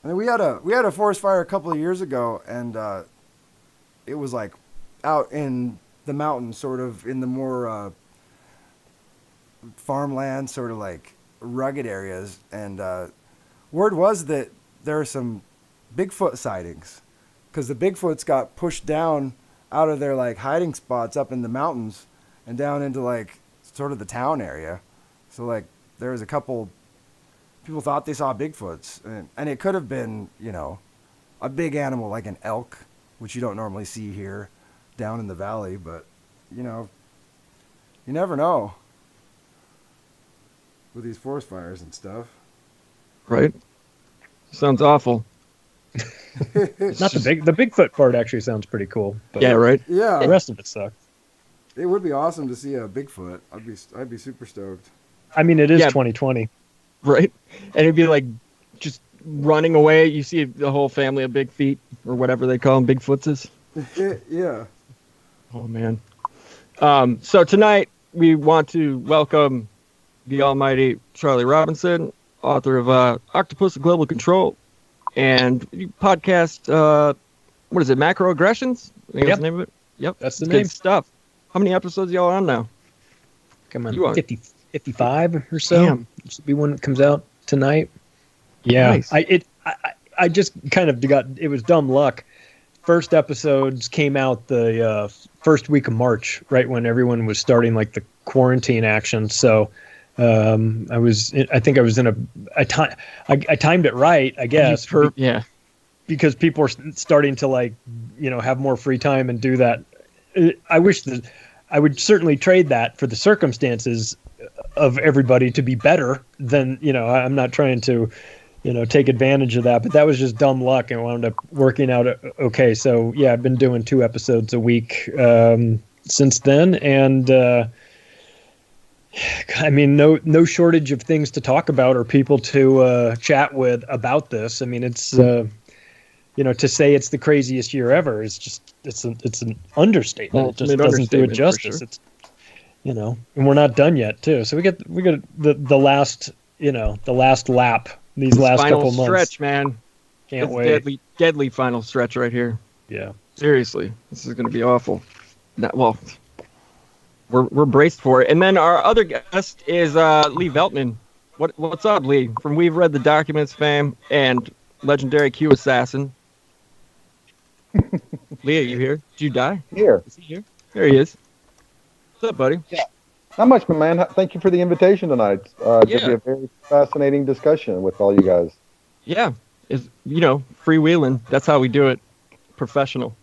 And we had a forest fire a couple of years ago, and it was like out in the mountains, sort of in the more farmland, sort of like rugged areas. And word was that there are some Bigfoot sightings because the Bigfoots got pushed down out of their like hiding spots up in the mountains and down into like sort of the town area. So like there was a couple people thought they saw Bigfoots, and it could have been, a big animal like an elk, which you don't normally see here down in the valley, but you never know with these forest fires and stuff. Right? Sounds awful. Not the Bigfoot part actually sounds pretty cool. But yeah, right? Yeah. The rest of it sucks. It would be awesome to see a Bigfoot. I'd be super stoked. I mean, it is 2020. Right? And it'd be like just running away. You see the whole family of big feet, or whatever they call them, Bigfootses. Yeah. Oh, man. So tonight we want to welcome the almighty Charlie Robinson, author of Octopus of Global Control, and podcast, what is it, Macroaggressions? I think that's the name of it. Yep. That's the it's name. Good stuff. How many episodes y'all on now? Come on, You are- 55 or so. Damn. This will be one that comes out tonight. Yeah. Nice. I just kind of it was dumb luck. First episodes came out the first week of March, right when everyone was starting like the quarantine action. So I think I was in I timed it right, I guess. Yeah. Because people are starting to like, have more free time and do that. I wish that I would certainly trade that for the circumstances of everybody to be better than, I'm not trying to, take advantage of that, but that was just dumb luck and wound up working out okay. So yeah, I've been doing 2 episodes a week since then, and I mean, no shortage of things to talk about or people to chat with about this. I mean, it's to say it's the craziest year ever is just it's an understatement. Well, it just doesn't do it justice. Sure. It's and we're not done yet too. So we got the last the last lap these last final couple months. Stretch, man. Can't wait. Deadly final stretch right here. Yeah. Seriously, this is going to be awful. We're braced for it. And then our other guest is Lee Veltman. What's up, Lee? From We've Read the Documents fame and legendary Q assassin. Lee, are you here? Did you die? Here. Is he here? There he is. What's up, buddy? Yeah. Not much, man. Thank you for the invitation tonight. It'll be a very fascinating discussion with all you guys. Yeah. It's, freewheeling. That's how we do it. Professional.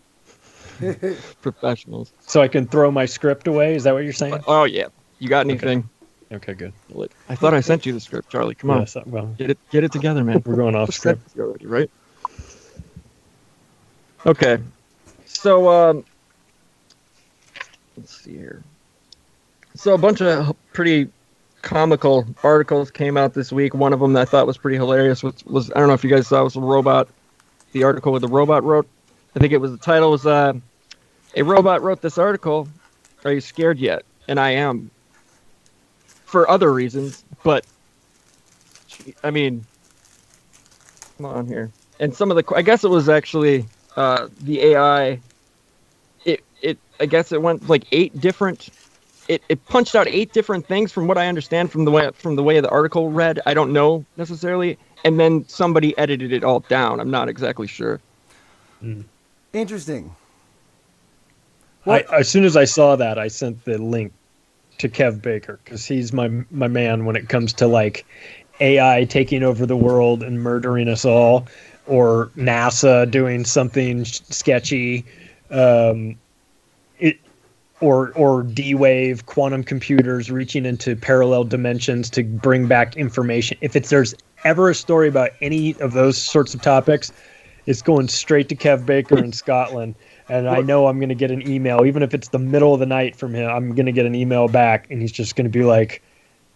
Professionals. So I can throw my script away. Is that what you're saying? Oh, yeah. You got anything? Okay, good. I thought I sent you the script, Charlie. Come on. Yes, well, Get it together, man. we're going off script. Already, right? Okay. So, let's see here. So a bunch of pretty comical articles came out this week. One of them that I thought was pretty hilarious was I don't know if you guys saw, it was a robot. The article where the robot wrote. I think the title was a robot wrote this article. Are you scared yet? And I am. For other reasons, but I mean, come on here. And some of I guess it was actually the AI. I guess it went like 8 different. It punched out 8 different things from what I understand from the way the article read. I don't know necessarily, and then somebody edited it all down. I'm not exactly sure. Interesting. As soon as I saw that, I sent the link to Kev Baker because he's my man when it comes to like AI taking over the world and murdering us all, or NASA doing something sketchy. Or D-Wave, quantum computers reaching into parallel dimensions to bring back information. If there's ever a story about any of those sorts of topics, it's going straight to Kev Baker in Scotland. And I know I'm going to get an email, even if it's the middle of the night from him. I'm going to get an email back, and he's just going to be like,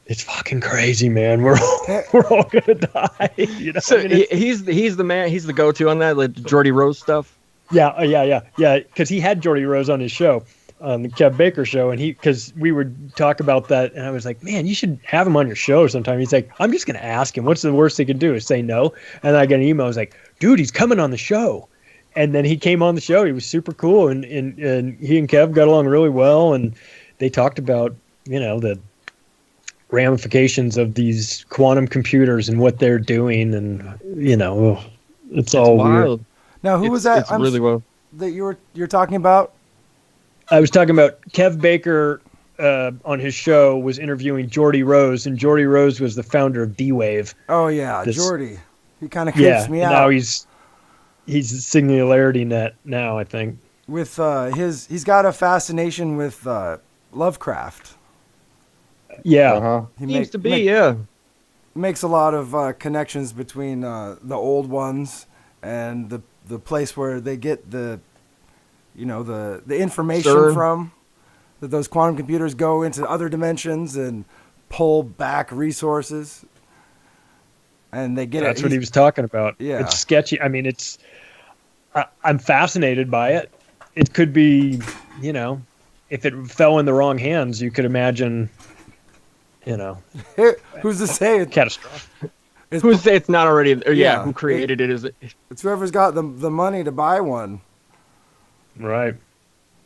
"It's fucking crazy, man. We're all going to die." So he's the man. He's the go-to on that, like Jordy Rose stuff. Yeah. Because he had Jordy Rose on his show. on the Kev Baker show, and because we would talk about that, and I was like, man, you should have him on your show sometime. He's like, I'm just gonna ask him. What's the worst he can do is say no? And I got an email. I was like, dude, he's coming on the show. And then he came on the show. He was super cool, and he and Kev got along really well, and they talked about the ramifications of these quantum computers and what they're doing, and it's all wild. weird. Now, who was that? It's really well. That you're talking about? I was talking about Kev Baker on his show was interviewing Jordy Rose, and Jordy Rose was the founder of D-Wave. Oh yeah, Jordy. He kind of creeps me out. Now he's Singularity Net now, I think. With he's got a fascination with Lovecraft. Yeah, Seems to be, Makes a lot of connections between the old ones and the place where they get the information from. That those quantum computers go into other dimensions and pull back resources, and they get That's what he was talking about. Yeah, it's sketchy. I mean, I'm fascinated by it. It could be, if it fell in the wrong hands, you could imagine. Who's to say catastrophic? Who's to say it's not already? Or Yeah. who created it? Is it It's whoever's got the money to buy one. Right.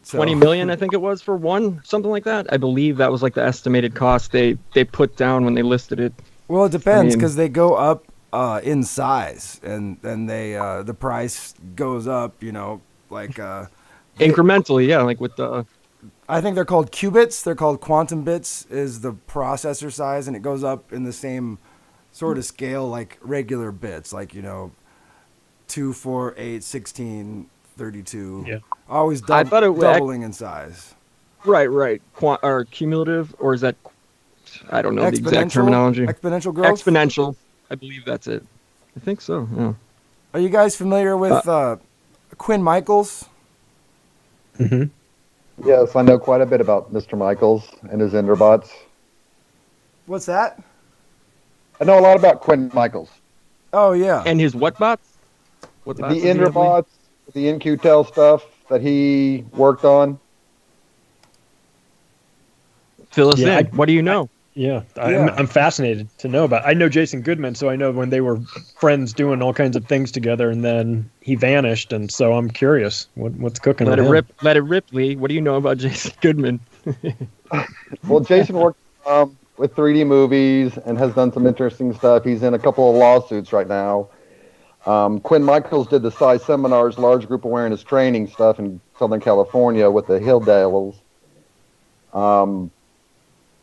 So, 20 million? I think it was for one, something like that. I believe that was like the estimated cost they put down when they listed it. Well, it depends because they go up in size, and then the price goes up. Incrementally, yeah, like with the. I think they're called qubits. They're called quantum bits is the processor size, and it goes up in the same sort of scale like regular bits, like 2, 4, 8, 16, 32. Yeah. Always I thought it was doubling in size. Right. Or cumulative, or is that? I don't know the exact terminology. Exponential growth. Exponential. I believe that's it. I think so. Yeah. Are you guys familiar with Quinn Michaels? Mm-hmm. Yes, I know quite a bit about Mr. Michaels and his Enderbots. What's that? I know a lot about Quinn Michaels. Oh yeah. And his what bots? What The bots does he have, Lee? Enderbots, the NQTel stuff that he worked on. Fill us Yeah, in. What do you know? Yeah, Yeah. I'm fascinated to know about. I know Jason Goodman, so I know when they were friends doing all kinds of things together, and then he vanished, and so I'm curious what's cooking. Let on it him. rip. Let it rip, Lee. What do you know about Jason Goodman? Well, Jason worked with 3D movies and has done some interesting stuff. He's in a couple of lawsuits right now. Quinn Michaels did the Psy Seminars, large group awareness training stuff in Southern California with the Hilldales.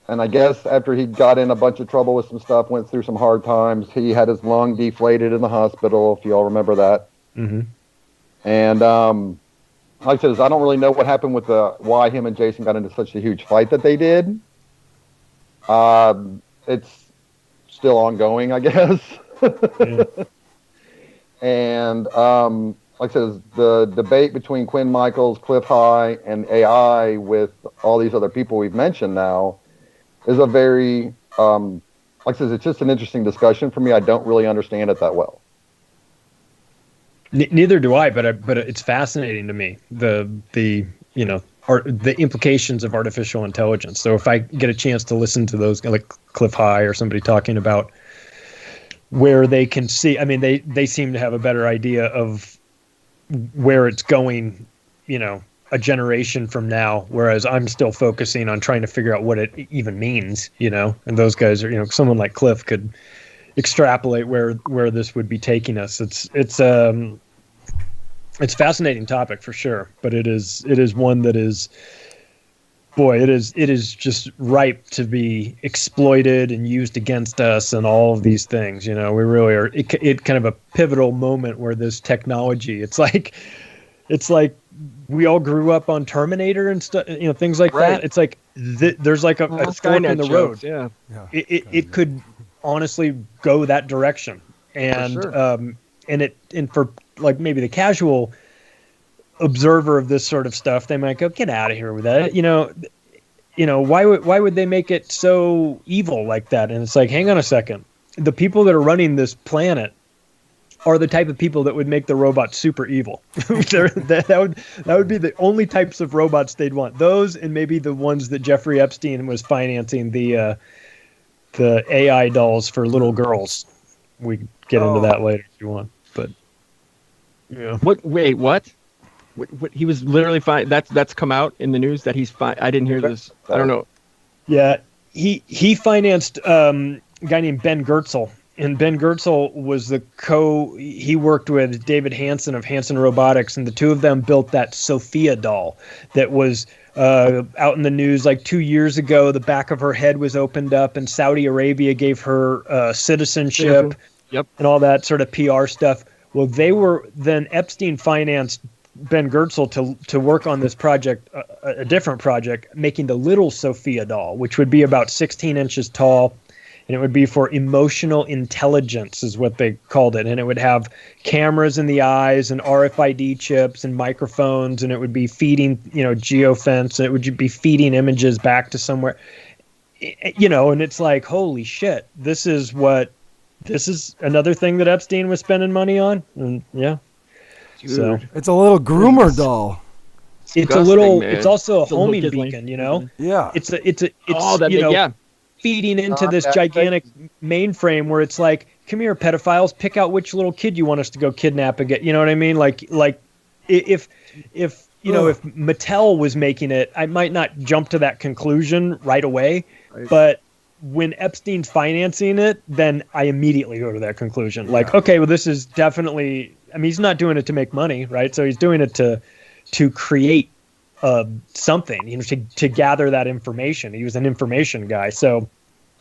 And I guess after he got in a bunch of trouble with some stuff, went through some hard times, he had his lung deflated in the hospital, if you all remember that. Mm-hmm. And like I said, I don't really know what happened with why him and Jason got into such a huge fight that they did. It's still ongoing, I guess. Yeah. And like I said, the debate between Quinn Michaels, Cliff High, and AI with all these other people we've mentioned now is a very, like I said, it's just an interesting discussion for me. I don't really understand it that well. Neither do I, but it's fascinating to me the implications of artificial intelligence. So if I get a chance to listen to those, like Cliff High or somebody talking about where they can see, I mean, they seem to have a better idea of where it's going, a generation from now, whereas I'm still focusing on trying to figure out what it even means, and those guys are, someone like Cliff could extrapolate where this would be taking us. It's a fascinating topic for sure, but it is one that is, boy, it is just ripe to be exploited and used against us and all of these things. We really are it kind of a pivotal moment where this technology, it's like we all grew up on Terminator and stuff, things like that. It's like there's like a fork in the road. Yeah. It could honestly go that direction, and For sure. and for like maybe the casual observer of this sort of stuff, they might go, get out of here with that. Why would they make it so evil like that? And it's like, hang on a second, the people that are running this planet are the type of people that would make the robots super evil. that would be the only types of robots they'd want. Those, and maybe the ones that Jeffrey Epstein was financing, the AI dolls for little girls. We can get into that later if you want. But yeah. What? Wait, what? What? He was literally fine. That's come out in the news that he's fine. I didn't hear this. I don't know. Yeah, he financed a guy named Ben Goertzel. And Ben Goertzel was he worked with David Hansen of Hansen Robotics, and the two of them built that Sophia doll that was out in the news like 2 years ago. The back of her head was opened up, and Saudi Arabia gave her citizenship. Yep. And all that sort of PR stuff. Well, then Epstein financed Ben Goertzel to work on this project, a different project, making the little Sophia doll, which would be about 16 inches tall. And it would be for emotional intelligence is what they called it. And it would have cameras in the eyes and RFID chips and microphones. And it would be feeding, geofence. And it would be feeding images back to somewhere, and it's like, holy shit, this is another thing that Epstein was spending money on. And yeah. Dude. So It's a little groomer doll. it's a little, man. it's also a It's a little homing kid beacon, Yeah. It's feeding into this gigantic mainframe where it's like, come here, pedophiles, pick out which little kid you want us to go kidnap and get. You know what I mean? Like if Mattel was making it, I might not jump to that conclusion right away, Right. but when Epstein's financing it, then I immediately go to that conclusion. Like, okay, well, this is definitely. I mean, he's not doing it to make money, right? So he's doing it to create something, to gather that information. He was an information guy. So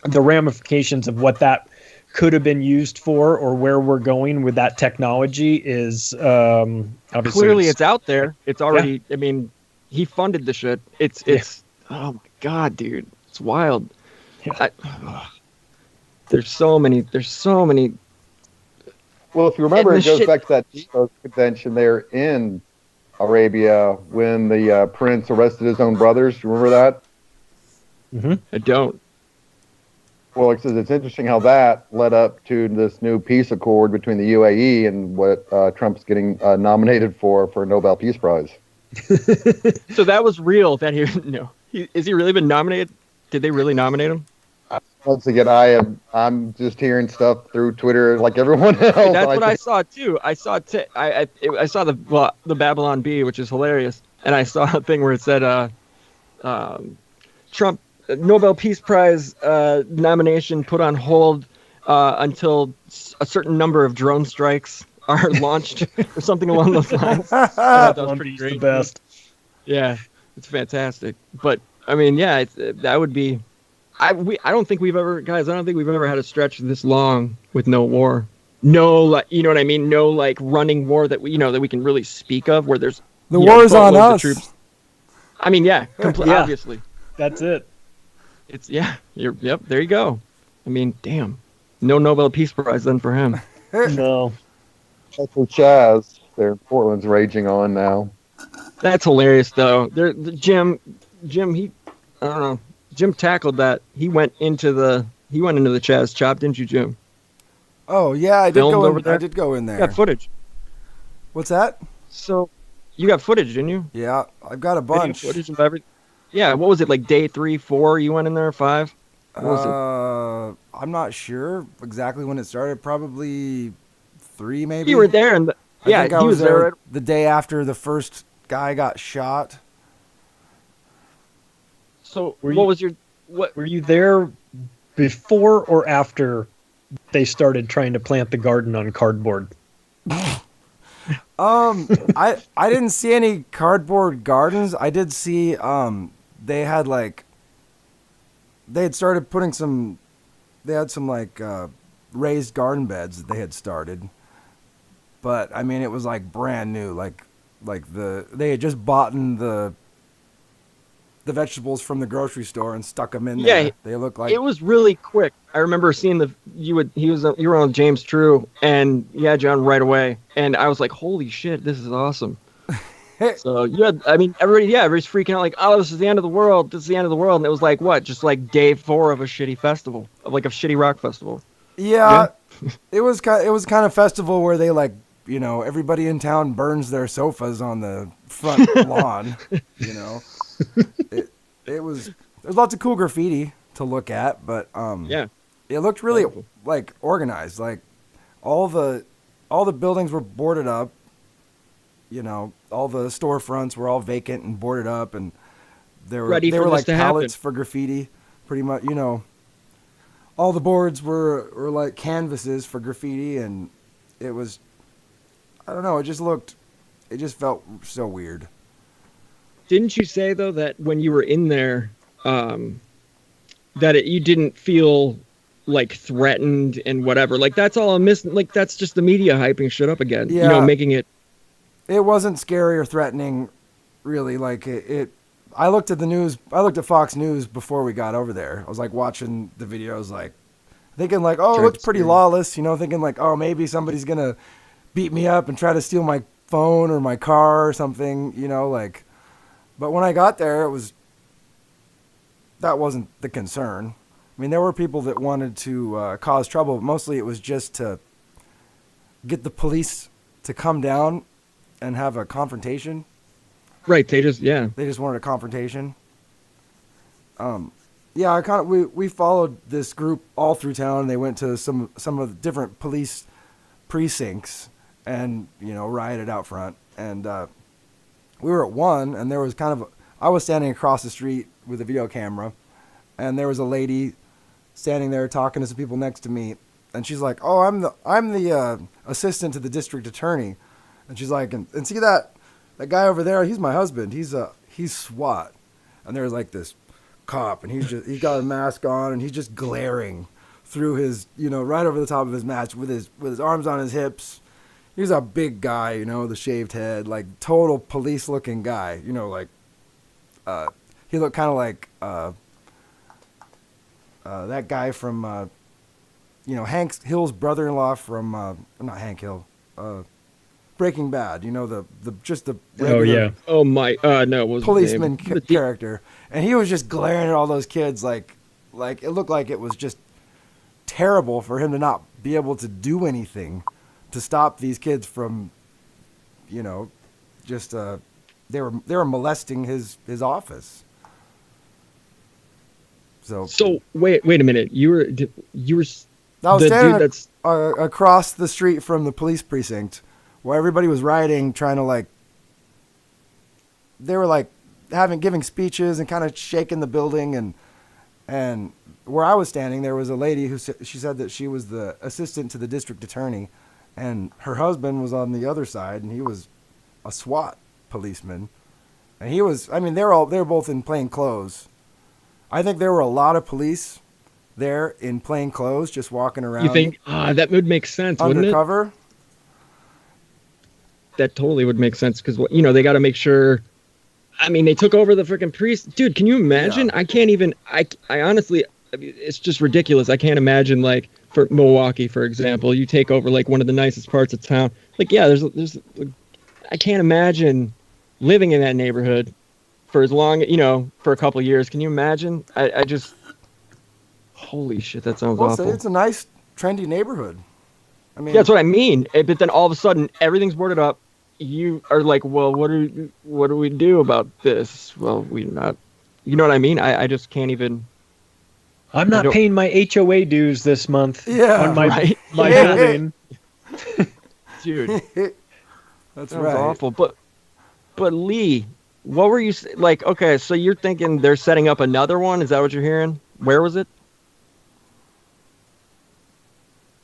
the ramifications of what that could have been used for or where we're going with that technology is obviously. Clearly it's out there. It's already, I mean, he funded the shit. It's oh my God, dude. It's wild. Yeah. There's so many. Well, if you remember, And it the goes shit- back to that Cohost convention there in Arabia when the prince arrested his own brothers. You remember that? Mm-hmm. I don't. Well, like I said, it's interesting how that led up to this new peace accord between the UAE and what Trump's getting nominated for a Nobel Peace Prize. So that was real. That is he really been nominated? Did they really nominate him? Once again, I'm just hearing stuff through Twitter like everyone else. That's what I saw too. I saw the Babylon Bee, which is hilarious, and I saw a thing where it said Trump Nobel Peace Prize nomination put on hold until a certain number of drone strikes are launched or something along those lines. That was pretty great. The best. Yeah, it's fantastic. But I mean, yeah, that would be. I don't think we've ever had a stretch this long with no war. No, like, you know what I mean? No, like, running war that we can really speak of where there's The war is on boatloads us. of troops. I mean, yeah, Yeah. obviously. That's it. It's yep, there you go. I mean, damn. No Nobel Peace Prize then for him. No. That's for Chaz. There, Portland's raging on now. That's hilarious though. Jim, I don't know. Jim tackled that. He went into the Chaz chop, didn't you, Jim? Oh yeah, I did Filmed go over in, there? I did go in You there. got footage. What's that? So, you got footage, didn't you? Yeah, I've got a Video bunch. footage of everything. Yeah, what was it, like day 3, 4? You went in there, 5? What was it? I'm not sure exactly when it started. Probably 3, maybe. You were there, and I think I he was there. the day after the first guy got shot. So, Were what you- was your what? Were you there before or after they started trying to plant the garden on cardboard? I didn't see any cardboard gardens. I did see they had started putting some. They had some raised garden beds that they had started, but I mean it was like brand new. They had just bought the vegetables from the grocery store and stuck them in there. Yeah, They look like It was really quick. I remember seeing you were on James True, and yeah, John, right away, and I was like, holy shit, this is awesome. So everybody's freaking out like, oh, this is the end of the world. This is the end of the world, and it was like what, just like day 4 of a shitty festival, of like a shitty rock festival. Yeah, it was kind of festival where they like, you know, everybody in town burns their sofas on the front lawn. You know, it was there's lots of cool graffiti to look at, but Yeah. it looked really Wonderful. like organized. Like all the buildings were boarded up. You know, all the storefronts were all vacant and boarded up, and they were Ready for this like to happen. pallets for graffiti, pretty much. You know, all the boards were like canvases for graffiti, and it was, I don't know, it just felt so weird. Didn't you say though that when you were in there, that you didn't feel like threatened and whatever? Like that's all I'm missing. Like that's just the media hyping shit up again. Yeah. You know, making it. It wasn't scary or threatening, really. Like it I looked at the news. I looked at Fox News before we got over there. I was like watching the videos, like thinking like, oh, it looks pretty lawless. You know, thinking like, oh, maybe somebody's gonna beat me up and try to steal my phone or my car or something. You know, like. But when I got there, that wasn't the concern. I mean, there were people that wanted to cause trouble, but mostly it was just to get the police to come down and have a confrontation. Right. They just wanted a confrontation. Yeah, we followed this group all through town. They went to some of the different police precincts and, you know, rioted out front. And we were at one, and there was I was standing across the street with a video camera, and there was a lady standing there talking to some people next to me, and she's like, "Oh, I'm the assistant to the district attorney," and she's like, "And see that guy over there? He's my husband. He's SWAT," and there's like this cop, and he's got a mask on, and he's just glaring through his, you know, right over the top of his mask with his arms on his hips. He's a big guy, you know, the shaved head, like total police-looking guy, you know, like he looked kind of like that guy from, you know, Hank Hill's brother-in-law from not Hank Hill, Breaking Bad. You know, the Oh yeah. Oh my. No. It was policeman character, and he was just glaring at all those kids like it looked like it was just terrible for him to not be able to do anything to stop these kids from, you know, just they were molesting his office. So wait a minute. You were I was the standing dude that's across the street from the police precinct where everybody was rioting, trying to like, they were like giving speeches and kind of shaking the building, and where I was standing, there was a lady she said that she was the assistant to the district attorney, and her husband was on the other side, and he was a SWAT policeman, and he was, I mean, they were both in plain clothes. I think there were a lot of police there in plain clothes, just walking around. You think that would make sense, wouldn't it? Undercover. That totally would make sense because, you know, they got to make sure. I mean, they took over the freaking priest. Dude, can you imagine? Yeah. I can't even. I honestly, I mean, it's just ridiculous. I can't imagine, like, for Milwaukee, for example, you take over like one of the nicest parts of town. Like, yeah, there's. I can't imagine living in that neighborhood for as long, you know, for a couple of years. Can you imagine? I just. Holy shit, that sounds awful. It's a nice, trendy neighborhood. I mean, yeah, that's what I mean. But then all of a sudden, everything's boarded up. You are like, well, what do we do about this? Well, we not. You know what I mean? I just can't even. I'm not paying my HOA dues this month. Yeah, on my right? my building. Dude, that's right. right. Awful. But Lee, what were you like? Okay, so you're thinking they're setting up another one? Is that what you're hearing? Where was it?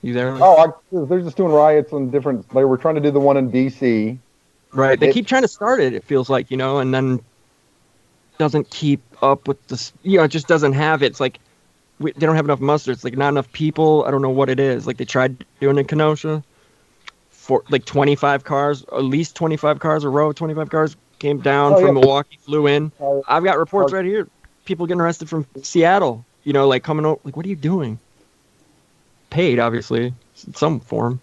You there? Oh, they're just doing riots on different. They were trying to do the one in D.C. Right. They keep trying to start it. It feels like, you know, and then doesn't keep up with this. You know, it just doesn't have it. It's like they don't have enough muster. It's like not enough people. I don't know what it is. Like they tried doing it in Kenosha for like 25 cars, at least 25 cars a row. 25 cars came down from Milwaukee, flew in. I've got reports right here. People getting arrested from Seattle. You know, like coming over. Like, what are you doing? Paid, obviously, in some form.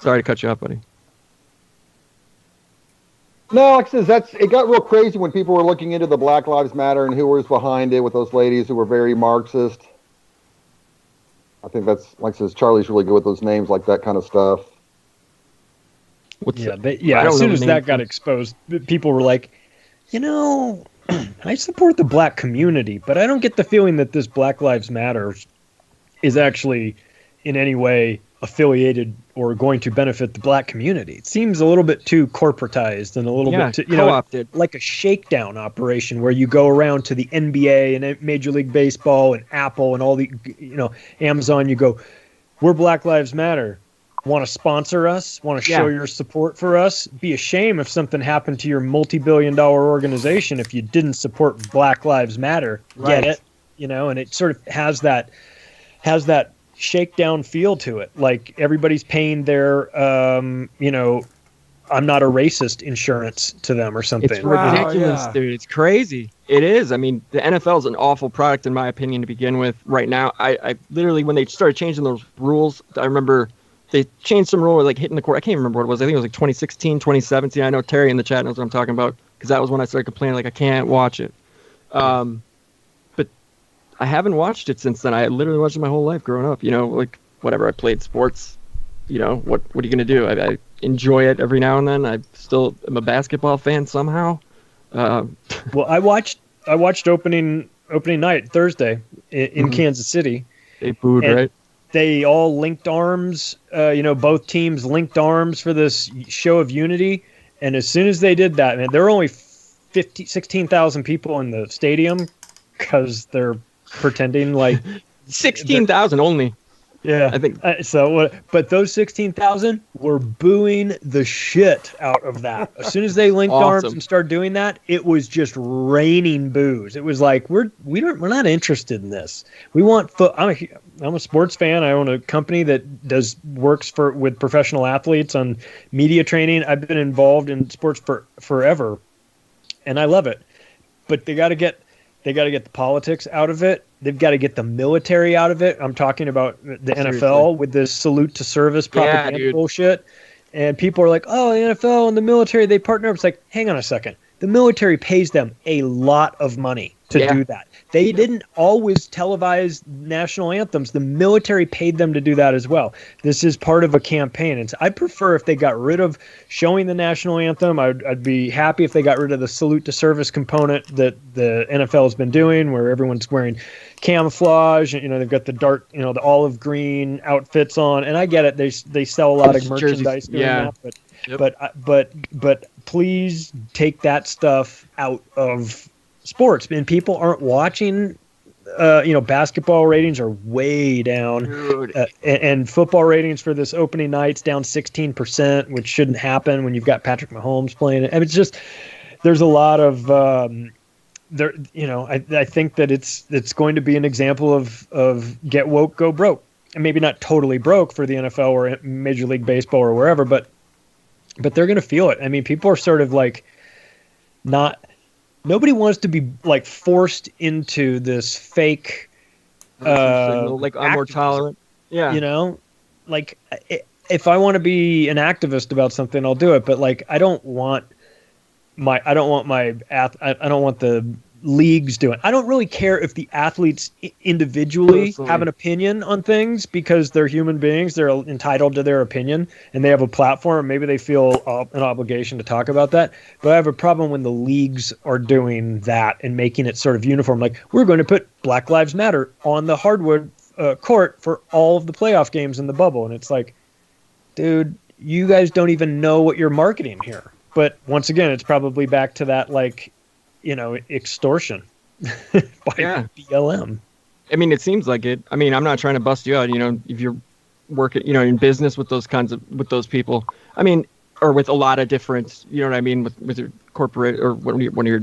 Sorry to cut you off, buddy. No, like I said, it got real crazy when people were looking into the Black Lives Matter and who was behind it with those ladies who were very Marxist. I think that's, like I says, Charlie's really good with those names, like that kind of stuff. As soon as that got exposed, people were like, I support the black community, but I don't get the feeling that this Black Lives Matter is actually in any way affiliated or going to benefit the black community. It seems a little bit too corporatized and a little bit too, co-opted. Like a shakedown operation where you go around to the NBA and Major League Baseball and Apple and all the, Amazon, you go, we're Black Lives Matter. Want to sponsor us? Want to show your support for us? Be a shame if something happened to your multi-billion-dollar organization if you didn't support Black Lives Matter. Right. Get it? And it sort of has that shakedown feel to it. Like everybody's paying their, I'm not a racist insurance to them or something. It's ridiculous, dude. It's crazy. It is. I mean, the NFL is an awful product, in my opinion, to begin with. Right now, I literally, when they started changing those rules, I remember they changed some rule like hitting the court. I can't remember what it was. I think it was like 2016, 2017. I know Terry in the chat knows what I'm talking about because that was when I started complaining like I can't watch it. But I haven't watched it since then. I literally watched it my whole life growing up. Like whatever. I played sports. What are you gonna do? I enjoy it every now and then. I still am a basketball fan somehow. Well, I watched opening night Thursday in Kansas City. They booed, right? They all linked arms. Both teams linked arms for this show of unity. And as soon as they did that, man, there were only 16,000 people in the stadium because they're pretending like 16,000 only. Yeah, I think but those 16,000 were booing the shit out of that. As soon as they linked arms and started doing that, it was just raining boos. It was like we're not interested in this. We want I'm a sports fan. I own a company that works with professional athletes on media training. I've been involved in sports for forever, and I love it. But they got to get the politics out of it. They've got to get the military out of it. I'm talking about the NFL with this salute to service propaganda bullshit. And people are like, oh, the NFL and the military, they partner up. It's like, hang on a second. The military pays them a lot of money to do that. They didn't always televise national anthems. The military paid them to do that as well. This is part of a campaign. And so I'd prefer if they got rid of showing the national anthem. I'd be happy if they got rid of the salute to service component that the NFL has been doing, where everyone's wearing camouflage. They've got the dark, the olive green outfits on. And I get it. They sell a lot of merchandise doing that. But please take that stuff out of sports. And people aren't watching. Basketball ratings are way down, and football ratings for this opening night's down 16%, which shouldn't happen when you've got Patrick Mahomes playing it. And it's just there's a lot of I think that it's going to be an example of get woke, go broke, and maybe not totally broke for the NFL or Major League Baseball or wherever, but they're going to feel it. I mean, people are sort of like nobody wants to be like forced into this fake like I'm more tolerant. Yeah. Like if I want to be an activist about something, I'll do it. But like, I don't want the leagues doing. I don't really care if the athletes individually have an opinion on things because they're human beings. They're entitled to their opinion and they have a platform. Maybe they feel an obligation to talk about that. But I have a problem when the leagues are doing that and making it sort of uniform. Like, we're going to put Black Lives Matter on the hardwood court for all of the playoff games in the bubble. And it's like, dude, you guys don't even know what you're marketing here. But once again, it's probably back to that, like, extortion by BLM. I mean, it seems like it. I mean, I'm not trying to bust you out. If you're working, in business with those people. I mean, or with a lot of different, with your corporate or one of your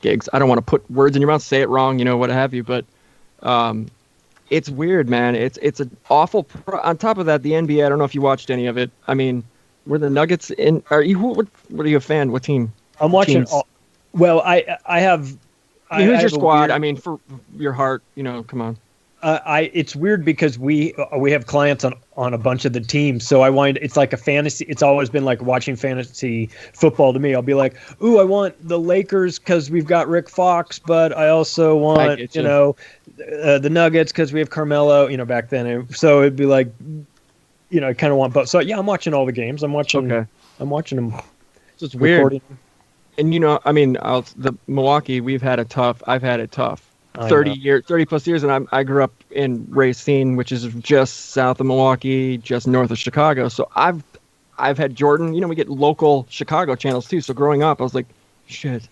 gigs. I don't want to put words in your mouth, say it wrong, what have you. But it's weird, man. It's an awful. On top of that, the NBA. I don't know if you watched any of it. I mean, were the Nuggets in? What are you a fan? What team? I'm watching. Well, I have. Who's your squad? I mean, for your heart, come on. It's weird because we have clients on on a bunch of the teams. So it's like a fantasy. It's always been like watching fantasy football to me. I'll be like, ooh, I want the Lakers because we've got Rick Fox, but I also want, the Nuggets because we have Carmelo, back then. And so it'd be like, I kind of want both. So yeah, I'm watching all the games. I'm watching them. It's just weird. And the Milwaukee, I've had it tough. 30 plus years, and I grew up in Racine, which is just south of Milwaukee, just north of Chicago. So I've had Jordan. We get local Chicago channels too. So growing up, I was like, shit,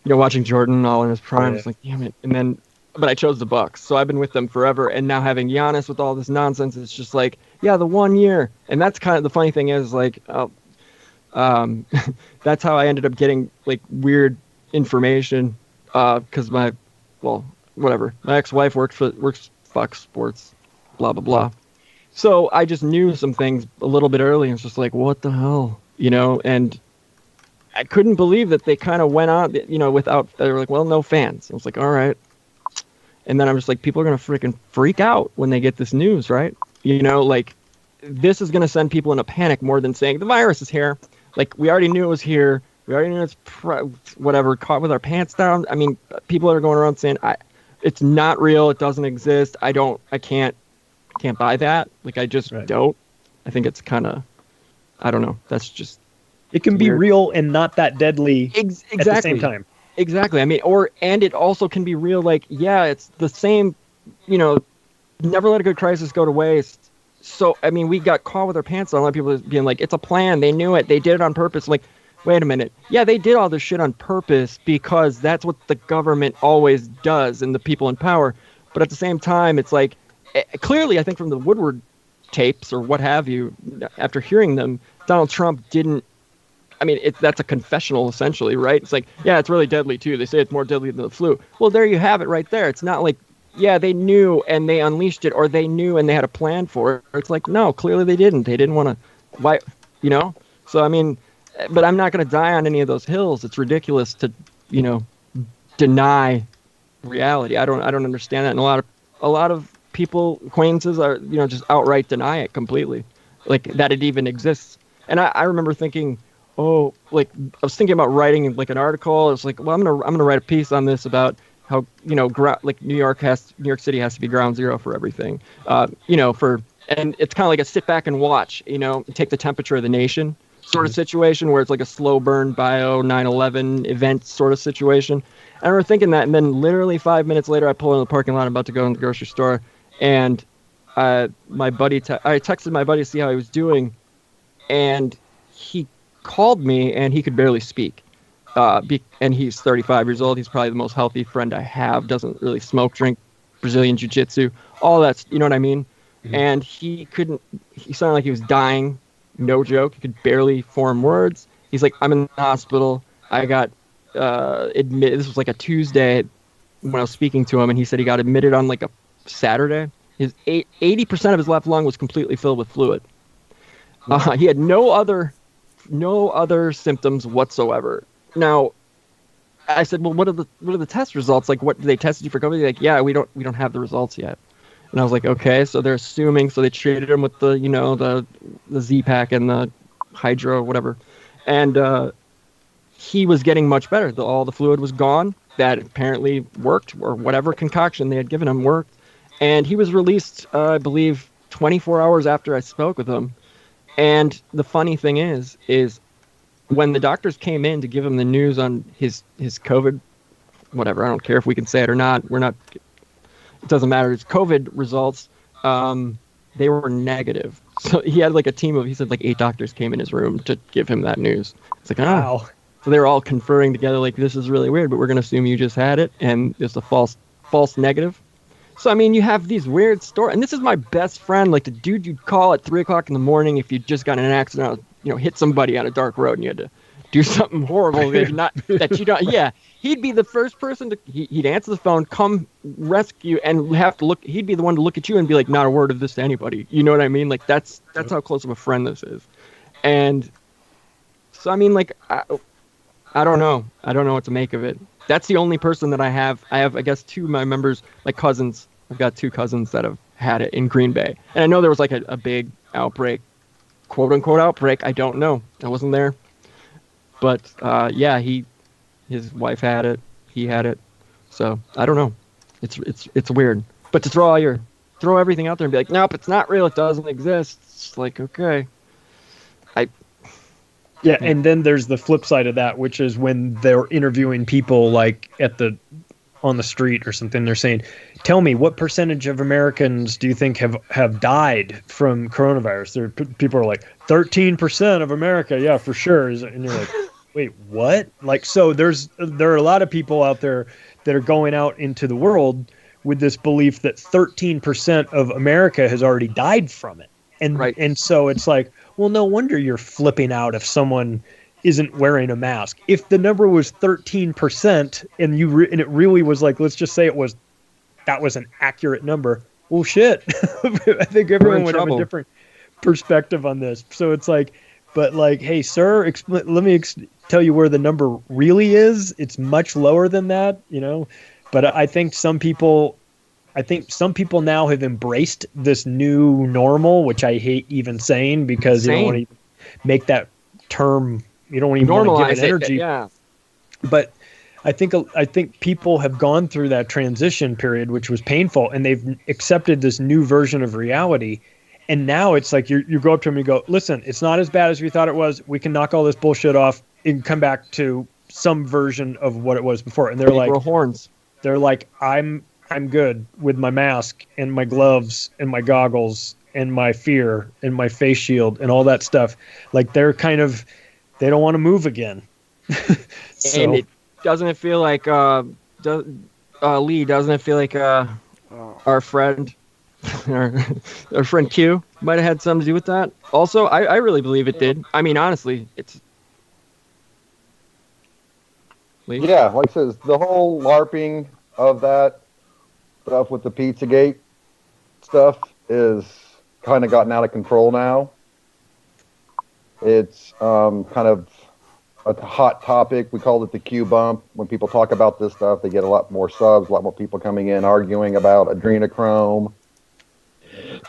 watching Jordan all in his prime. It's like, damn it. And then, but I chose the Bucks, so I've been with them forever. And now having Giannis with all this nonsense, it's just like, yeah, the 1 year. And that's kind of the funny thing is like, that's how I ended up getting like weird information, because my ex-wife works Fox Sports, blah blah blah. So I just knew some things a little bit early, and it's just like, what the hell, and I couldn't believe that they kind of went on, without, they were like, well, no fans. I was like, all right. And then I'm just like, people are gonna freaking freak out when they get this news, right? Like, this is gonna send people in a panic more than saying the virus is here. Like, we already knew it was here. We already knew it's caught with our pants down. I mean, people are going around saying, it's not real. It doesn't exist. I can't buy that. Like, I just don't. I think it's kind of, I don't know. That's just. It can be real and not that deadly exactly. At the same time. Exactly. I mean, and it also can be real. Like, yeah, it's the same, never let a good crisis go to waste. So, I mean, we got caught with our pants on. A lot of people being like, it's a plan. They knew it. They did it on purpose. Like, wait a minute. Yeah, they did all this shit on purpose because that's what the government always does and the people in power. But at the same time, it's like, clearly, I think from the Woodward tapes or what have you, after hearing them, Donald Trump didn't, that's a confessional essentially, right? It's like, yeah, it's really deadly too. They say it's more deadly than the flu. Well, there you have it right there. It's not like, yeah, they knew and they unleashed it, or they knew and they had a plan for it. It's like, no, clearly they didn't. They didn't want to, why, So, I mean, but I'm not going to die on any of those hills. It's ridiculous to, deny reality. I don't understand that. And a lot of people, acquaintances are, just outright deny it completely, like that it even exists. And I remember thinking, I was thinking about writing like an article. I was like, well, I'm gonna write a piece on this about how, New York City has to be ground zero for everything. And it's kind of like a sit back and watch, take the temperature of the nation sort of situation, where it's like a slow burn bio 9/11 event sort of situation. I remember thinking that, and then literally 5 minutes later, I pull in the parking lot. I'm about to go in the grocery store, and my buddy, I texted my buddy to see how he was doing, and he called me, and he could barely speak. And he's 35 years old. He's probably the most healthy friend I have. Doesn't really smoke, drink, Brazilian jiu-jitsu, all that's, you know what I mean? Mm-hmm. And he sounded like he was dying. No joke. He could barely form words. He's like, I'm in the hospital. I got admitted. This was like a Tuesday when I was speaking to him, and he said he got admitted on like a Saturday. His 80% of his left lung was completely filled with fluid. He had no other symptoms whatsoever. Now, I said, well, what are the test results? Like, what, they tested you for COVID? They're like, yeah, we don't have the results yet. And I was like, okay, so they're assuming, so they treated him with the, the Z-Pack and the Hydro, whatever. And he was getting much better. All the fluid was gone. That apparently worked, or whatever concoction they had given him worked. And he was released, I believe, 24 hours after I spoke with him. And the funny thing is when the doctors came in to give him the news on his COVID, whatever, I don't care if we can say it or not, it doesn't matter. His COVID results, they were negative. So he had like a team of, he said like 8 doctors came in his room to give him that news. It's like, wow. So they were all conferring together like, this is really weird, but we're going to assume you just had it, and it's a false negative. So, I mean, you have these weird stories, and this is my best friend, like the dude you'd call at 3 o'clock in the morning if you just got in an accident, hit somebody on a dark road and you had to do something horrible he'd be the first person he'd answer the phone, come rescue, and have to look, he'd be the one to look at you and be like, not a word of this to anybody. You know what I mean? Like, that's how close of a friend this is. And so, I mean, like, I don't know what to make of it. That's the only person that I have. I have, I guess, 2 of my members, like cousins. I've got 2 cousins that have had it in Green Bay. And I know there was like a big outbreak, quote unquote outbreak. I don't know. I wasn't there. But yeah, his wife had it. He had it. So I don't know. It's weird. But to throw everything out there and be like, nope, it's not real. It doesn't exist. It's like, okay. Yeah, and then there's the flip side of that, which is when they're interviewing people like on the street or something. They're saying, "Tell me, what percentage of Americans do you think have died from coronavirus?" People are like, 13% of America, yeah, for sure. And you're like, wait, what? Like, so there are a lot of people out there that are going out into the world with this belief that 13% of America has already died from it, and so it's like, well, no wonder you're flipping out if someone isn't wearing a mask. If the number was 13% and and it really was like, let's just say that was an accurate number. Well, shit. I think everyone would have a different perspective on this. So it's like, but like, hey, sir, let me tell you where the number really is. It's much lower than that, you know. But I think some people now have embraced this new normal, which I hate even saying, because you don't want to make that term, you don't even want to give it energy. Yeah. But I think people have gone through that transition period, which was painful, and they've accepted this new version of reality. And now it's like you go up to them and you go, listen, it's not as bad as we thought it was. We can knock all this bullshit off and come back to some version of what it was before. And they're like, horns. They're like, I'm good with my mask and my gloves and my goggles and my fear and my face shield and all that stuff. Like they don't want to move again. So. And doesn't it feel like Lee? Doesn't it feel like our friend, our friend Q might have had something to do with that? Also, I really believe it did. I mean, honestly, it's. Lee? Yeah, like I says, the whole LARPing of that stuff with the Pizzagate stuff is kind of gotten out of control now. It's kind of a hot topic. We call it the Q bump. When people talk about this stuff, they get a lot more subs, a lot more people coming in arguing about adrenochrome,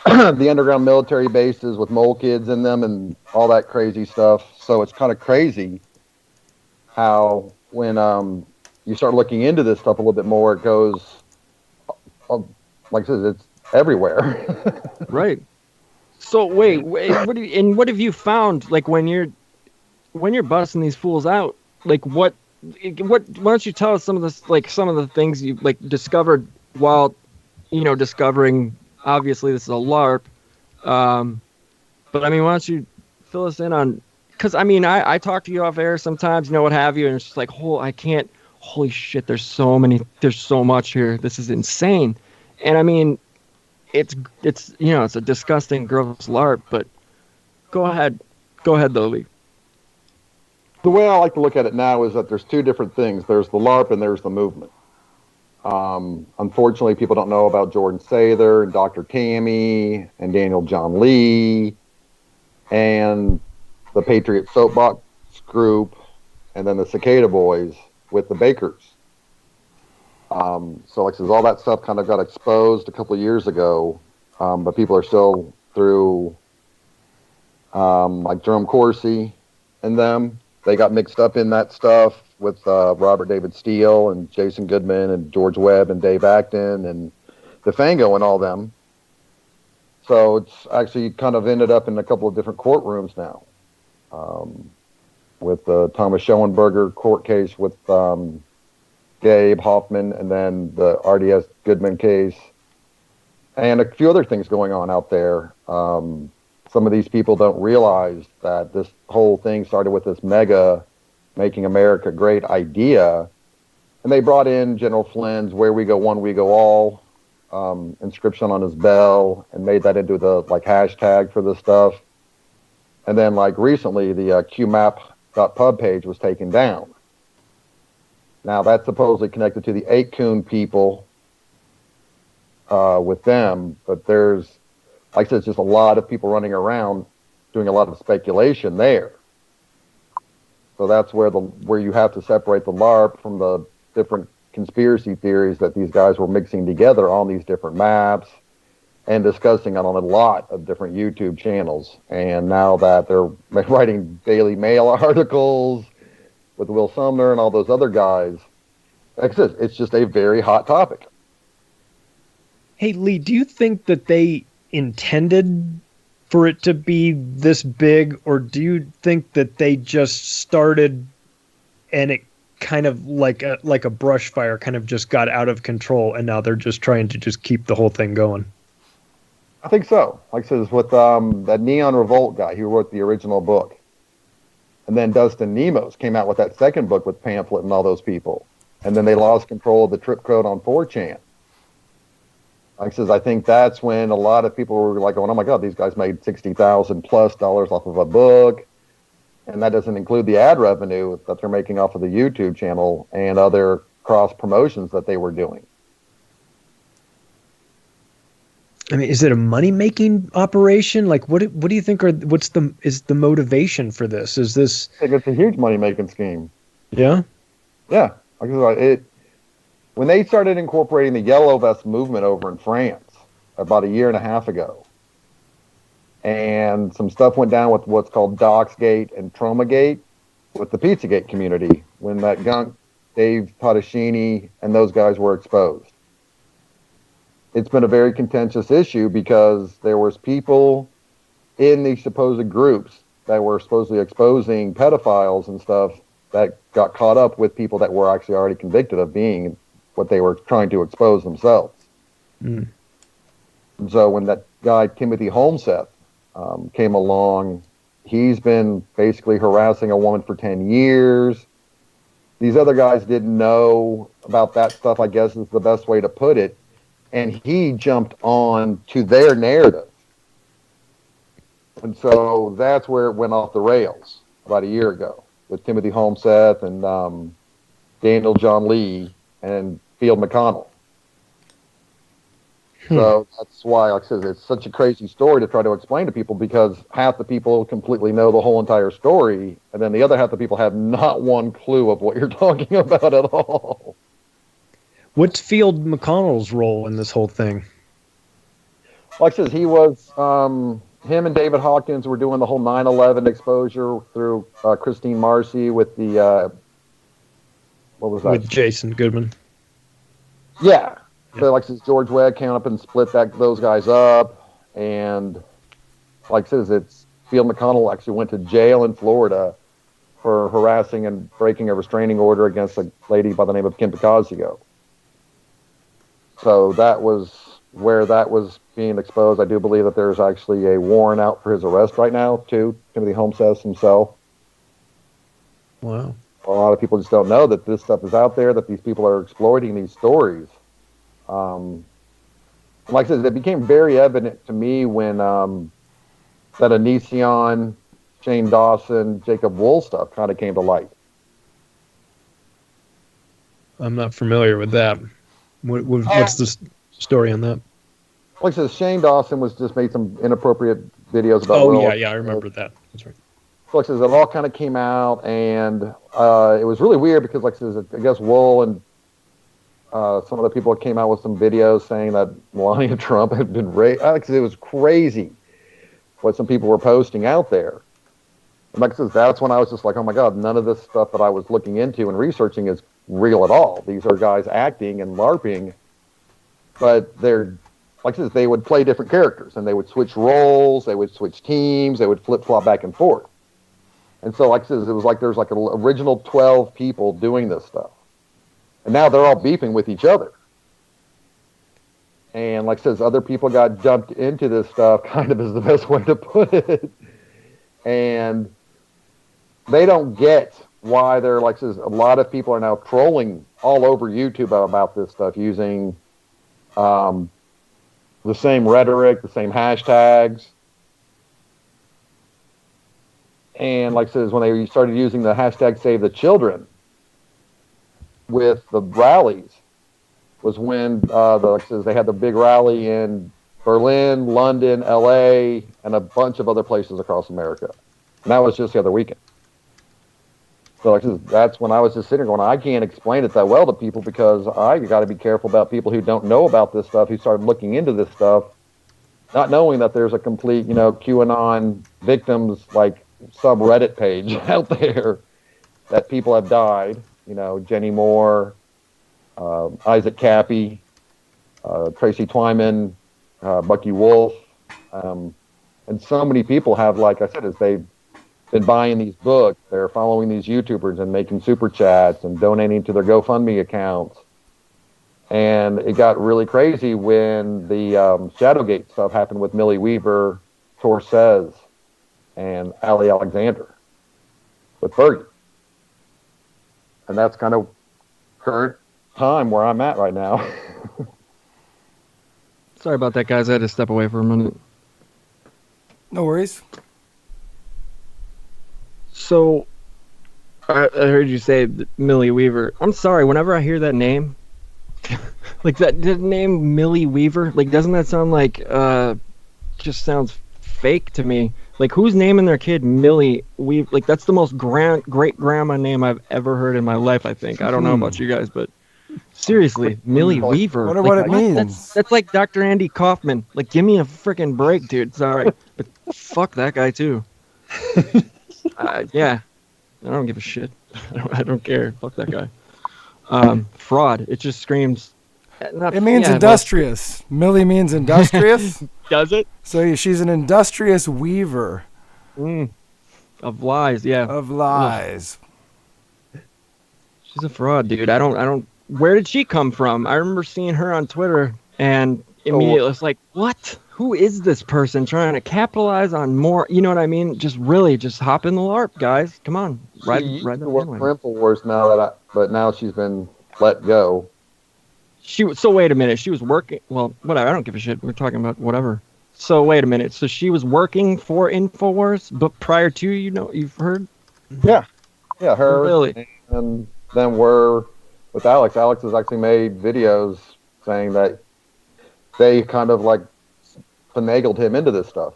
the underground military bases with mole kids in them, and all that crazy stuff. So it's kind of crazy how when you start looking into this stuff a little bit more, it goes, like I said, it's everywhere. Right. So wait, what have you found? Like when you're busting these fools out, like what? Why don't you tell us some of the things you discovered while, discovering? Obviously, this is a LARP. But I mean, why don't you fill us in on? Because I mean, I talk to you off air sometimes, what have you, and it's just like, holy shit, there's so much here. This is insane. And I mean, it's it's a disgusting, gross LARP. But go ahead though, Lee. The way I like to look at it now is that there's two different things. There's the LARP and there's the movement. Unfortunately, people don't know about Jordan Sather and Dr. Tammy and Daniel John Lee and the Patriot Soapbox group and then the Cicada Boys with the Bakers. So like I said, all that stuff kind of got exposed a couple of years ago, but people are still through like Jerome Corsi and them. They got mixed up in that stuff with Robert David Steele and Jason Goodman and George Webb and Dave Acton and DeFango and all them. So it's actually kind of ended up in a couple of different courtrooms now, with the Thomas Schoenberger court case with Gabe Hoffman, and then the RDS Goodman case, and a few other things going on out there. Some of these people don't realize that this whole thing started with this mega Making America Great idea, and they brought in General Flynn's "Where we go one, we go all" inscription on his bell, and made that into the hashtag for this stuff. And then recently, the QMap.pub page was taken down. Now that's supposedly connected to the 8-Coon people with them, but there's, like I said, it's just a lot of people running around doing a lot of speculation there. So that's where you have to separate the LARP from the different conspiracy theories that these guys were mixing together on these different maps and discussing it on a lot of different YouTube channels. And now that they're writing Daily Mail articles with Will Sumner and all those other guys, like I said, it's just a very hot topic. Hey, Lee, do you think that they intended for it to be this big, or do you think that they just started and it kind of like a brush fire kind of just got out of control, and now they're just trying to just keep the whole thing going? I think so. Like I said, with that Neon Revolt guy who wrote the original book. And then Dustin Nemos came out with that second book with Pamphlet and all those people. And then they lost control of the Trip Code on 4chan. Like I says, I think that's when a lot of people were like going, oh my God, these guys made $60,000+ off of a book. And that doesn't include the ad revenue that they're making off of the YouTube channel and other cross promotions that they were doing. I mean, is it a money-making operation? Like, what do you think is the motivation for this? Is this? I think it's a huge money-making scheme. Yeah. Yeah, when they started incorporating the Yellow Vest movement over in France about a year and a half ago, and some stuff went down with what's called Doxgate and Tromagate with the Pizzagate community when that gunk Dave Tottashini and those guys were exposed. It's been a very contentious issue because there was people in these supposed groups that were supposedly exposing pedophiles and stuff that got caught up with people that were actually already convicted of being what they were trying to expose themselves. Mm. And so when that guy, Timothy Holmseth, came along, he's been basically harassing a woman for 10 years. These other guys didn't know about that stuff, I guess is the best way to put it. And he jumped on to their narrative. And so that's where it went off the rails about a year ago with Timothy Holmseth and Daniel John Lee and Field McConnell. So that's why, like I said, it's such a crazy story to try to explain to people because half the people completely know the whole entire story, and then the other half the people have not one clue of what you're talking about at all. What's Field McConnell's role in this whole thing? Like I said, he was, him and David Hawkins were doing the whole 9/11 exposure through Christine Marcy with the, what was that? With Jason Goodman. Yeah. So like I said, George Webb came up and split those guys up. And like I said, it's Field McConnell actually went to jail in Florida for harassing and breaking a restraining order against a lady by the name of Kim Picasio. So that was where that was being exposed. I do believe that there's actually a warrant out for his arrest right now, too. Timothy Holmseth himself. Wow. A lot of people just don't know that this stuff is out there, that these people are exploiting these stories. Like I said, it became very evident to me when that Onision, Shane Dawson, Jacob Wool stuff kind of came to light. I'm not familiar with that. What's the story on that? Like I said, Shane Dawson was just made some inappropriate videos about. Oh yeah, I remember that. That's right. So like I said, it all kind of came out, and it was really weird because, like I said, I guess Wool and some other people came out with some videos saying that Melania Trump had been raped. Like I said, it was crazy what some people were posting out there. And like I said, that's when I was just like, oh my God, none of this stuff that I was looking into and researching is real at all. These are guys acting and LARPing, but they're, like I said, they would play different characters and they would switch roles, they would switch teams, they would flip-flop back and forth. And so, like I said, it was like there's like an original 12 people doing this stuff. And now they're all beefing with each other. And like I said, other people got dumped into this stuff, kind of is the best way to put it. And they don't get why they're, like I said, a lot of people are now trolling all over YouTube about this stuff using the same rhetoric, the same hashtags. And like I said, when they started using the hashtag Save the Children with the rallies, was when like I said, they had the big rally in Berlin, London, LA, and a bunch of other places across America. And that was just the other weekend. So like I said, that's when I was just sitting there going, I can't explain it that well to people because I got to be careful about people who don't know about this stuff, who started looking into this stuff not knowing that there's a complete, QAnon victims like subreddit page out there that people have died. Jenny Moore, Isaac Cappy, Tracy Twyman, Bucky Wolf, and so many people have, like I said, as they've been buying these books, they're following these YouTubers and making super chats and donating to their GoFundMe accounts. And it got really crazy when the Shadowgate stuff happened with Millie Weaver, Torces, and Ali Alexander with Bergie. And that's kind of current time where I'm at right now. Sorry about that, guys. I had to step away for a minute. No worries. So, I heard you say Millie Weaver. I'm sorry, whenever I hear that name, like that name Millie Weaver, like doesn't that sound like, just sounds fake to me. Like who's naming their kid Millie Weaver? Like that's the most great grandma name I've ever heard in my life, I think. I don't know about you guys, but seriously, Millie Weaver. I wonder what it means. That's like Dr. Andy Kaufman. Like give me a freaking break, dude. Sorry, but fuck that guy too. Yeah, I don't give a shit. I don't care. Fuck that guy. Fraud. It just screams. It means industrious. Millie means industrious. Does it? So she's an industrious weaver. Of lies, yeah. Of lies. She's a fraud, dude. I don't. Where did she come from? I remember seeing her on Twitter, and immediately it's like, what? Who is this person trying to capitalize on more? You know what I mean? Just hop in the LARP, guys. Come on, ride the bandwagon. InfoWars now but now she's been let go. So wait a minute. She was working. Well, whatever. I don't give a shit. We're talking about whatever. So wait a minute. So she was working for InfoWars, but prior to, you've heard? Yeah, her. Really? And then we're with Alex. Alex has actually made videos saying that they kind of like finagled him into this stuff.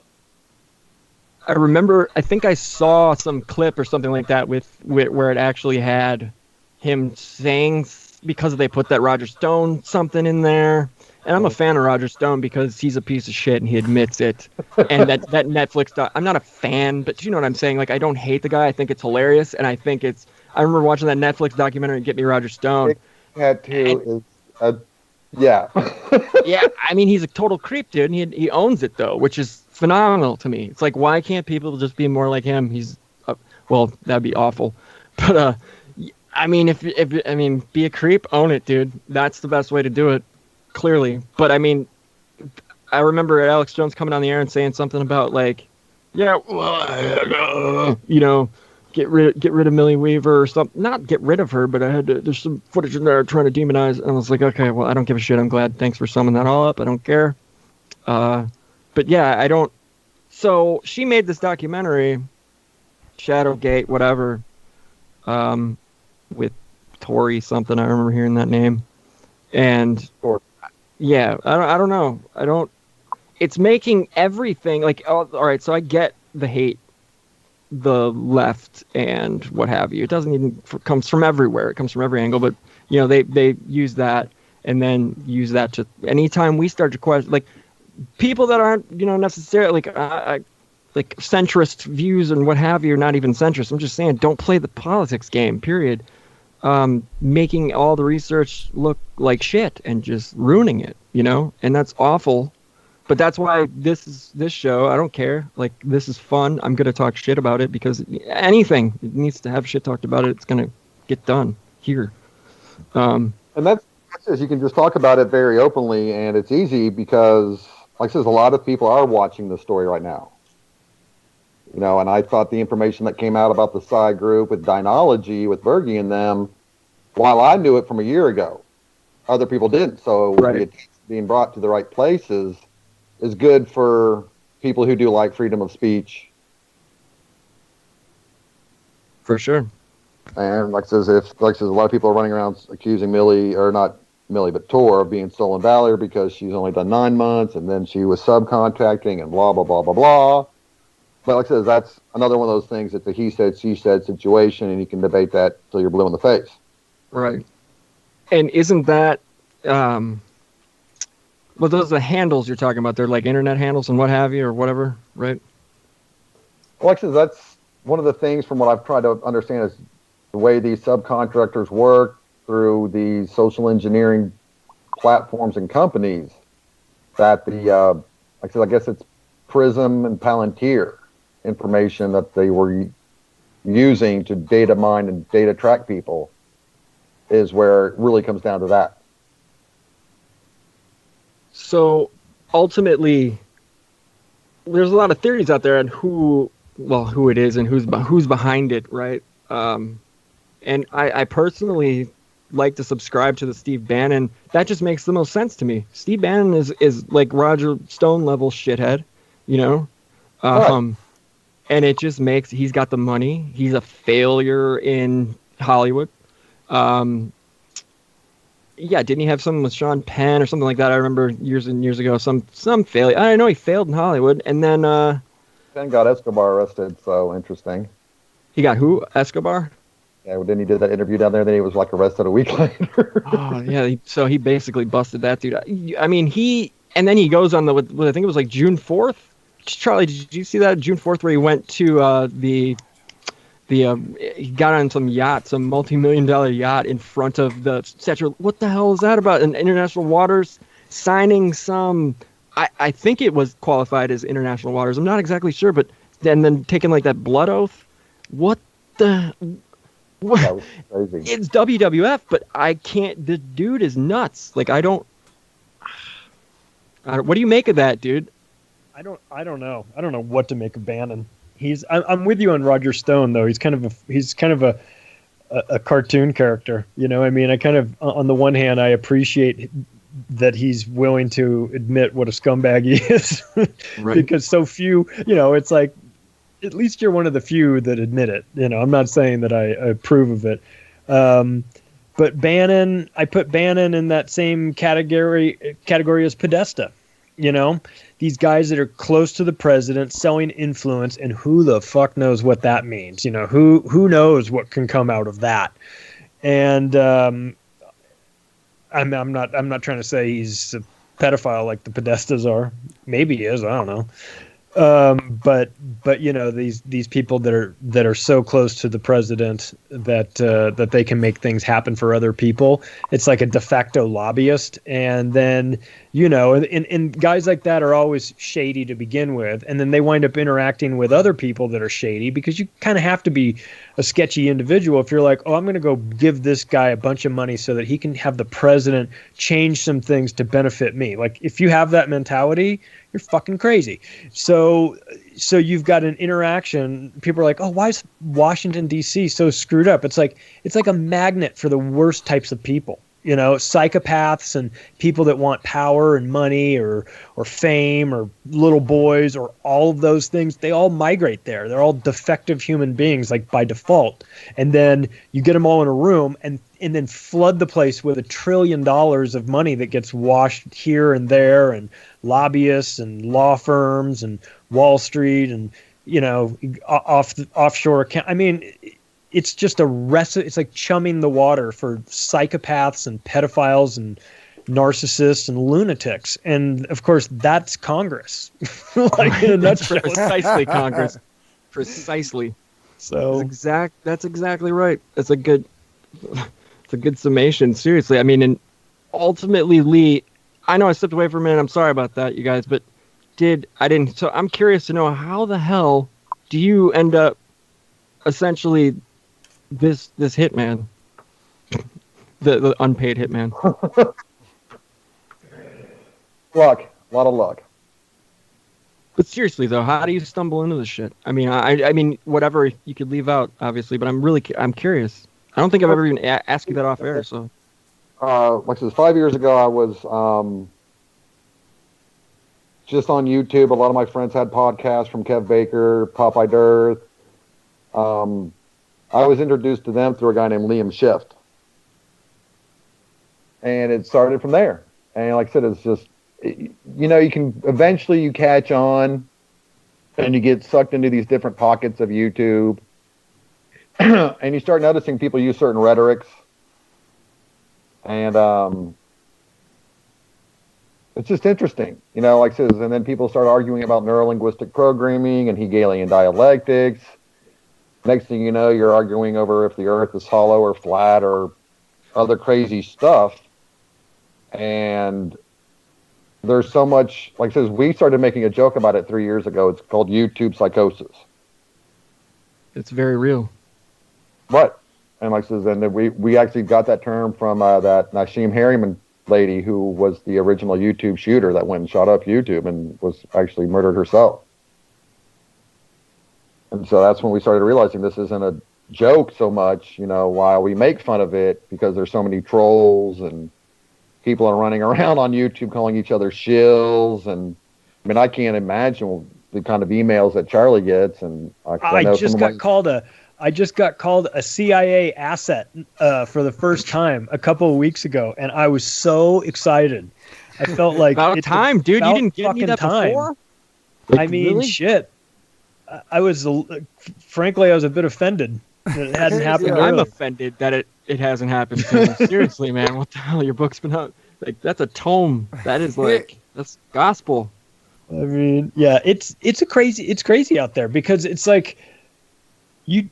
I remember. I think I saw some clip or something like that with where it actually had him saying, because they put that Roger Stone something in there. And I'm a fan of Roger Stone because he's a piece of shit and he admits it. And that Netflix, I'm not a fan, but you know what I'm saying? Like, I don't hate the guy. I think it's hilarious. And I remember watching that Netflix documentary, Get Me Roger Stone. Yeah. Yeah, I mean, he's a total creep, dude. And he owns it, though, which is phenomenal to me. It's like, why can't people just be more like him? He's, well, that'd be awful. But, I mean, be a creep, own it, dude. That's the best way to do it, clearly. But I mean, I remember Alex Jones coming on the air and saying something about like, yeah, well, get rid of Millie Weaver or something. Not get rid of her, but there's some footage in there trying to demonize. And I was like, okay, well, I don't give a shit. I'm glad. Thanks for summing that all up. I don't care. But yeah, I don't. So she made this documentary, Shadowgate, whatever. With Tori something, I remember hearing that name, and yeah, I don't know, it's making everything like, oh, all right, so I get the hate, the left and what have you. It doesn't even comes from everywhere. It comes from every angle, but they use that and then use that to anytime we start to question, like people that aren't necessarily like centrist views and what have you, are not even centrist. I'm just saying, don't play the politics game, period. Making all the research look like shit and just ruining it, and that's awful. But that's why this show, I don't care. Like, this is fun. I'm going to talk shit about it because anything it needs to have shit talked about it. It's going to get done here. And that's you can just talk about it very openly, and it's easy because, like I said, a lot of people are watching this story right now. And I thought the information that came out about the Psy group with Dynology, with Bergie and them, while I knew it from a year ago, other people didn't. So right. Being brought to the right places is good for people who do like freedom of speech. For sure. And like I says, a lot of people are running around accusing Millie, or not Millie, but Tor, of being stolen valor because she's only done 9 months and then she was subcontracting and blah, blah, blah, blah, blah. But like I said, that's another one of those things. It's a he said, she said situation, and you can debate that till you're blue in the face. Right. And isn't that, Well, those are the handles you're talking about. They're like internet handles and what have you, or whatever, right? Well, actually, that's one of the things from what I've tried to understand is the way these subcontractors work through these social engineering platforms and companies. That like I said, I guess it's Prism and Palantir information that they were using to data mine and data track people is where it really comes down to that. So ultimately, there's a lot of theories out there on who it is and who's behind it, right? And I personally like to subscribe to the Steve Bannon. That just makes the most sense to me. Steve Bannon is like Roger Stone level shithead, you know? Right. And it just makes, he's got the money. He's a failure in Hollywood. Yeah, didn't he have something with Sean Penn or something like that? I remember years and years ago, some failure. I know he failed in Hollywood, and then Penn got Escobar arrested, so interesting. he got who? Escobar? Yeah, well, then he did that interview down there, then he was like arrested a week later. Oh yeah, so he basically busted that dude. I mean, and then he goes on what I think it was like June 4th. Charlie, did you see that June 4th where he went to he got on some yacht, some multi-million-dollar yacht in front of the statue. What the hell is that about? In international waters, signing some. I think it was qualified as international waters. I'm not exactly sure, but then taking like that blood oath. What the? What? That was crazy. It's WWF, but I can't. The dude is nuts. Like I don't. What do you make of that, dude? I don't know. I don't know what to make of Bannon. I'm with you on Roger Stone though. He's kind of a cartoon character. You know, I mean, I kind of, on the one hand, I appreciate that he's willing to admit what a scumbag he is, Right. because so few. You know, it's like at least you're one of the few that admit it. You know, I'm not saying that I approve of it. But Bannon, I put Bannon in that same category as Podesta. You know, these guys that are close to the president, selling influence, and who the fuck knows what that means? You know, who knows what can come out of that? And I'm not trying to say he's a pedophile like the Podestas are. Maybe he is. I don't know. But you know, these people that are so close to the president that they can make things happen for other people. It's like a de facto lobbyist. And then, you know, and guys like that are always shady to begin with, and then they wind up interacting with other people that are shady, because you kind of have to be a sketchy individual if you're like, oh, I'm going to go give this guy a bunch of money so that he can have the president change some things to benefit me. Like, if you have that mentality, you're fucking crazy. So you've got an interaction. People are like, oh, why is Washington, D.C. so screwed up? It's like a magnet for the worst types of people. You know, psychopaths and people that want power and money or fame or little boys or all of those things. They all migrate there. They're all defective human beings, like by default. And then you get them all in a room and then flood the place with $1 trillion of money that gets washed here and there, and lobbyists and law firms and Wall Street and, you know, offshore account. I mean, it's just it's like chumming the water for psychopaths and pedophiles and narcissists and lunatics. And of course, that's Congress. Like, in a nutshell. Precisely, Congress. Precisely. So that's exactly right. It's a good summation. Seriously, I mean, and ultimately, Lee, I know I stepped away for a minute. I'm sorry about that, you guys, but so I'm curious to know, how the hell do you end up essentially this hitman, the unpaid hitman? Luck, a lot of luck. But seriously though, how do you stumble into this shit? I mean, I mean, whatever you could leave out, obviously, but I'm curious. I don't think I've ever even asked you that off air. So, like I said, 5 years ago, I was just on YouTube. A lot of my friends had podcasts, from Kev Baker, Popeye Dearth. I was introduced to them through a guy named Liam Shift. And it started from there. And like I said, it's just, you know, you catch on and you get sucked into these different pockets of YouTube. And you start noticing people use certain rhetorics. And it's just interesting, like I says, and then people start arguing about neurolinguistic programming and Hegelian dialectics. Next thing you know, you're arguing over if the earth is hollow or flat or other crazy stuff. And there's so much, like I says, we started making a joke about it 3 years ago. It's called YouTube psychosis. It's very real. Right. And like I says, and we actually got that term from that Nasheem Harriman lady who was the original YouTube shooter that went and shot up YouTube and was actually murdered herself. And so that's when we started realizing this isn't a joke so much, while we make fun of it because there's so many trolls and people are running around on YouTube calling each other shills. And I mean, I can't imagine the kind of emails that Charlie gets. And I just got called a CIA asset for the first time a couple of weeks ago, and I was so excited. I felt like about time, dude. You didn't get me that time. Before? I mean, really? Shit. Frankly, I was a bit offended that it hadn't happened. I'm offended that it hasn't happened to me. Seriously, man, what the hell? Your book's been out. Like, that's a tome. That is that's gospel. I mean, yeah, it's crazy out there because it's like you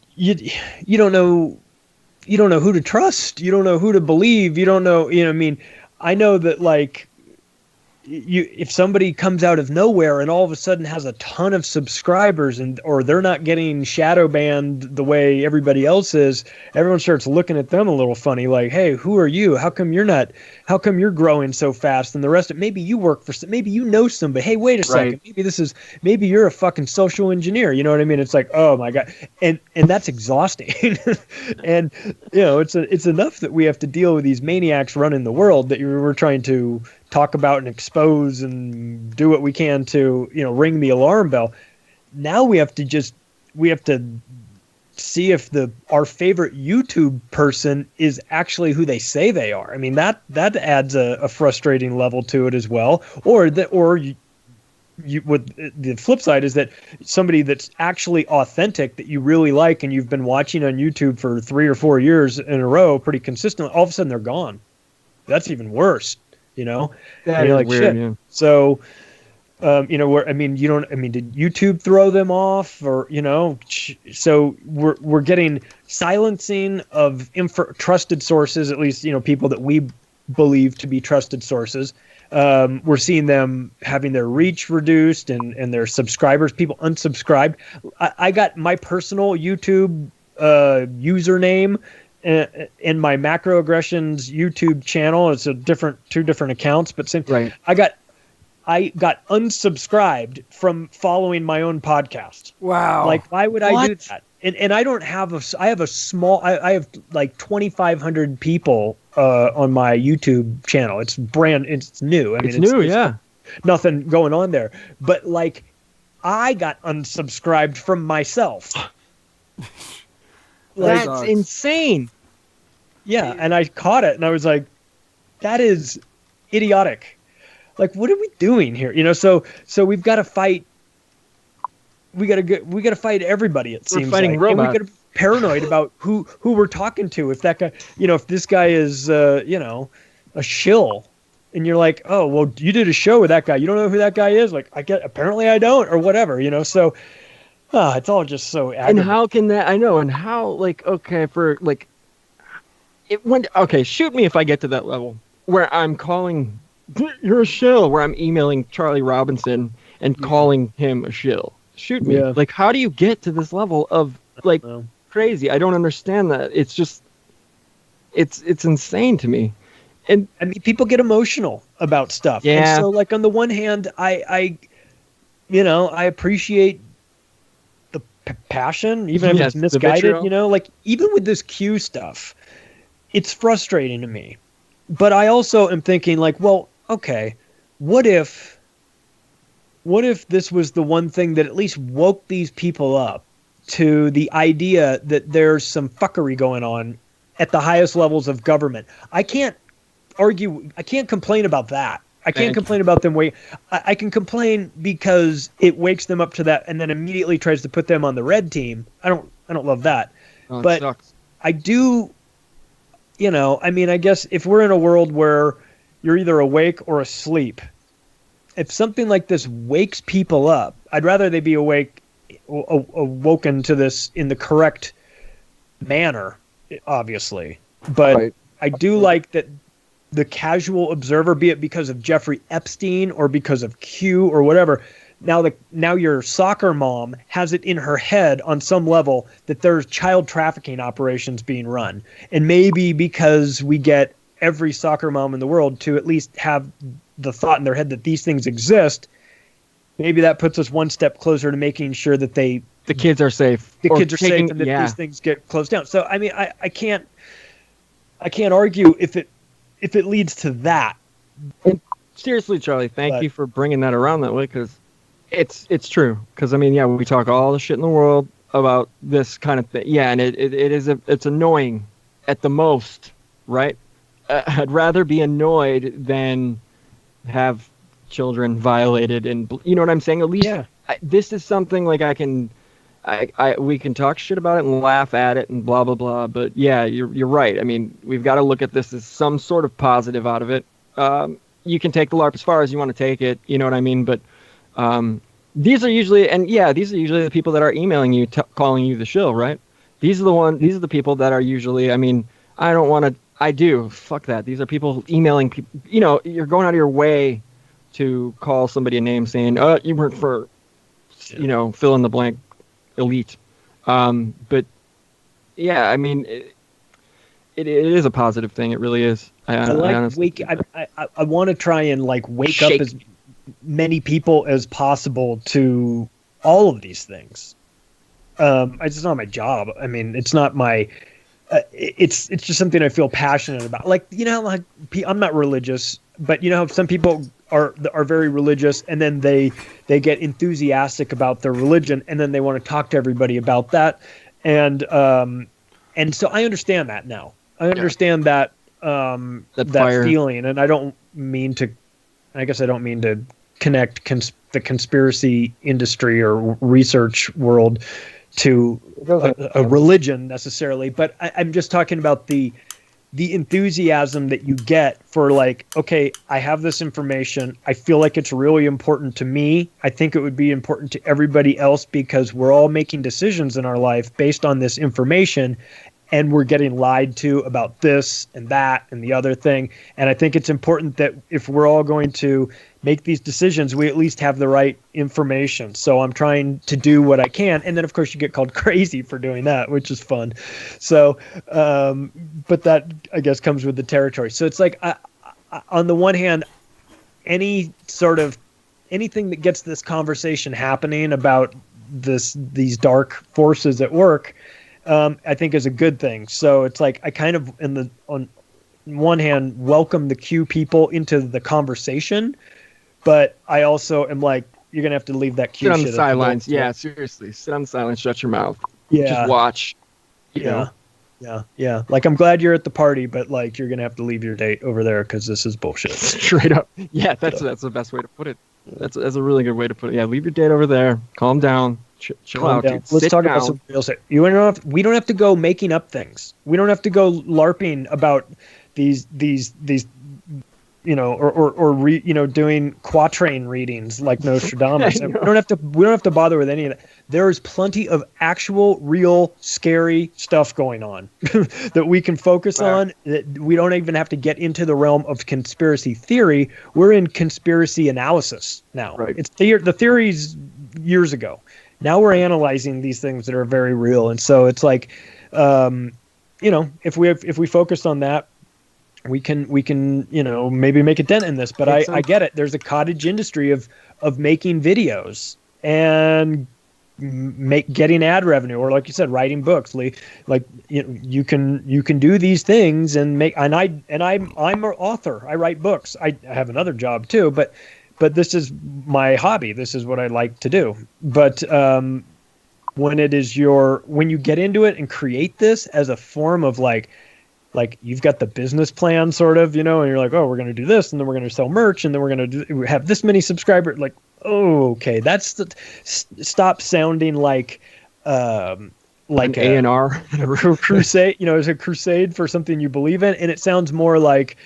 don't know who to trust. You don't know who to believe. You don't know. I mean, I know that like. If somebody comes out of nowhere and all of a sudden has a ton of subscribers or they're not getting shadow banned the way everybody else is, everyone starts looking at them a little funny, like, hey, who are you? How come you're growing so fast? And the rest of maybe you work for, maybe you know somebody. Hey, wait a second. Maybe you're a fucking social engineer. You know what I mean? It's like, oh my God. And that's exhausting. And it's enough that we have to deal with these maniacs running the world that we're trying to talk about and expose and do what we can to, ring the alarm bell. Now we have to see if our favorite YouTube person is actually who they say they are. I mean, that adds a frustrating level to it as well. Or the flip side is that somebody that's actually authentic that you really like and you've been watching on YouTube for 3 or 4 years in a row pretty consistently, all of a sudden they're gone. That's even worse. That is like, weird. shit. Yeah. So, did YouTube throw them off or, so we're getting silencing of trusted sources, at least, people that we believe to be trusted sources. We're seeing them having their reach reduced and their subscribers, people unsubscribed. I got my personal YouTube username in my Macroaggressions YouTube channel. It's two different accounts, but same. Right. I got unsubscribed from following my own podcast. Wow. Like, why would I do that? And I don't have I have like 2,500 people on my YouTube channel. It's new. I mean, it's new. Yeah. Nothing going on there. But like, I got unsubscribed from myself. That's insane. Yeah, and I caught it, and I was like, "That is idiotic. Like, what are we doing here?" So we've got to fight. We got to fight everybody. It seems fighting like. robots. And we got to be paranoid about who we're talking to. If that guy, if this guy is, a shill, and you're like, "Oh, well, you did a show with that guy. You don't know who that guy is." Like, apparently I don't, or whatever. So. It's all just so aggravating. And how can that? I know. And how? Like, okay, for like, shoot me if I get to that level where I'm calling you're a shill, where I'm emailing Charlie Robinson and calling him a shill. Shoot me. Yeah. Like, how do you get to this level of like crazy? I don't understand that. It's just, it's insane to me. And I mean, people get emotional about stuff. Yeah. And so, like, on the one hand, I appreciate passion, even if it's misguided, like even with this Q stuff, it's frustrating to me. But I also am thinking like, well, okay, what if this was the one thing that at least woke these people up to the idea that there's some fuckery going on at the highest levels of government? I can't complain about that. I can't complain about them. I can complain because it wakes them up to that, and then immediately tries to put them on the red team. I don't love that, but sucks. I do. I mean, I guess if we're in a world where you're either awake or asleep, if something like this wakes people up, I'd rather they be awoken to this in the correct manner, obviously. But Right. I do like that the casual observer, be it because of Jeffrey Epstein or because of Q or whatever, now your soccer mom has it in her head on some level that there's child trafficking operations being run. And maybe because we get every soccer mom in the world to at least have the thought in their head that these things exist, maybe that puts us one step closer to making sure that the kids are safe. kids are safe and that these things get closed down. So I mean, I can't argue if it leads to that. And seriously, Charlie, thank you for bringing that around that way, because it's true. Because I mean, yeah, we talk all the shit in the world about this kind of thing. Yeah, and it's annoying at the most, right? I'd rather be annoyed than have children violated, and you know what I'm saying. At least this is something like we can talk shit about it and laugh at it and blah blah blah. But yeah, you're right. I mean, we've got to look at this as some sort of positive out of it. You can take the LARP as far as you want to take it. You know what I mean? But these are usually the people that are emailing you, calling you the shill, right? These are the people that are usually. I mean, I don't want to. I do. Fuck that. These are people emailing people. You know, you're going out of your way to call somebody a name saying, you work for, you know, fill in the blank elite. But yeah, I mean, it is a positive thing. It really is. I want to try and like wake up as many people as possible to all of these things. It's not my job. I mean, it's not my. It's just something I feel passionate about. Like, you know, like I'm not religious, but you know, some people are very religious, and then they get enthusiastic about their religion, and then they want to talk to everybody about that, and so I understand that now. I understand that feeling, and I don't mean to. I guess I don't mean to connect the conspiracy industry or research world to a religion necessarily, but I'm just talking about the enthusiasm that you get for like, okay, I have this information. I feel like it's really important to me. I think it would be important to everybody else because we're all making decisions in our life based on this information, and we're getting lied to about this and that and the other thing. And I think it's important that if we're all going to make these decisions, we at least have the right information. So I'm trying to do what I can. And then, of course, you get called crazy for doing that, which is fun. So, but that, I guess, comes with the territory. So it's like, on the one hand, anything that gets this conversation happening about these dark forces at work, I think is a good thing. So it's like I kind of, on one hand, welcome the Q people into the conversation, but I also am like, you're gonna have to leave that Q shit shit on the sidelines. Yeah, seriously, sit on the sidelines, shut your mouth. Yeah, just watch. You know? Yeah. Like, I'm glad you're at the party, but like, you're gonna have to leave your date over there because this is bullshit. Straight up. Yeah, that's the best way to put it. That's a really good way to put it. Yeah, leave your date over there. Calm down. Chill out, dude. Let's talk about some real shit. We don't have to go making up things. We don't have to go LARPing about these you know, or doing quatrain readings like Nostradamus. We don't have to bother with any of that. There is plenty of actual, real, scary stuff going on that we can focus on. That we don't even have to get into the realm of conspiracy theory. We're in conspiracy analysis now. Right. It's the theories years ago. Now we're analyzing these things that are very real, and so it's like, you know, if we focus on that, we can you know, maybe make a dent in this. But I get it. There's a cottage industry of making videos and getting ad revenue, or like you said, writing books. Like, you know, you can do these things and make. And I'm an author. I write books. I have another job too, but this is my hobby. This is what I like to do. But when you get into it and create this as a form of like you've got the business plan sort of, you know, and you're like, oh, we're going to do this, and then we're going to sell merch, and then we're going to have this many subscribers. Like, oh, okay, stop sounding like like an A&R. crusade, it's a crusade for something you believe in. And it sounds more like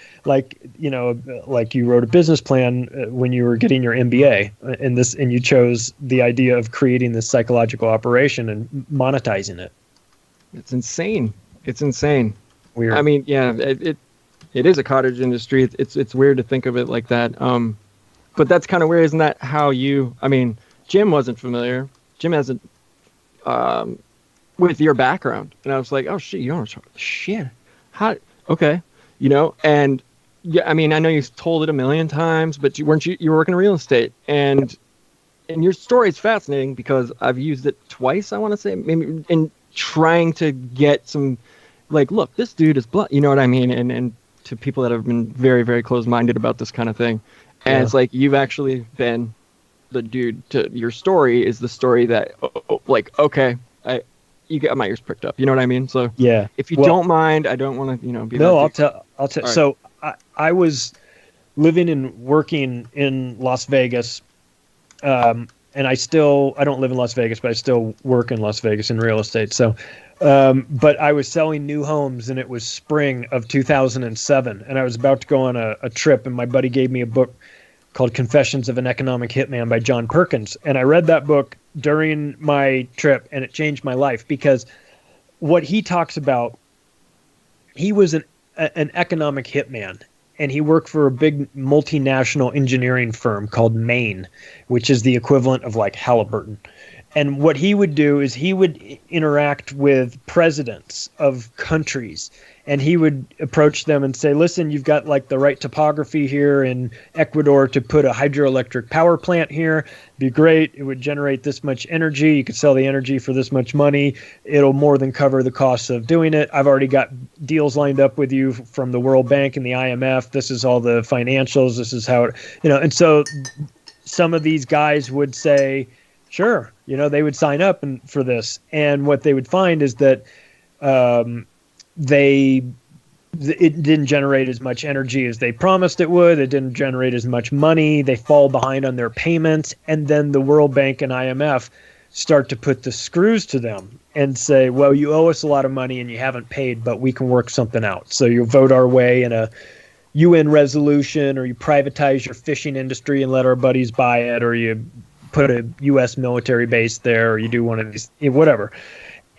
you wrote a business plan when you were getting your MBA and you chose the idea of creating this psychological operation and monetizing it. It's insane. It's insane. Weird. I mean, yeah, it is a cottage industry. It's weird to think of it like that. But that's kind of weird. Isn't that how Jim wasn't familiar. Jim hasn't, with your background. And I was like, oh shit, you don't know shit. How, okay. And yeah, I mean, I know you've told it a million times, but you were working in real estate, and your story is fascinating because I've used it twice, I want to say, maybe in trying to get some, like, look, this dude is blunt, you know what I mean? And to people that have been very, very close-minded about this kind of thing. And It's like, you've actually been the dude to your story is the story that, okay, you got my ears pricked up. You know what I mean? So yeah, if you don't mind, I don't want to, be. No, I'll tell. Right. So I was living and working in Las Vegas, and I don't live in Las Vegas, but I still work in Las Vegas in real estate. So, but I was selling new homes, and it was spring of 2007, and I was about to go on a trip, and my buddy gave me a book called Confessions of an Economic Hitman by John Perkins. And I read that book during my trip, and it changed my life because what he talks about, he was an economic hitman, and he worked for a big multinational engineering firm called Maine, which is the equivalent of like Halliburton. And what he would do is he would interact with presidents of countries, and he would approach them and say, listen, you've got like the right topography here in Ecuador to put a hydroelectric power plant here. It'd be great. It would generate this much energy. You could sell the energy for this much money. It'll more than cover the costs of doing it. I've already got deals lined up with you from the World Bank and the IMF. This is all the financials. This is how it, and so some of these guys would say, sure, they would sign up for this. And what they would find is that it didn't generate as much energy as they promised it would. It didn't generate as much money. They fall behind on their payments. And then the World Bank and IMF start to put the screws to them and say, well, you owe us a lot of money and you haven't paid, but we can work something out. So you vote our way in a UN resolution, or you privatize your fishing industry and let our buddies buy it, or you put a U.S. military base there, or you do one of these, whatever.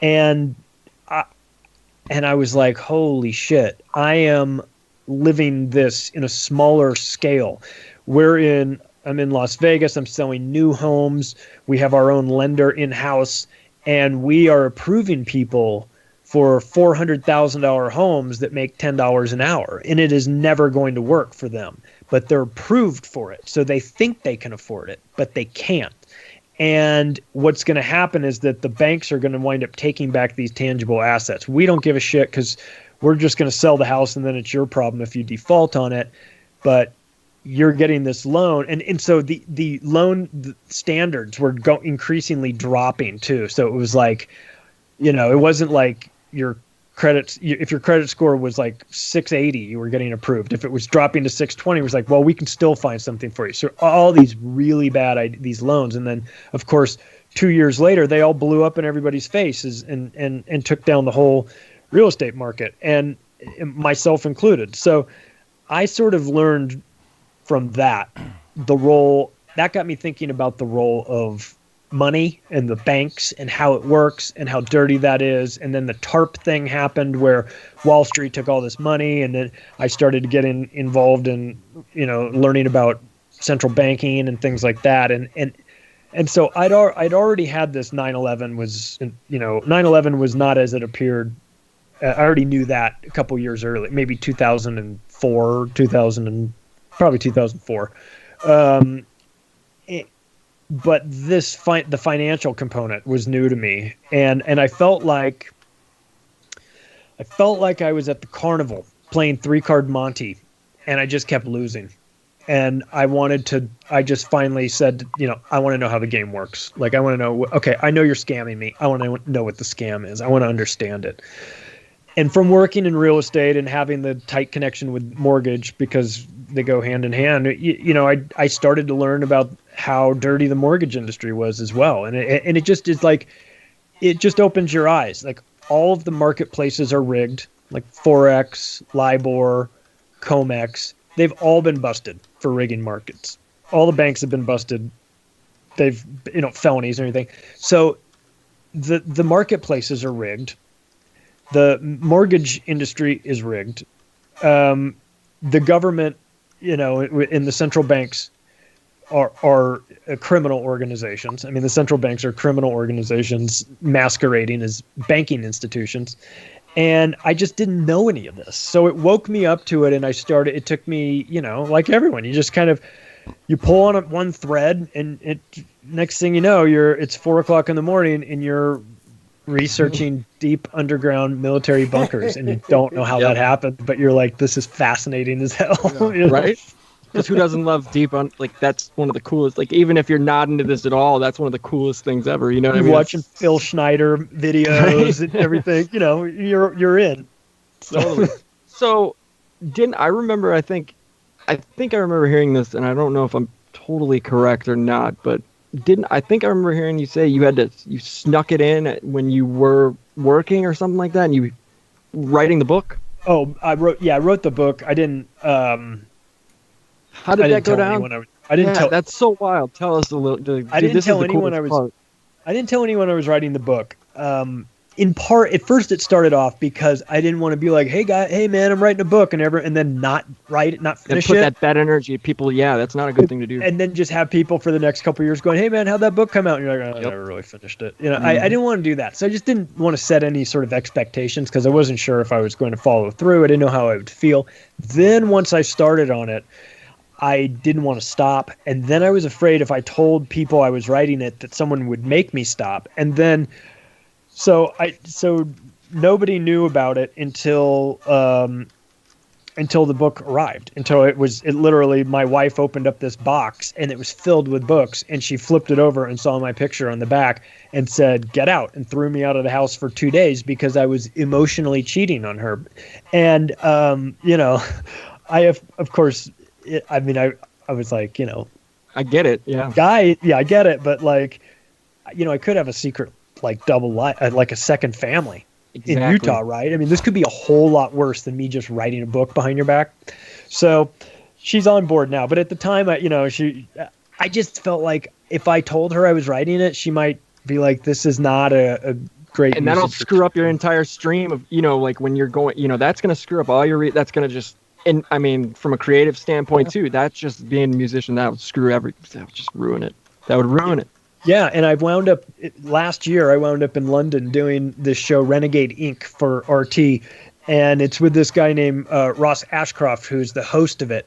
And I was like, holy shit, I am living this in a smaller scale. I'm in Las Vegas. I'm selling new homes. We have our own lender in-house, and we are approving people for $400,000 homes that make $10 an hour. And it is never going to work for them, but they're approved for it. So they think they can afford it, but they can't. And what's going to happen is that the banks are going to wind up taking back these tangible assets. We don't give a shit because we're just going to sell the house, and then it's your problem if you default on it. But you're getting this loan. And so the loan standards were increasingly dropping too. So it was like, it wasn't like if your credit score was like 680, you were getting approved. If it was dropping to 620, it was like, well, we can still find something for you. So all these really bad these loans. And then, of course, 2 years later, they all blew up in everybody's faces and took down the whole real estate market, and myself included. So I sort of learned from that that got me thinking about the role of money and the banks and how it works and how dirty that is. And then the TARP thing happened where Wall Street took all this money, and then I started getting involved in learning about central banking and things like that. And so I'd already had this 9/11 was 9/11 was not as it appeared. I already knew that a couple years early, maybe 2004, probably 2004. But the financial component was new to me, and I felt like I was at the carnival playing 3-card Monte, and I just kept losing. And I just finally said, I want to know how the game works. Like, I want to know, okay, I know you're scamming me. I want to know what the scam is. I want to understand it. And from working in real estate and having the tight connection with mortgage, because they go hand in hand, I started to learn about how dirty the mortgage industry was as well. And it just is like, it just opens your eyes. Like all of the marketplaces are rigged, like Forex, LIBOR, COMEX. They've all been busted for rigging markets. All the banks have been busted. They've, felonies or anything. So the marketplaces are rigged. The mortgage industry is rigged. The government, in the central banks are criminal organizations. I mean, the central banks are criminal organizations masquerading as banking institutions. And I just didn't know any of this. So it woke me up to it, and it took me, like everyone, you just kind of, you pull on one thread, and next thing you know, it's 4:00 in the morning and you're researching deep underground military bunkers, and you don't know how that happened, but you're like, this is fascinating as hell. Right? Because who doesn't love that's one of the coolest, like, even if you're not into this at all, that's one of the coolest things ever, you know what I mean? Watching Phil Schneider videos and everything, you're in. Totally. So, I think I remember hearing this, and I don't know if I'm totally correct or not, but I think I remember hearing you say you snuck it in when you were working or something like that, and you writing the book? Oh, I wrote the book. I didn't, how did that go down? I didn't tell. That's so wild. Tell us a little. I didn't tell anyone I was writing the book. In part, at first it started off because I didn't want to be like, hey man, I'm writing a book, and then not write it, not finish it. And put that bad energy. People, that's not a good thing to do. And then just have people for the next couple of years going, hey man, how'd that book come out? And you're like, I never really finished it. I didn't want to do that. So I just didn't want to set any sort of expectations because I wasn't sure if I was going to follow through. I didn't know how I would feel. Then once I started on it, I didn't want to stop. And then I was afraid if I told people I was writing it that someone would make me stop. And then So nobody knew about it until the book arrived. It literally, my wife opened up this box and it was filled with books, and she flipped it over and saw my picture on the back and said, "Get out," and threw me out of the house for 2 days because I was emotionally cheating on her. And I have, of course, I was like, I get it. Yeah. I get it, but like, I could have a secret, like double life, like a second family in Utah, right? I mean, this could be a whole lot worse than me just writing a book behind your back. So she's on board now, but at the time, I just felt like if I told her I was writing it, she might be like, "This is not a great." And that'll screw up your entire stream of, like when you're going, that's going to screw up all your. That's going to just, and I mean, from a creative standpoint too, that's just being a musician. That would that would just ruin it. That would ruin it. Yeah, and last year I wound up in London doing this show Renegade Inc. for RT, and it's with this guy named Ross Ashcroft, who's the host of it.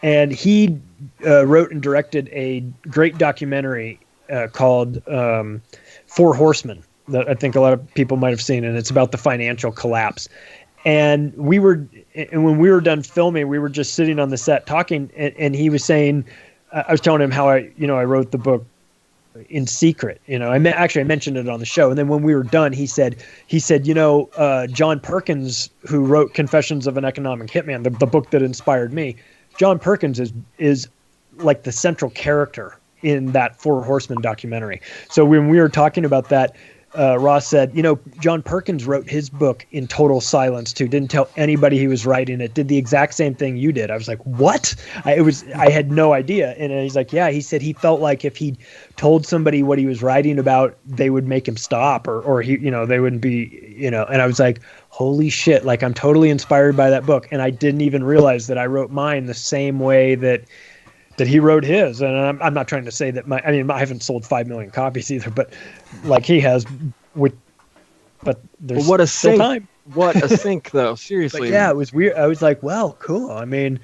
And he wrote and directed a great documentary called Four Horsemen that I think a lot of people might have seen, and it's about the financial collapse. And when we were done filming, we were just sitting on the set talking, and he was saying, I was telling him how I wrote the book in secret. I mentioned it on the show, and then when we were done, he said, John Perkins, who wrote Confessions of an Economic Hitman, the book that inspired me, John Perkins is like the central character in that Four Horsemen documentary. So when we were talking about that, Ross said, John Perkins wrote his book in total silence too. Didn't tell anybody he was writing it. Did the exact same thing you did. I was like, what? I had no idea. And he's like, yeah. He said he felt like if he told somebody what he was writing about, they would make him stop, or he, they wouldn't be, And I was like, holy shit! Like, I'm totally inspired by that book, and I didn't even realize that I wrote mine the same way that he wrote his. And I'm not trying to say that I haven't sold 5 million copies either, but like he has, but there's what a still sync. time. What a sync, though. Seriously. But yeah, it was weird. I was like, well, cool. I mean,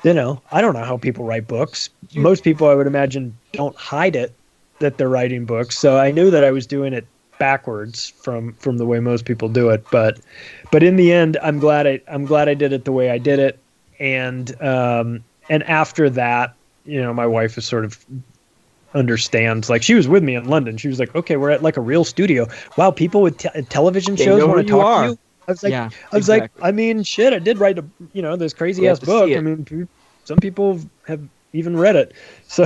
I don't know how people write books. Most people, I would imagine, don't hide it that they're writing books. So I knew that I was doing it backwards from the way most people do it. But in the end, I'm glad I did it the way I did it. And after that, my wife is sort of understands. Like, she was with me in London. She was like, okay, we're at like a real studio. Wow, people with television shows want to talk to you. I was like, like, I mean, shit, I did write this crazy ass book. I mean, some people have even read it. So,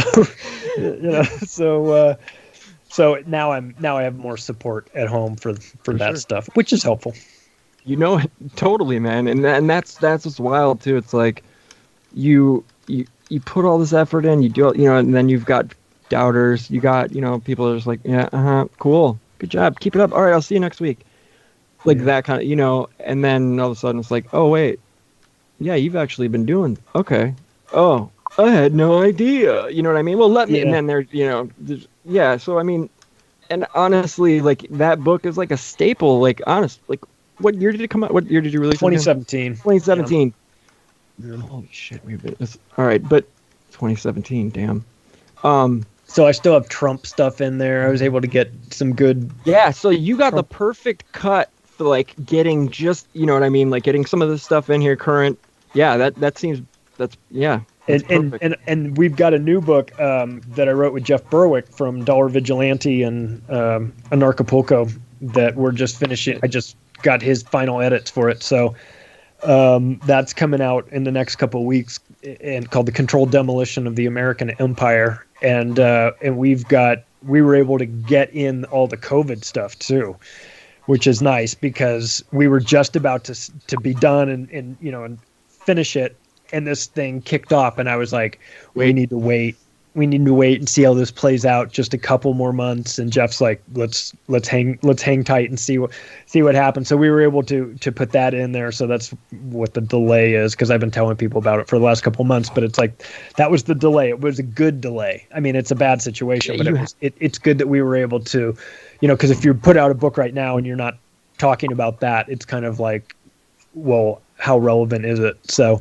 So now I have more support at home for that sure. stuff, which is helpful. You know, totally, man, and that's what's wild too. It's like you put all this effort in, you do, and then you've got doubters, you got, people are just like, yeah, cool, good job, keep it up. All right, I'll see you next week. Like that kind of, and then all of a sudden it's like, oh wait, yeah, you've actually been doing okay. Oh, I had no idea. You know what I mean? Well, let me, and then there, yeah. So I mean, and honestly, like that book is like a staple. Like what year did it come out? What year did you release it? 2017. 2017. Yeah. Holy shit, all right, but 2017, damn. So I still have Trump stuff in there. I was able to get some good. Yeah, so you got the perfect cut for like getting just, you know what I mean, like getting some of this stuff in here current. Yeah, that seems that's and we've got a new book that I wrote with Jeff Berwick from Dollar Vigilante and Anarchapulco that we're just finishing. I just got his final edits for it, so that's coming out in the next couple of weeks, and called The Controlled Demolition of the American Empire. And we were able to get in all the COVID stuff too, which is nice because we were just about to be done and finish it, and this thing kicked off, and I was like, we need to wait and see how this plays out just a couple more months. And Jeff's like, let's hang tight and see what happens. So we were able to put that in there. So that's what the delay is, because I've been telling people about it for the last couple months, but it's like, that was the delay. It was a good delay. I mean, it's a bad situation, but it's good that we were able to, because if you put out a book right now and you're not talking about that, it's kind of like, well, how relevant is it? So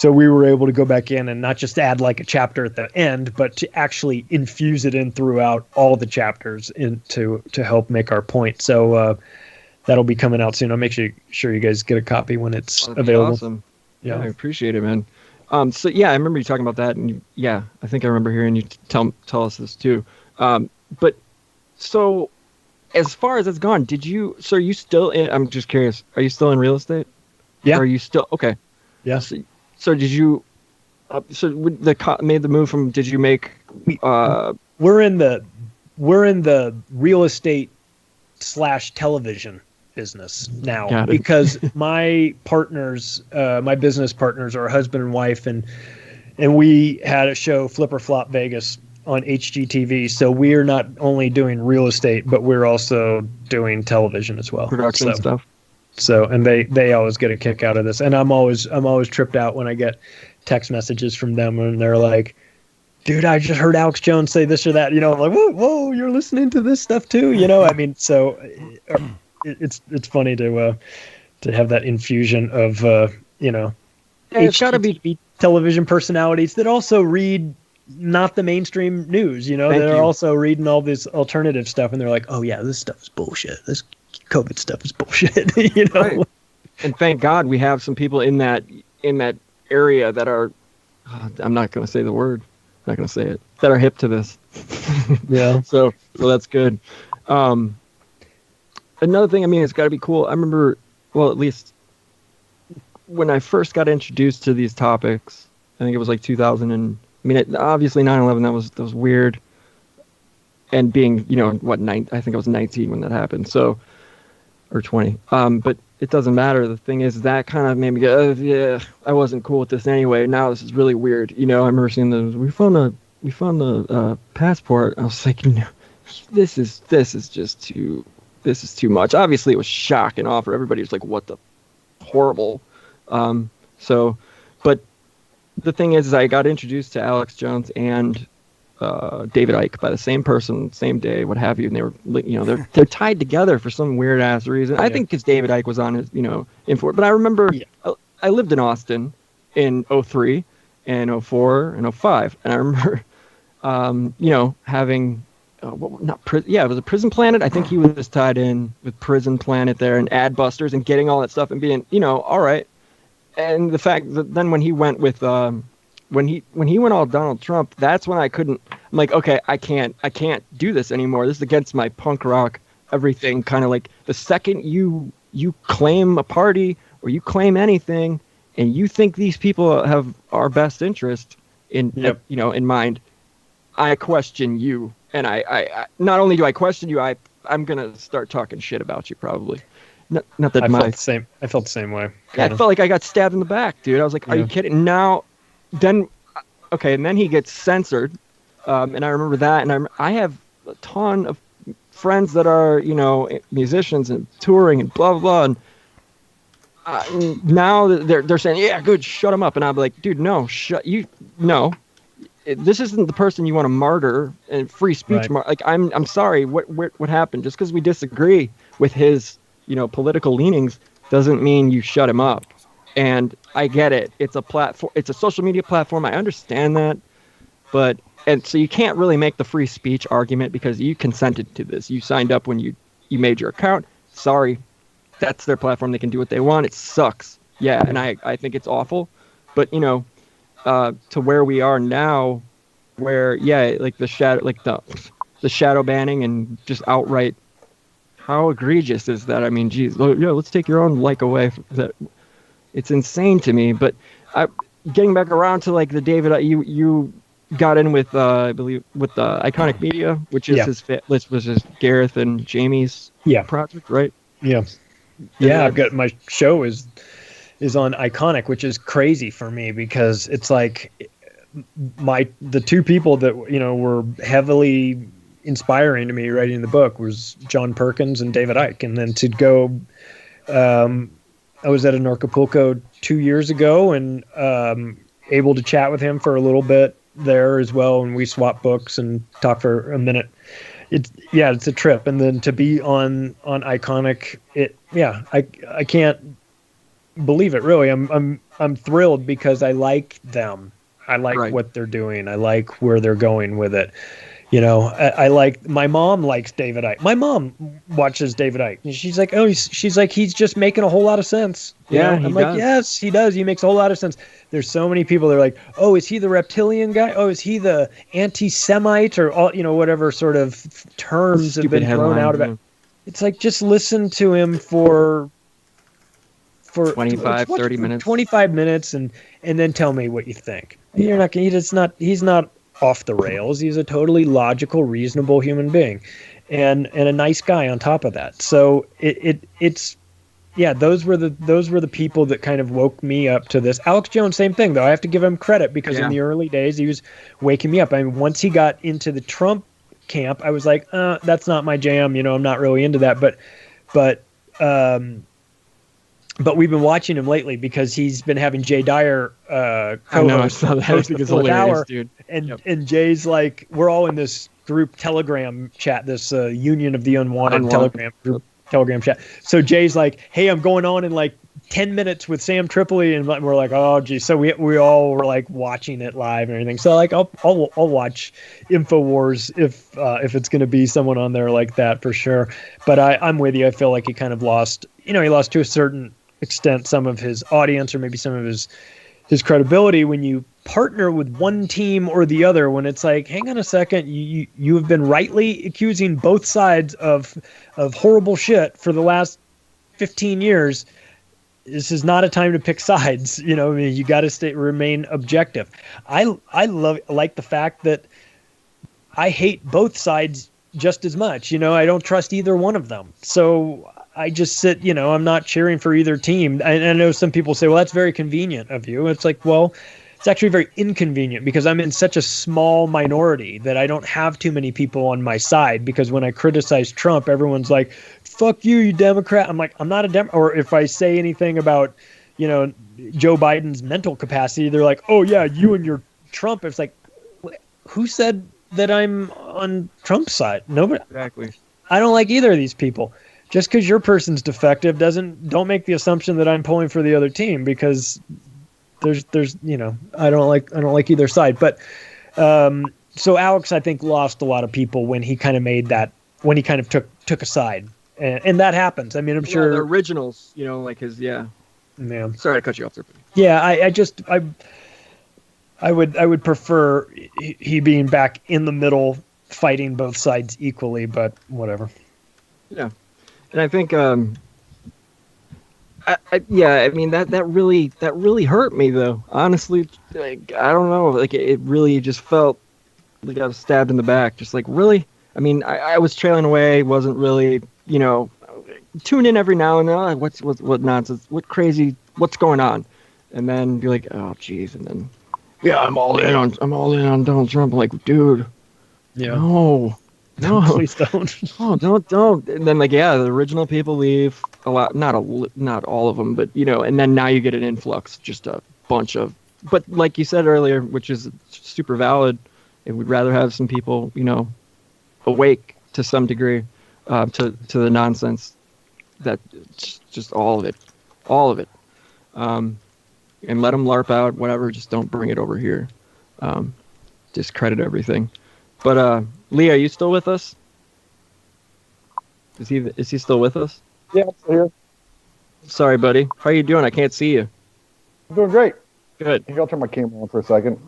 we were able to go back in and not just add like a chapter at the end, but to actually infuse it in throughout all the chapters to help make our point. So that'll be coming out soon. I'll make sure you guys get a copy when it's available. Awesome. Yeah, I appreciate it, man. So yeah, I remember you talking about that, and I think I remember hearing you tell us this too. But so as far as it's gone, are you still in? I'm just curious. Are you still in real estate? Yeah. Or are you still okay? Yeah. So did you? Made the move from? Did you make? We're in the real estate / television business now, because my partners, my business partners, are husband and wife, and we had a show, Flip or Flop Vegas, on HGTV. So we're not only doing real estate, but we're also doing television as well. Production stuff. So, and they always get a kick out of this, and I'm always tripped out when I get text messages from them and they're like, "Dude, I just heard Alex Jones say this or that." I'm like, "Whoa, you're listening to this stuff too?" I mean, so it's funny to have that infusion of it's got to be television personalities that also read not the mainstream news. They're also reading all this alternative stuff, and they're like, "Oh yeah, this stuff is bullshit. This COVID stuff is bullshit." Right. And thank God we have some people in that area that are, I'm not going to say the word, I'm not going to say it, that are hip to this. Yeah. So that's good. Another thing, I mean, it's got to be cool. I remember, well, at least when I first got introduced to these topics, I think it was like 2000 and, obviously 9/11, that was weird. And being, I think I was 19 when that happened. So, or 20. But it doesn't matter. The thing is, that kind of made me go, yeah, I wasn't cool with this anyway. Now this is really weird. I remember seeing we found the passport. I was like, no, this is just too much. Obviously, it was shock and awe for everybody. It was like, what the horrible. But the thing is I got introduced to Alex Jones and David Icke by the same person, same day, what have you, and they were, they're tied together for some weird ass reason. I think because David Icke was on his, info. But I remember I lived in Austin in 03 and 04 and 05, and I remember, having, it was a Prison Planet. I think he was tied in with Prison Planet there and Adbusters and getting all that stuff and being, all right. And the fact that then when he went with, when he went all Donald Trump, that's when I couldn't. I'm like, okay, I can't do this anymore. This is against my punk rock everything. Kind of like the second you claim a party or you claim anything, and you think these people have our best interest in in mind, I question you And I not only do I question you, I'm gonna start talking shit about you probably. Not that I my felt the same. I felt the same way. yeah, I kinda. felt like I got stabbed in the back, dude. I was like, are you Yeah. kidding? Now, then, okay, and then he gets censored, and I remember that, and I have a ton of friends that are, you know, musicians and touring and blah blah blah, and now they're saying, yeah, good, shut him up, and I'm like, dude, no, no. This isn't the person you want to martyr and free speech. Right. Like, I'm sorry. What happened? Just because we disagree with his, you know, political leanings doesn't mean you shut him up. And I get it. It's a platform. It's a social media platform. I understand that, and so you can't really make the free speech argument because you consented to this. You signed up when you made your account. Sorry, that's their platform. They can do what they want. It sucks. Yeah, and I think it's awful. But you know. To where we are now, where like the shadow banning and just outright, how egregious is that? I mean, geez, yeah, let's take your own like away. That it's insane to me. But getting back around to like the David, you got in with I believe with the Ickonic Media, which is which is Gareth and Jamie's project, right? Yeah. Yeah, I've got my show is on Ickonic, which is crazy for me because it's like the two people that, you know, were heavily inspiring to me writing the book was John Perkins and David Icke. And then to go, I was at an Acapulco 2 years ago and able to chat with him for a little bit there as well. And we swapped books and talked for a minute. It's a trip. And then to be on Ickonic, I can't believe it, really. I'm thrilled because I like them. I like what they're doing. I like where they're going with it. You know, I like, my mom likes David Icke. My mom watches David Icke. And she's like, he's just making a whole lot of sense. You know? I'm like, yes, he does. He makes a whole lot of sense. There's so many people that are like, oh, is he the reptilian guy? Oh, is he the anti-Semite or all, you know, whatever sort of terms have been thrown out about. It's like, just listen to him for 30 minutes. 25 minutes and then tell me what you think. You're not going he's not off the rails. He's a totally logical, reasonable human being and a nice guy on top of that. So it's those were the people that kind of woke me up to this. Alex Jones, same thing though. I have to give him credit because in the early days he was waking me up. I mean, once he got into the Trump camp, I was like, that's not my jam, you know, I'm not really into that. But we've been watching him lately because he's been having Jay Dyer co-host the hour, dude. And Jay's like, we're all in this group Telegram chat, this Union of the Unwanted Telegram chat. So Jay's like, hey, I'm going on in like 10 minutes with Sam Tripoli, and we're like, oh geez. So we all were like watching it live and everything. So like I'll watch InfoWars if it's going to be someone on there like that for sure. But I'm with you. I feel like he kind of lost to a certain extent some of his audience or maybe some of his credibility when you partner with one team or the other, when it's like, hang on a second, you have been rightly accusing both sides of horrible shit for the last 15 years. This is not a time to pick sides. You know, I mean, you got to remain objective. I like the fact that I hate both sides just as much. You know, I don't trust either one of them. So I just sit, you know, I'm not cheering for either team. I know some people say, well, that's very convenient of you. It's like, well, it's actually very inconvenient because I'm in such a small minority that I don't have too many people on my side, because when I criticize Trump, everyone's like, fuck you, you Democrat. I'm like, I'm not a Democrat. Or if I say anything about, you know, Joe Biden's mental capacity, they're like, oh yeah, you and your Trump. It's like, who said that I'm on Trump's side? Nobody. Exactly. I don't like either of these people. Just because your person's defective don't make the assumption that I'm pulling for the other team, because there's you know, I don't like either side. But so Alex, I think, lost a lot of people when he kind of took a side, and that happens. I mean, I'm sure the originals, you know, like his Sorry to cut you off there. Yeah, I would prefer he being back in the middle, fighting both sides equally, but whatever. Yeah. And I think, I mean, that really hurt me though. Honestly, like, I don't know, like it really just felt got stabbed in the back. Just like, really? I mean, I was trailing away, wasn't really, tune in every now and then. Like, what nonsense? What crazy? What's going on? And then you're like, oh, geez. And then, yeah, I'm all in on Donald Trump. I'm like, dude, Yeah. no, Please don't. oh, don't. And then, like, yeah, the original people leave a lot, not all of them, but and then now you get an influx, just a bunch of. But like you said earlier, which is super valid, and we'd rather have some people, awake to some degree, to the nonsense, that just all of it, and let them LARP out, whatever. Just don't bring it over here. Discredit everything. But Lee, are you still with us? Is he still with us? Yeah, I'm still here. Sorry, buddy. How are you doing? I can't see you. I'm doing great. Good. I'll turn my camera on for a second.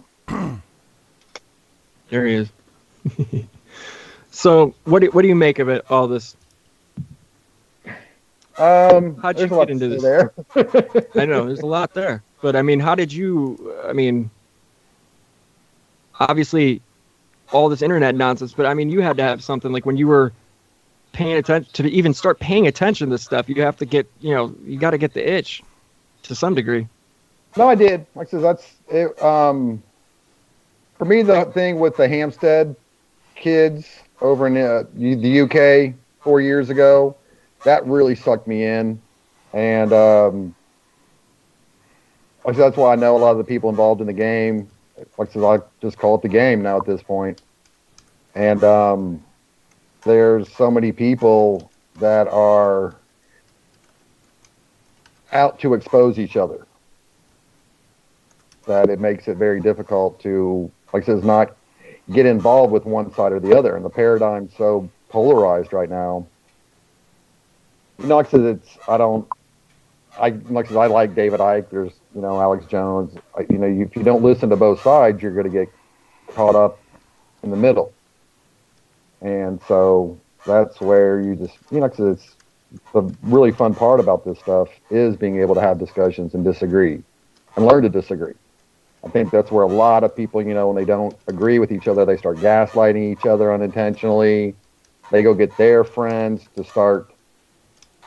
There he is. So, what do you make of it? All this? How'd you get into this? There. I know there's a lot there, but I mean, how did you? I mean, obviously, all this internet nonsense, but I mean, you had to have something like when you were paying attention to even start paying attention to this stuff. You have to get, you got to get the itch to some degree. No, I did. Like I said, that's it. For me, the thing with the Hampstead kids over in the UK 4 years ago, that really sucked me in. And like I said, that's why I know a lot of the people involved in the game. Like I said, I just call it the game now at this point. And there's so many people that are out to expose each other that it makes it very difficult to, like I said, not get involved with one side or the other. And the paradigm's so polarized right now. Like I said, like I said, I like David Icke. There's, Alex Jones. If you don't listen to both sides, you're going to get caught up in the middle. And so that's where you just, like I said, it's the really fun part about this stuff is being able to have discussions and disagree and learn to disagree. I think that's where a lot of people, when they don't agree with each other, they start gaslighting each other unintentionally. They go get their friends to start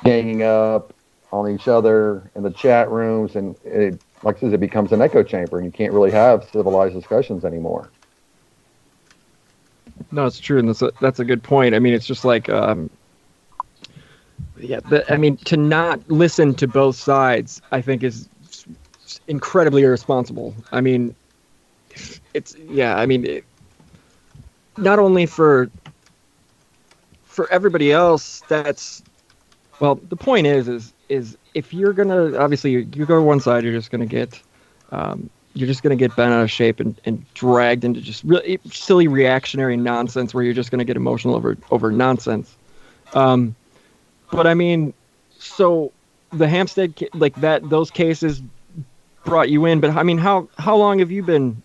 ganging up on each other in the chat rooms. And it, like I said, it becomes an echo chamber and you can't really have civilized discussions anymore. No, it's true. And that's a good point. I mean, it's just like, to not listen to both sides, I think is incredibly irresponsible. I mean, not only for everybody else, the point is if you're gonna, obviously you go to one side, you're just gonna get bent out of shape and dragged into just really silly reactionary nonsense where you're just gonna get emotional over nonsense. But I mean, so the Hampstead, like that, those cases brought you in, but I mean, how long have you been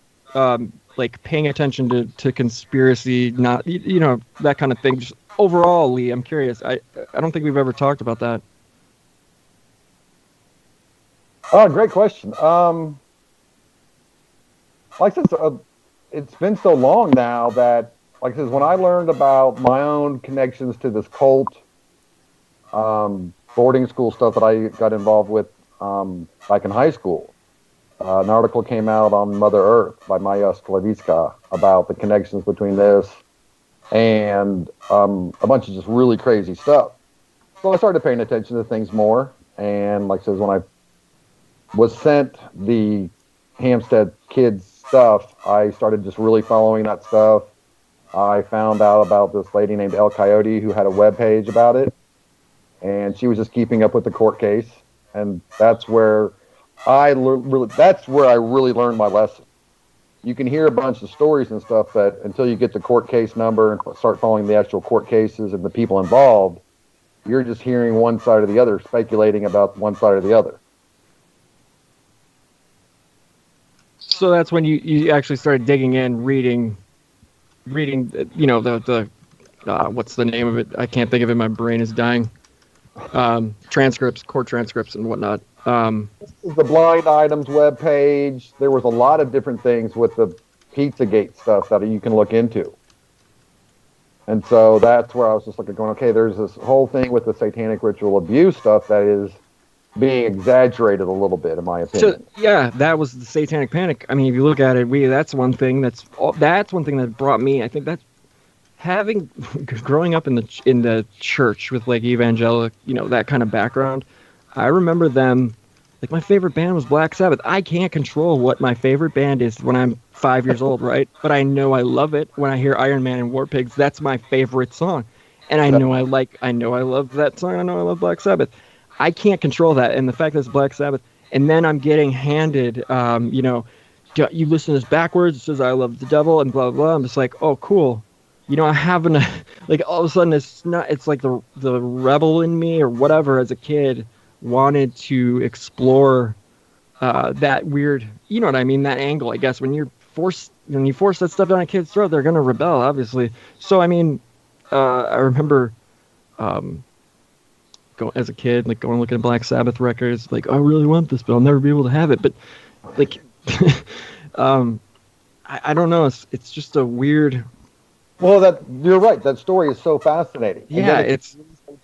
like paying attention to conspiracy, not that kind of thing? Just overall, Lee, I'm curious. I don't think we've ever talked about that. Oh, great question. Like I said, it's been so long now that, like I said, when I learned about my own connections to this cult, boarding school stuff that I got involved with back in high school, an article came out on Mother Earth by Maya Sklavitska about the connections between this and a bunch of just really crazy stuff. So I started paying attention to things more. And like I said, when I was sent the Hampstead kids stuff, I started just really following that stuff. I found out about this lady named El Coyote who had a webpage about it. And she was just keeping up with the court case. And that's where I really learned my lesson. You can hear a bunch of stories and stuff, but until you get the court case number and start following the actual court cases and the people involved, you're just hearing one side or the other, speculating about one side or the other. So that's when you actually started digging in, reading, the what's the name of it? I can't think of it. My brain is dying. Transcripts, court transcripts and whatnot. This is the blind items webpage. There was a lot of different things with the Pizzagate stuff that you can look into. And so that's where I was just looking, going, okay, there's this whole thing with the satanic ritual abuse stuff that is being exaggerated a little bit, in my opinion. So yeah, that was the Satanic Panic. I mean, if you look at it, that's one thing that's one thing that brought me. I think that's having growing up in the church with like evangelic, that kind of background. I remember them. Like, my favorite band was Black Sabbath. I can't control what my favorite band is when I'm 5 years old, right? But I know I love it when I hear Iron Man and War Pigs. That's my favorite song. And I know I love that song. I know I love Black Sabbath. I can't control that. And the fact that it's Black Sabbath, and then I'm getting handed, you listen to this backwards. It says, I love the devil and blah, blah, blah. I'm just like, oh, cool. I haven't, like, all of a sudden it's like the rebel in me or whatever as a kid wanted to explore that weird, you know what I mean, that angle. I guess when you force that stuff down a kid's throat, they're gonna rebel, obviously. So I mean, I remember going as a kid, like going looking at Black Sabbath records, like, I really want this, but I'll never be able to have it. But like, I don't know. It's just a weird. Well, you're right. That story is so fascinating. Yeah, it's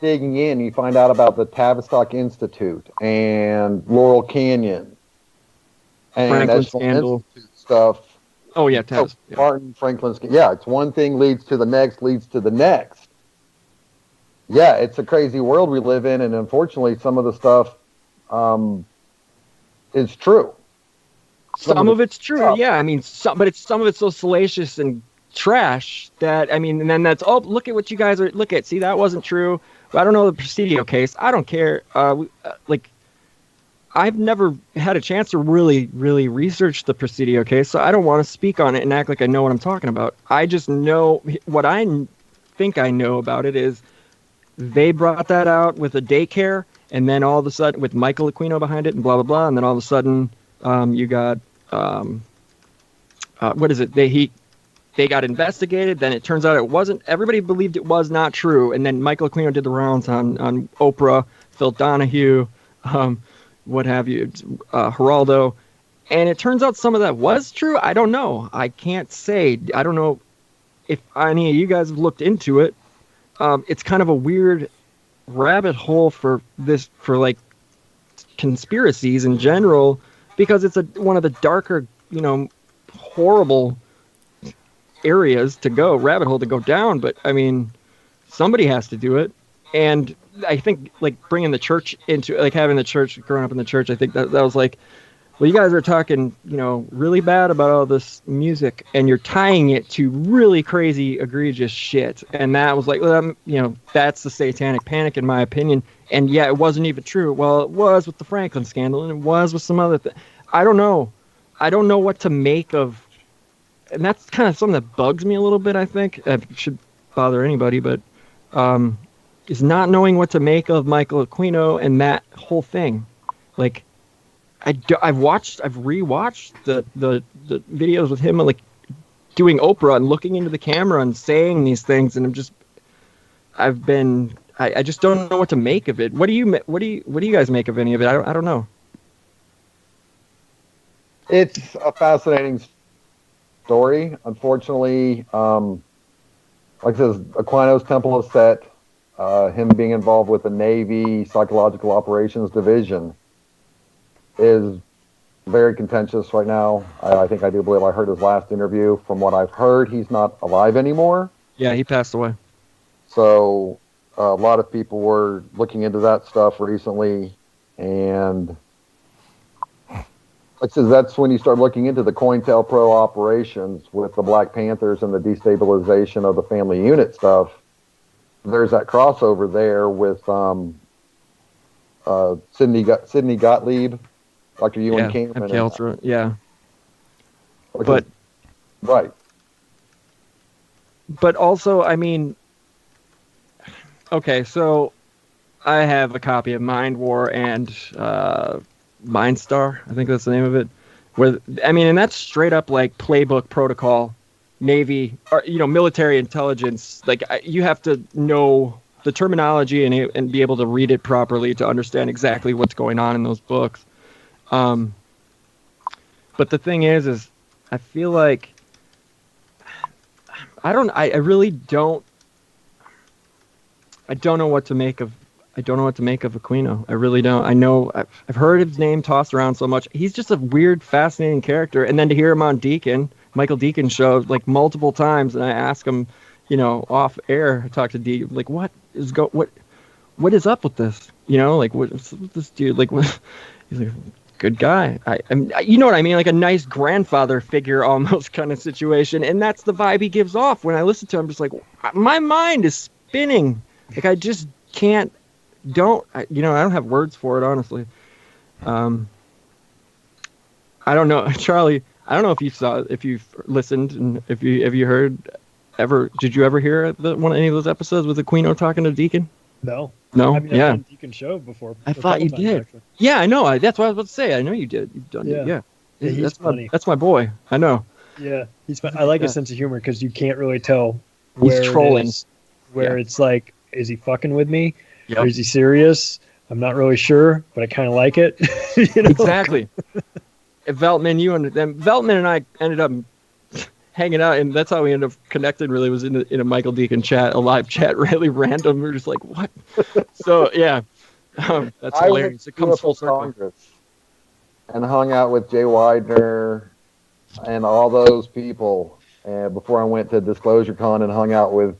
digging in. You find out about the Tavistock Institute and Laurel Canyon and Franklin National Scandal Institute stuff. Oh yeah, Tavistock. Yeah. Martin Franklin's. Yeah, it's one thing leads to the next, leads to the next. Yeah, it's a crazy world we live in, and unfortunately, some of the stuff is true. Some of it's true. Yeah, I mean, some of it's so salacious and trash that, I mean, and then that's, oh, look at what you guys see, that wasn't true. I don't know the Presidio case. I don't care. Like, I've never had a chance to really, really research the Presidio case, so I don't want to speak on it and act like I know what I'm talking about. I just know what I think I know about it is they brought that out with a daycare, and then all of a sudden, with Michael Aquino behind it and blah, blah, blah, and then all of a sudden, you got, what is it? They got investigated, then it turns out it wasn't. Everybody believed it was not true, and then Michael Aquino did the rounds on Oprah, Phil Donahue, what have you, Geraldo, and it turns out some of that was true. I don't know. I can't say. I don't know if any of you guys have looked into it. It's kind of a weird rabbit hole for like conspiracies in general, because it's one of the darker, horrible areas to go, rabbit hole to go down. But I mean, somebody has to do it. And I think like bringing the church into, like having the church, growing up in the church, I think that was like, well, you guys are talking, really bad about all this music, and you're tying it to really crazy, egregious shit. And that was like, well, that's the Satanic Panic, in my opinion. And yeah, it wasn't even true. Well, it was with the Franklin scandal, and it was with some other thing. I don't know. I don't know what to make of, and that's kind of something that bugs me a little bit, I think. It should bother anybody, but is not knowing what to make of Michael Aquino and that whole thing. Like, I've rewatched the videos with him, like doing Oprah and looking into the camera and saying these things, and I just don't know what to make of it. What do you guys make of any of it? I don't know. It's a fascinating story. Unfortunately, like I said, Aquino's Temple of Set, him being involved with the Navy Psychological Operations Division, is very contentious right now. I think I do believe I heard his last interview. From what I've heard, he's not alive anymore. Yeah, he passed away. So a lot of people were looking into that stuff recently, and like I said, that's when you start looking into the COINTELPRO operations with the Black Panthers and the destabilization of the family unit stuff. There's that crossover there with Sidney Gottlieb, Dr. Ewan Cameron. Right. But also, I mean, okay, so I have a copy of Mind War and Mindstar, I think that's the name of it. And that's straight up like playbook protocol, Navy, or military intelligence. Like, you have to know the terminology and be able to read it properly to understand exactly what's going on in those books. But the thing is I feel like I really don't. I don't know what to make of. I don't know what to make of Aquino. I really don't. I know I've heard his name tossed around so much. He's just a weird, fascinating character. And then to hear him on Michael Deacon's show, like multiple times, and I ask him, off air, I talk to Deacon, like, what is up with this? Like, what's with this dude? Like, what? He's like, good guy. You know what I mean? Like a nice grandfather figure, almost kind of situation. And that's the vibe he gives off. When I listen to him, I'm just like, my mind is spinning. Like I just can't. I don't have words for it, honestly. I don't know, Charlie. I don't know if you've listened, and have you heard ever? Did you ever hear any of those episodes with Aquino talking to Deacon? No. No. I mean, yeah. I've done Deacon show before. I thought you did. Actually. Yeah, I know. That's what I was about to say. I know you did. You've done it. Yeah. He's funny. That's my boy. I know. Yeah, he's fun. I like his sense of humor because you can't really tell he's trolling. It's like, is he fucking with me? Yep. Or is he serious? I'm not really sure, but I kind of like it. Exactly. Veltman and I ended up hanging out, and that's how we ended up connected. Really, was in a Michael Deacon chat, a live chat, really random. We were just like, what? So yeah, that's hilarious. It comes full circle. Congress and hung out with Jay Widener and all those people. And before I went to Disclosure Con and hung out with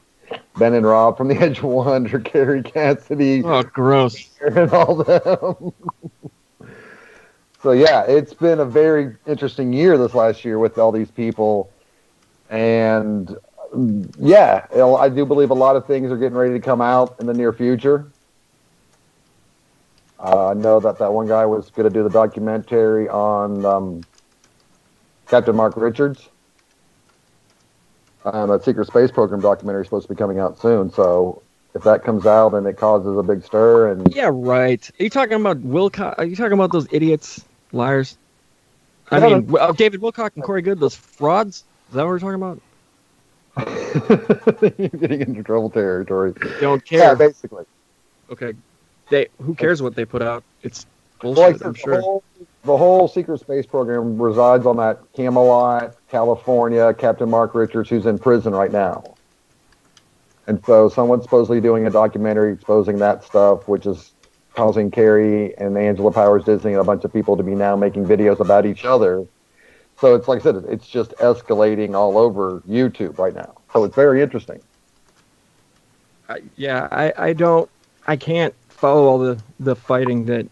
Ben and Rob from the Edge of Wonder, Carrie Cassidy. Oh, gross. And all them. So, yeah, it's been a very interesting year this last year with all these people. And, yeah, I do believe a lot of things are getting ready to come out in the near future. I know that one guy was going to do the documentary on Captain Mark Richards. That Secret Space Program documentary is supposed to be coming out soon. So if that comes out and it causes a big stir, and yeah, right. Are you talking about Wilcock? Are you talking about those idiots, liars? I mean, David Wilcock and Corey Good, those frauds. Is that what we're talking about? You're getting into trouble territory. Don't care. Yeah, basically. Okay. Who cares what they put out? It's bullshit. I'm sure. The whole Secret Space Program resides on that Camelot, California, Captain Mark Richards, who's in prison right now. And so someone's supposedly doing a documentary exposing that stuff, which is causing Carrie and Angela Powers Disney and a bunch of people to be now making videos about each other. So it's like I said, it's just escalating all over YouTube right now. So it's very interesting. I can't follow all the fighting that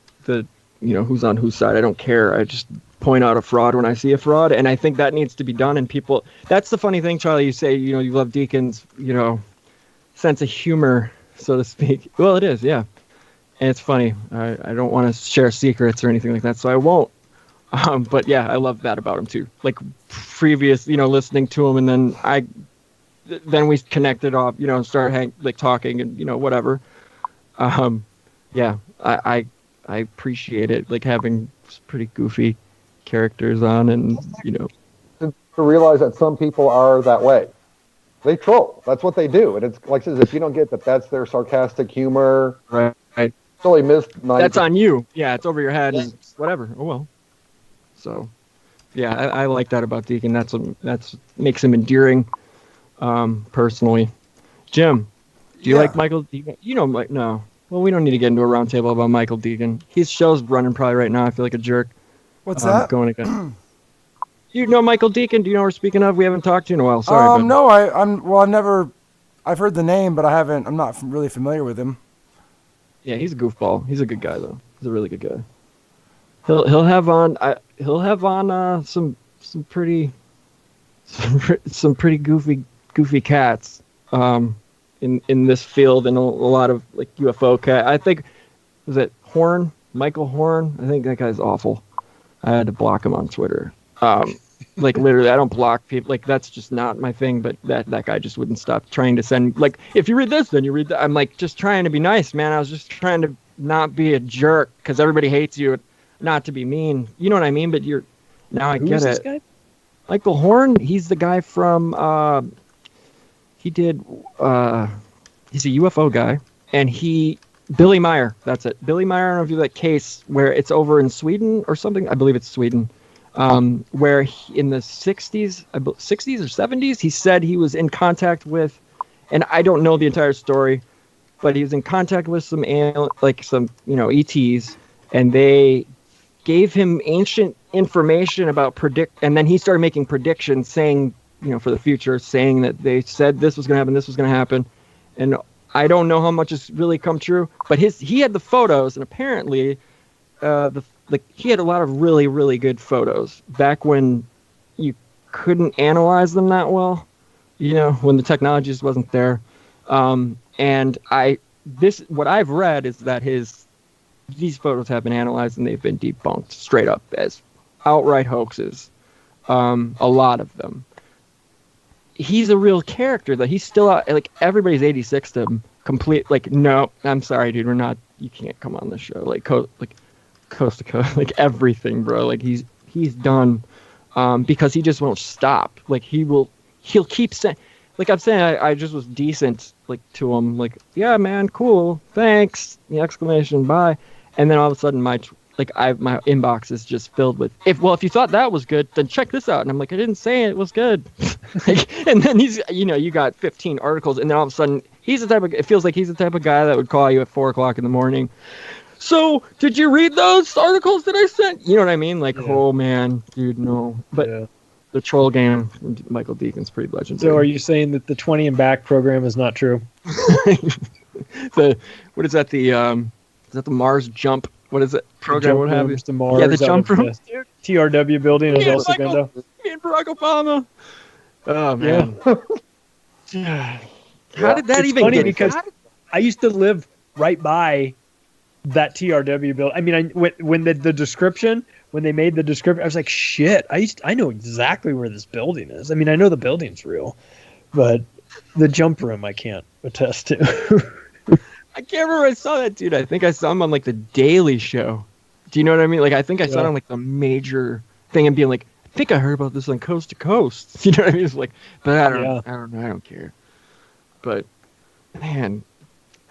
who's on whose side. I don't care. I just point out a fraud when I see a fraud, and I think that needs to be done. And people, that's the funny thing, Charlie. You say, you love Deacon's, sense of humor, so to speak. Well, it is, yeah. And it's funny. I don't want to share secrets or anything like that, so I won't. But yeah, I love that about him too. Like previous, listening to him, and then we connected off, started talking and whatever. Yeah, I appreciate it, like having pretty goofy characters on, and to realize that some people are that way. They troll. That's what they do, and it's like I said, if you don't get that, that's their sarcastic humor. Right. Totally missed. That's on you. Yeah, it's over your head. And whatever. Oh well. So, yeah, I like that about Deacon. That's makes him endearing. Personally, Jim, do you like Michael Deacon? No. Well, we don't need to get into a roundtable about Michael Deacon. His show's running probably right now. I feel like a jerk. What's that? Going again. You know Michael Deacon? Do you know who we're speaking of? We haven't talked to you in a while. Sorry. No, I've heard the name, but I'm not really familiar with him. Yeah, he's a goofball. He's a good guy though. He's a really good guy. He'll have on some pretty goofy cats. In this field, and a lot of like UFO cat. I think, was it Horn? Michael Horn? I think that guy's awful. I had to block him on Twitter. Like literally, I don't block people. Like that's just not my thing. But that guy just wouldn't stop trying to send. Like if you read this, then you read that. I'm like just trying to be nice, man. I was just trying to not be a jerk because everybody hates you. Not to be mean. You know what I mean? But I get Who's it. This guy? Michael Horn. He's the guy from. He did. He's a UFO guy, and Billy Meyer. That's it. Billy Meyer. I don't know if you that case where it's over in Sweden or something. I believe it's Sweden. where in the 60s, 60s or 70s, he said he was in contact with, and I don't know the entire story, but he was in contact with some ETs, and they gave him ancient information about and then he started making predictions saying, for the future, saying that they said this was going to happen, this was going to happen. And I don't know how much has really come true, but he had the photos, and apparently he had a lot of really, really good photos back when you couldn't analyze them that well, when the technology just wasn't there. And what I've read is that these photos have been analyzed and they've been debunked straight up as outright hoaxes. A lot of them. He's a real character that he's still out, like everybody's 86 to him. No, I'm sorry, dude, you can't come on this show. Coast to coast, everything, bro. He's done, because he just won't stop. He'll keep saying, I'm saying, I just was decent, to him, yeah, man, cool, thanks, the exclamation, bye. And then all of a sudden my inbox is just filled with, if you thought that was good, then check this out. And I'm I didn't say it was good. And then you got 15 articles, and then all of a sudden it feels like he's the type of guy that would call you at 4:00 in the morning. So, did you read those articles that I sent? You know what I mean? Oh man, dude, no. But the troll game, Michael Deacon's pretty legendary. So, are you saying that the 20 and back program is not true? What is that? Is that the Mars jump? What is it? Program? What have you? To Mars. Yeah, the jump room. TRW building in El Segundo. Me and Barack Obama. Oh man. Yeah. How did that even funny get? Because I used to live right by that TRW building. I mean, when the description, when they made the description, I was like, shit. I know exactly where this building is. I mean, I know the building's real, but the jump room I can't attest to. I can't remember I saw that dude. I think I saw him on the Daily Show. Do you know what I mean? I think I saw it on the major thing and being I think I heard about this on Coast to Coast. You know what I mean? It's but I don't know. I don't care. But man,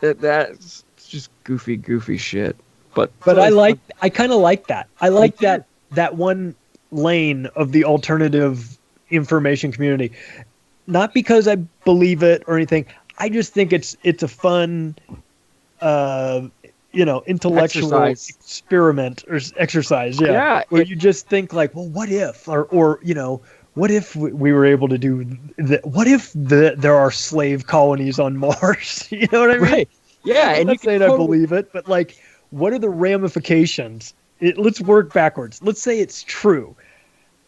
that's just goofy shit. But I kind of like that. I like that one lane of the alternative information community. Not because I believe it or anything. I just think it's a fun intellectual experiment or exercise. Yeah. Where you just think what if, or what if we were able to do that? What if there are slave colonies on Mars? You know what I mean? Right. Yeah. I'm not saying I believe it, but what are the ramifications? Let's work backwards. Let's say it's true.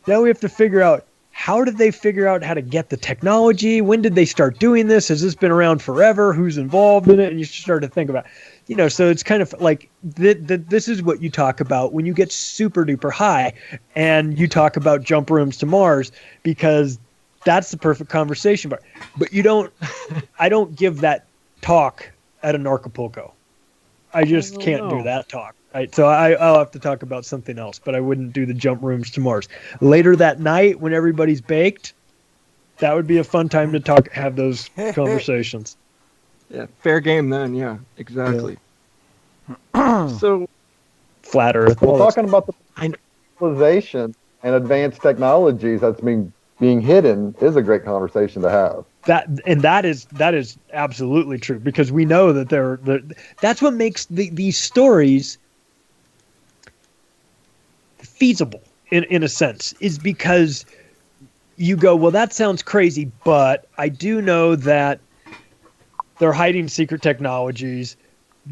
Now we have to figure out, how did they figure out how to get the technology? When did they start doing this? Has this been around forever? Who's involved in it? And you start to think about, so it's kind of this is what you talk about when you get super duper high and you talk about jump rooms to Mars, because that's the perfect conversation. But I don't give that talk at an Acapulco. I just can't do that talk. Right, so I'll have to talk about something else, but I wouldn't do the jump rooms to Mars. Later that night, when everybody's baked, that would be a fun time to have those conversations. Yeah, fair game then. Yeah, exactly. Yeah. So, flat Earth. Well, talking about the civilization and advanced technologies that's being hidden is a great conversation to have. That is absolutely true, because we know that that's what makes these stories feasible in a sense, is because you go, well, that sounds crazy, but I do know that they're hiding secret technologies.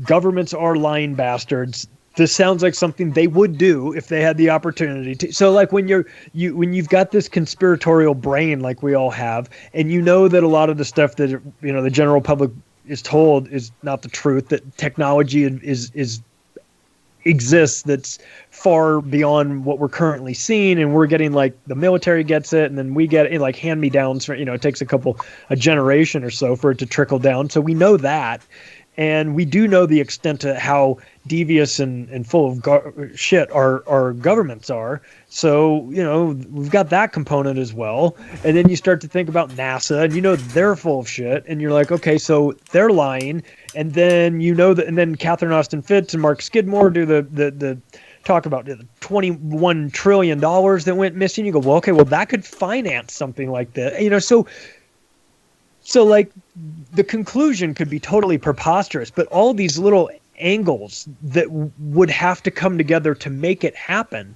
Governments are lying bastards. This sounds like something they would do if they had the opportunity to. So when you've got this conspiratorial brain like we all have, and that a lot of the stuff that the general public is told is not the truth, that technology exists that's far beyond what we're currently seeing, and we're getting the military gets it, and then we get it hand-me-downs for, it takes a generation or so for it to trickle down. So we know that, and we do know the extent to how devious and full of shit our governments are. So, we've got that component as well. And then you start to think about NASA, and they're full of shit, and you're like, okay, so they're lying. And then that, and then Catherine Austin Fitts and Mark Skidmore do the talk about $21 trillion that went missing. You go, well, okay, well, that could finance something like that. You know, so like the conclusion could be totally preposterous, but all these little angles that would have to come together to make it happen,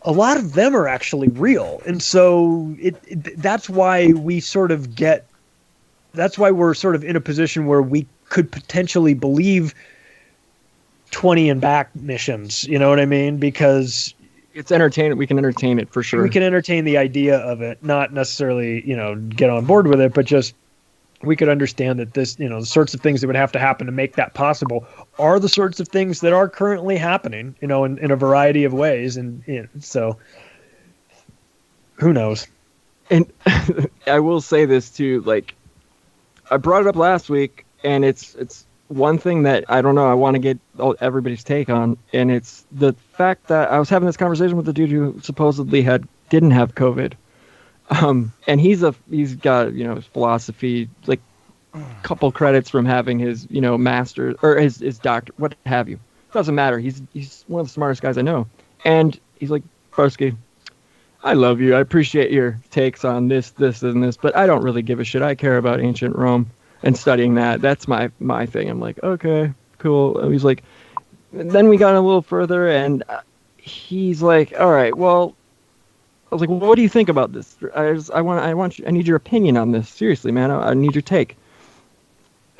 a lot of them are actually real. And so that's why we're sort of in a position where we could potentially believe 20 and back missions, you know what I mean? Because it's entertaining. We can entertain it for sure. We can entertain the idea of it, not necessarily, get on board with it, but just we could understand that this, the sorts of things that would have to happen to make that possible are the sorts of things that are currently happening, in a variety of ways. And so who knows? And I will say this too, like I brought it up last week, and it's one thing that I don't know, I want to get everybody's take on, and it's the fact that I was having this conversation with the dude who supposedly didn't have COVID. And he's got, his philosophy, like a couple credits from having his, master or his doctor, what have you. Doesn't matter. He's one of the smartest guys I know. And he's like, Barski, I love you. I appreciate your takes on this, and this, but I don't really give a shit. I care about ancient Rome and studying that. That's my thing. I'm like, okay, cool. And he's like, then we got a little further, and he's like, all right, well, I was like, well, what do you think about this? I need your opinion on this. Seriously, man, I need your take.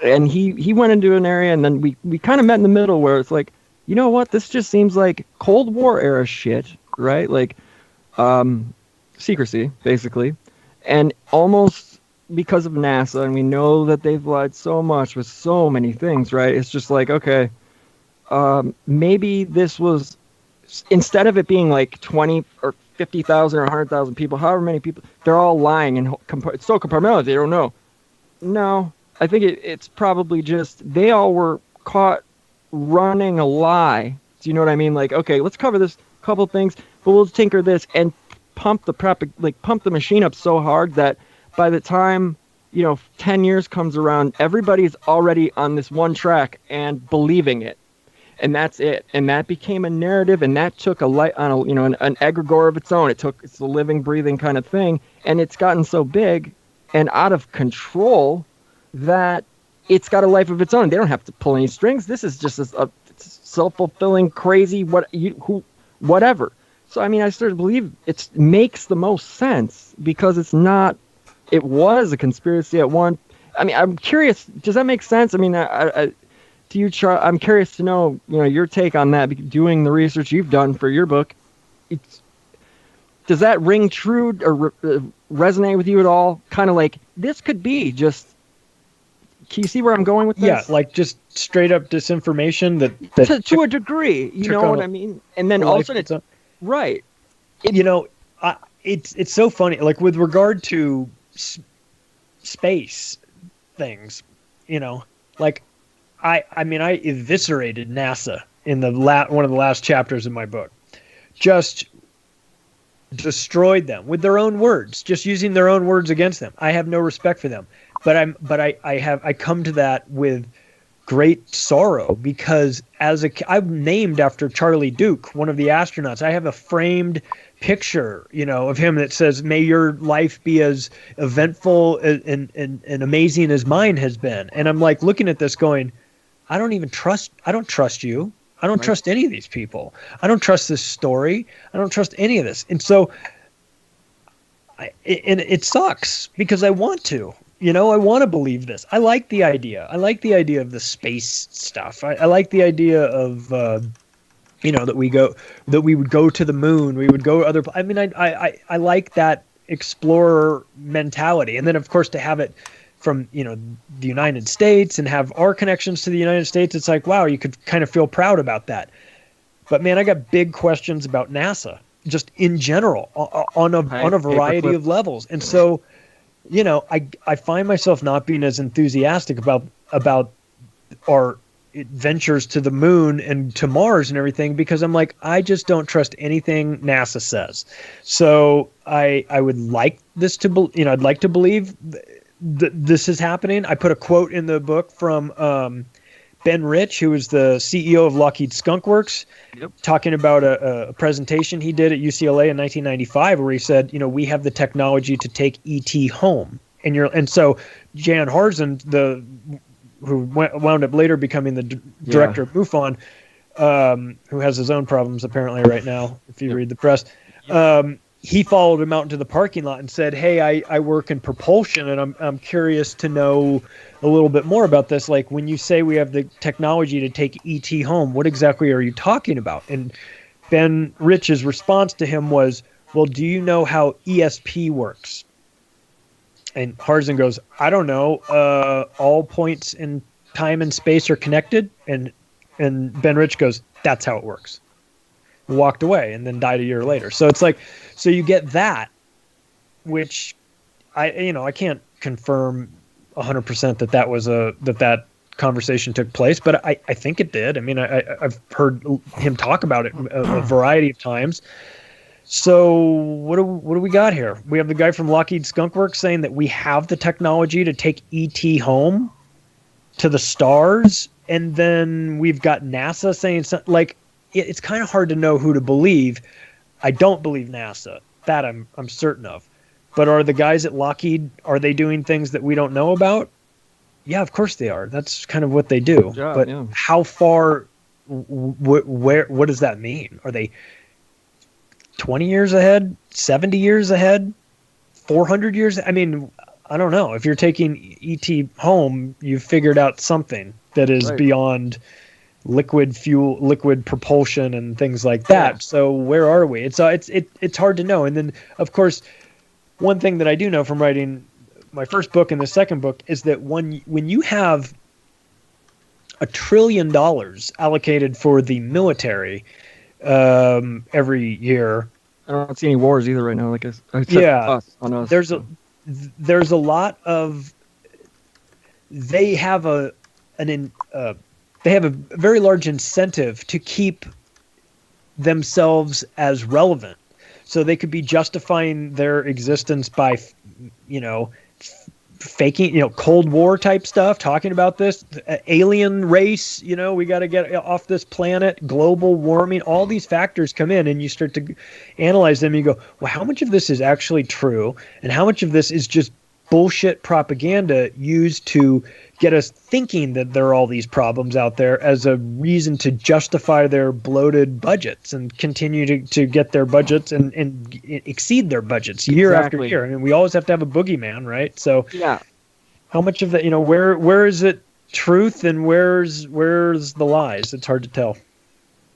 And he went into an area, and then we kind of met in the middle where it's like, you know what? This just seems like Cold War era shit, right? Like, secrecy, basically. And almost because of NASA, and we know that they've lied so much with so many things, right? It's just like, okay, maybe this was, instead of it being like 20 or 50,000 or 100,000 people, however many people, they're all lying, and it's so compartmentalized, they don't know. No, I think it's probably just they all were caught running a lie. Do you know what I mean? Like, okay, let's cover this couple things, but we'll tinker this and pump the machine up so hard that by the time 10 years comes around, everybody's already on this one track and believing it. And that's it. And that became a narrative, and that took a light on an egregore of its own. It's a living, breathing kind of thing, and it's gotten so big and out of control that it's got a life of its own. They don't have to pull any strings. This is just a self-fulfilling, crazy whatever. So I mean, I started to believe it makes the most sense because it's not. It was a conspiracy at one. I mean, I'm curious. Does that make sense? I mean, to you, Charles, I'm curious to know, your take on that. Doing the research you've done for your book, does that ring true or resonate with you at all? Kind of like this could be just. Can you see where I'm going with this? Yeah, like just straight up disinformation that to a degree. You know what I mean? And then all of a sudden it's right. It's so funny. Like with regard to space things, like. I mean, I eviscerated NASA in one of the last chapters of my book. Just destroyed them with their own words, just using their own words against them. I have no respect for them, but I come to that with great sorrow because I'm named after Charlie Duke, one of the astronauts. I have a framed picture, of him that says, "May your life be as eventful and amazing as mine has been." And I'm like looking at this, going, I don't trust you. I don't trust any of these people. I don't trust this story. I don't trust any of this. And so, it sucks because I want to. I want to believe this. I like the idea. I like the idea of the space stuff. I like the idea of, that we would go to the moon. We would go other. I mean, I like that explorer mentality. And then, of course, to have it from the United States and have our connections to the United States, it's like, wow, you could kind of feel proud about that. But man, I got big questions about NASA just in general on a variety of levels. And so, I find myself not being as enthusiastic about our ventures to the moon and to Mars and everything because I'm like, I just don't trust anything NASA says. So I would like this to I'd like to believe this is happening. I put a quote in the book from Ben Rich, who was the CEO of Lockheed Skunk Works, talking about a presentation he did at UCLA in 1995, where he said, we have the technology to take ET home. And so Jan Harzen, who wound up later becoming the director of MUFON, who has his own problems apparently right now, if you read the press, he followed him out into the parking lot and said, "Hey, I work in propulsion, and I'm curious to know a little bit more about this. Like, when you say we have the technology to take ET home, what exactly are you talking about?" And Ben Rich's response to him was, "Well, do you know how ESP works?" And Harzen goes, "I don't know. All points in time and space are connected." And Ben Rich goes, "That's how it works." Walked away and then died a year later. So it's like, so you get that, which I can't confirm 100% that was that conversation took place, but I think it did. I mean, I've heard him talk about it a variety of times. So what do we got here? We have the guy from Lockheed Skunk Works saying that we have the technology to take ET home to the stars, and then we've got NASA saying something like, it's kind of hard to know who to believe. I don't believe NASA. That I'm certain of. But are the guys at Lockheed, are they doing things that we don't know about? Yeah, of course they are. That's kind of what they do. Yeah, but yeah. how far, what does that mean? Are they 20 years ahead, 70 years ahead, 400 years? I mean, I don't know. If you're taking ET home, you've figured out something that is beyond liquid fuel, liquid propulsion, and things like that. Yeah. So where are we? It's hard to know. And then, of course, one thing that I do know from writing my first book and the second book is that when you have $1 trillion allocated for the military every year, I don't see any wars either right now. Like us, on us. There's a lot of, they have a very large incentive to keep themselves as relevant. So they could be justifying their existence by, faking, Cold War type stuff, talking about this alien race, we got to get off this planet, global warming, all these factors come in, and you start to analyze them and you go, well, how much of this is actually true? And how much of this is just bullshit propaganda used to get us thinking that there are all these problems out there as a reason to justify their bloated budgets and continue to get their budgets and exceed their budgets year after year. I mean, we always have to have a boogeyman, right? So yeah, how much of that, where is it truth and where's the lies? It's hard to tell.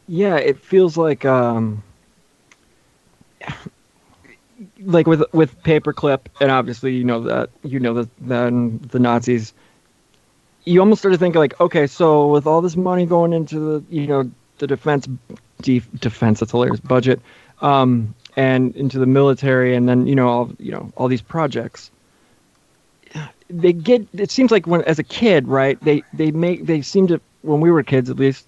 Yeah, it feels like with paperclip, and obviously that and the Nazis, you almost start to think like, okay, so with all this money going into the defense, that's hilarious, budget, and into the military, and then all these projects, it seems like when as a kid, right, they seem to, when we were kids at least,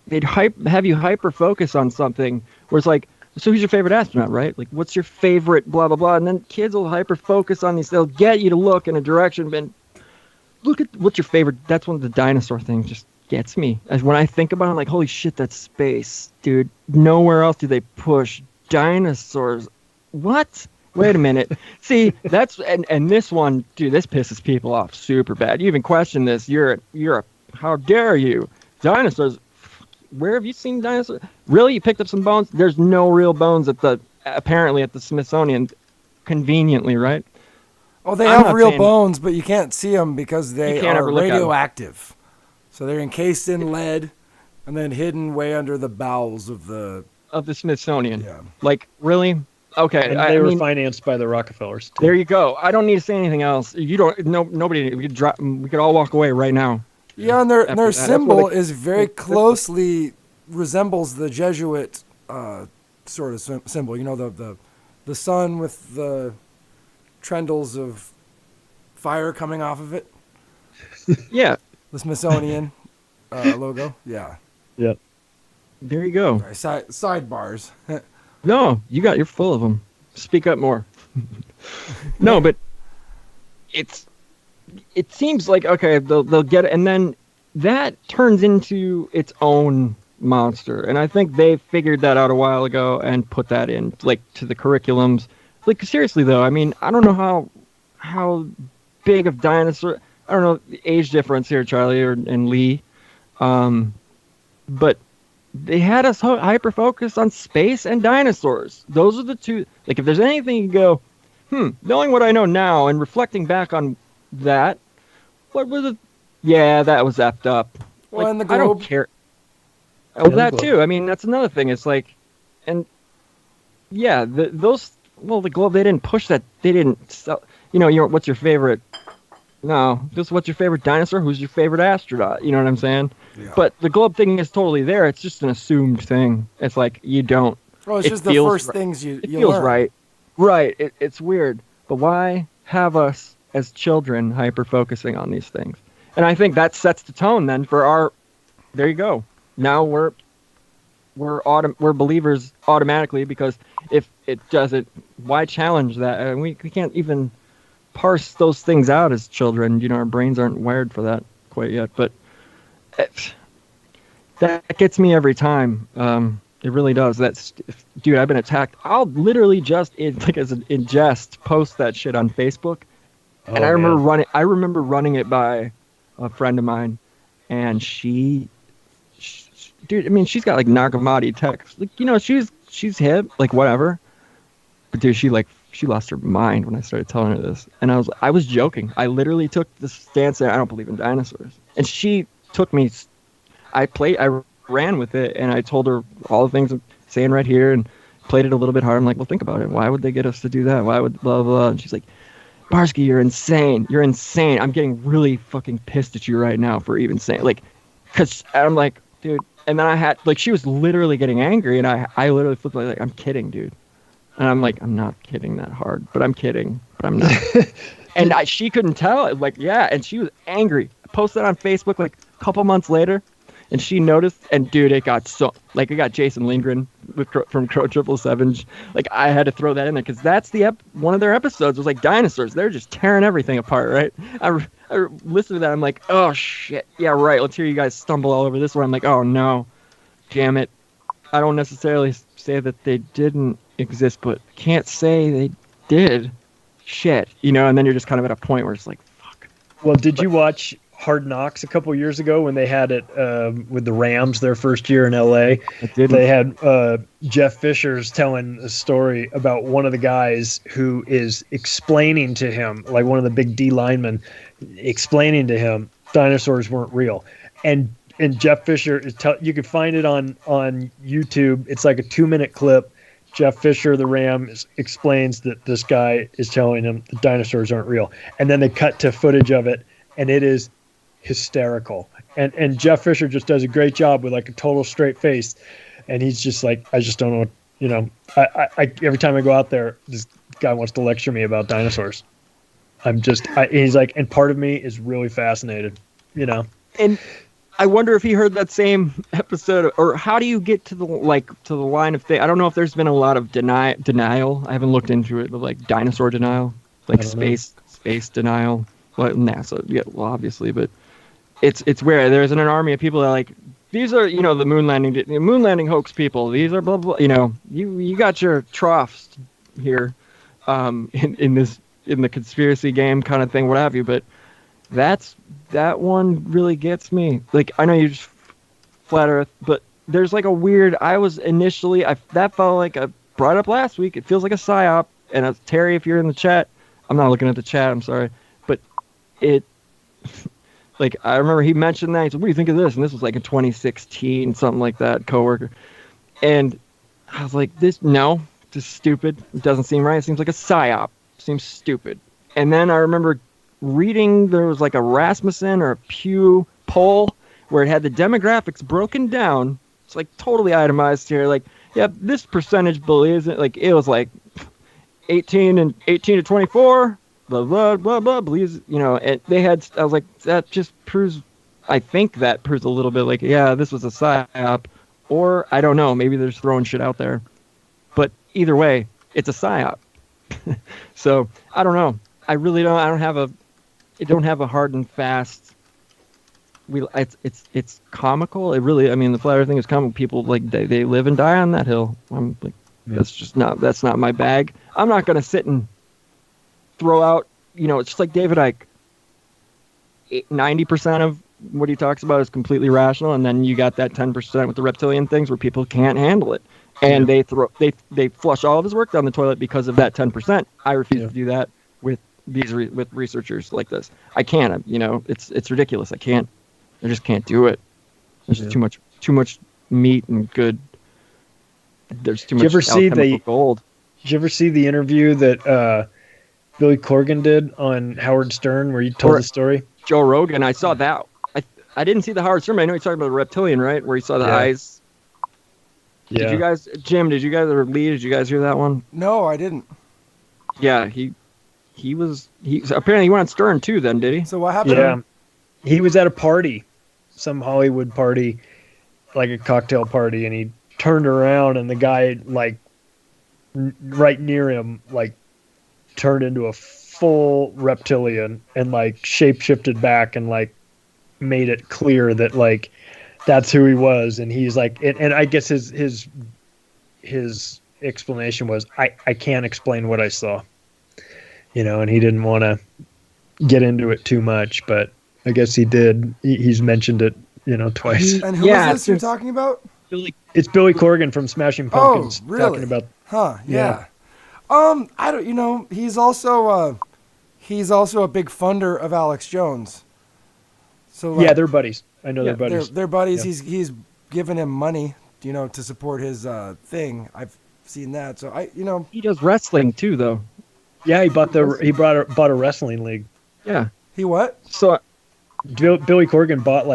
they'd have you hyper focus on something where it's like, so who's your favorite astronaut, right? Like, what's your favorite blah, blah, blah. And then kids will hyper-focus on these. They'll get you to look in a direction, and look at what's your favorite. That's when the dinosaur thing just gets me. As when I think about it, I'm like, holy shit, that's space, dude. Nowhere else do they push dinosaurs. What? Wait a minute. See, that's, and this one, dude, this pisses people off super bad. You even question this. You're a, how dare you? Dinosaurs. Where have you seen dinosaurs? Really? You picked up some bones? There's no real bones apparently at the Smithsonian, conveniently, right? Oh, they have real bones, but you can't see them because they are radioactive. So they're encased in lead and then hidden way under the bowels of the Smithsonian. Yeah. Like, really? Okay. And they were financed by the Rockefellers, too. There you go. I don't need to say anything else. Nobody. We could all walk away right now. Yeah, and their symbol is very closely resembles the Jesuit sort of symbol. The sun with the trendles of fire coming off of it. Yeah. The Smithsonian logo. Yeah. Yep. There you go. Sorry, sidebars. No, you're full of them. Speak up more. No, but it seems like, okay, they'll get it, and then that turns into its own monster. And I think they figured that out a while ago and put that in, like, to the curriculums. Like, seriously, though, I mean, I don't know how big of dinosaur... I don't know the age difference here, Charlie and Lee. But they had us hyper-focused on space and dinosaurs. Those are the two... Like, if there's anything you go, knowing what I know now and reflecting back on that, what was it? Yeah, that was effed up. Well, like, and the I don't globe. care. Oh, that too. I mean, that's another thing. It's like, and yeah, the globe, they didn't push that. They didn't sell, what's your favorite? No, just what's your favorite dinosaur? Who's your favorite astronaut? You know what I'm saying? Yeah. But the globe thing is totally there. It's just an assumed thing. It's like, you don't. Well, it's just the first things you feels learn. right. Right. It's weird. But why have us as children hyper-focusing on these things? And I think that sets the tone then for our... There you go. Now we're believers automatically, because if it doesn't, why challenge that? And we can't even parse those things out as children. Our brains aren't wired for that quite yet. But that gets me every time. It really does. Dude, I've been attacked. I'll literally just in jest post that shit on Facebook. Oh, and I remember running it by a friend of mine, and she dude, I mean, she's got like Nagamati text, like, she's hip, like, whatever, but dude, she lost her mind when I started telling her this, and I was joking. I literally took the stance that I don't believe in dinosaurs, and she took me. I ran with it, and I told her all the things I'm saying right here, and played it a little bit hard. I'm like, well, think about it. Why would they get us to do that? Why would blah blah? And she's like, Barski, you're insane. You're insane. I'm getting really fucking pissed at you right now for even saying, like, because I'm like, dude. And then I had, like, she was literally getting angry, and I literally flipped like, I'm kidding, dude. And I'm like, I'm not kidding that hard, but I'm kidding, but I'm not. And she couldn't tell. Like, yeah, and she was angry. I posted on Facebook like a couple months later, and she noticed, and dude, it got Jason Lindgren from Crow 777. Like, I had to throw that in there, because that's one of their episodes was like dinosaurs. They're just tearing everything apart, right? I listened to that. I'm like, oh shit, yeah, right. Let's hear you guys stumble all over this one. I'm like, oh no, damn it. I don't necessarily say that they didn't exist, but can't say they did. Shit, and then you're just kind of at a point where it's like, fuck. Well, did you watch Hard Knocks a couple years ago when they had it with the Rams their first year in LA? They had Jeff Fisher's telling a story about one of the guys who is explaining to him, like one of the big D linemen, explaining to him dinosaurs weren't real. And Jeff Fisher you can find it on YouTube. It's like a 2-minute clip. Jeff Fisher, the Ram, explains that this guy is telling him the dinosaurs aren't real. And then they cut to footage of it, and it is hysterical. And Jeff Fisher just does a great job with like a total straight face. And he's just like, I just don't know. I every time I go out there, this guy wants to lecture me about dinosaurs. He's like, and part of me is really fascinated, And I wonder if he heard that same episode, or how do you get to the line of thing? I don't know if there's been a lot of denial. I haven't looked into it, but like dinosaur denial, like space denial. Well, NASA, yeah, well, obviously, but it's where there's an army of people that are like, these are, the moon landing hoax people. These are blah blah. You got your troughs here, in the conspiracy game kind of thing, what have you, but. That one really gets me. Like, I know you just flat Earth, but there's like a weird. I was initially. That felt like I brought up last week. It feels like a psyop. And Terry, if you're in the chat, I'm not looking at the chat. I'm sorry, but it. Like, I remember he mentioned that. He said, "What do you think of this?" And this was like in 2016, something like that. Coworker, and I was like, "This is stupid. It doesn't seem right. It seems like a psyop. It seems stupid." And then I remember reading, there was like a Rasmussen or a Pew poll where it had the demographics broken down. It's like totally itemized here. Like, yeah, this percentage believes it. Like, it was like 18 to 24, blah, blah, blah, blah, believes, and they had, I was like, that just proves, I think that proves a little bit like, yeah, this was a psyop, or I don't know, maybe they're just throwing shit out there. But either way, it's a psyop. So, I don't know. I really don't have a hard and fast it's comical. It really, I mean, the flat earth thing is comical. People like they live and die on that hill. I'm like, that's not my bag. I'm not gonna sit and throw out, it's just like David Icke. 90% of what he talks about is completely rational, and then you got that 10% with the reptilian things where people can't handle it, and they flush all of his work down the toilet because of that 10%. I refuse to do that with with researchers like this. I can't. It's ridiculous. I just can't do it. There's just too much meat and good. There's too much alchemical gold. Did you ever see the interview that Billy Corgan did on Howard Stern where he told the story? Joe Rogan. I saw that. I didn't see the Howard Stern. I know he's talking about the reptilian, right? Where he saw the eyes. Yeah. Did you guys, Jim? Or Lee? Did you guys hear that one? No, I didn't. Yeah, he apparently he went on Stern too. Then did he? So what happened? Yeah, he was at a party, some Hollywood party, like a cocktail party, and he turned around and the guy right near him turned into a full reptilian and shape-shifted back and made it clear that that's who he was. And he's and I guess his explanation was I can't explain what I saw, and he didn't want to get into it too much, but I guess he did. He's mentioned it twice. And who is this you're talking about? It's Billy Corgan from Smashing Pumpkins. Oh, really? Talking about, yeah. I don't. He's also a big funder of Alex Jones. So they're buddies. I know they're buddies. They're buddies. Yeah. He's given him money, to support his thing. I've seen that. So he does wrestling too, though. Yeah, he bought a wrestling league. Yeah. He what? So Billy Corgan bought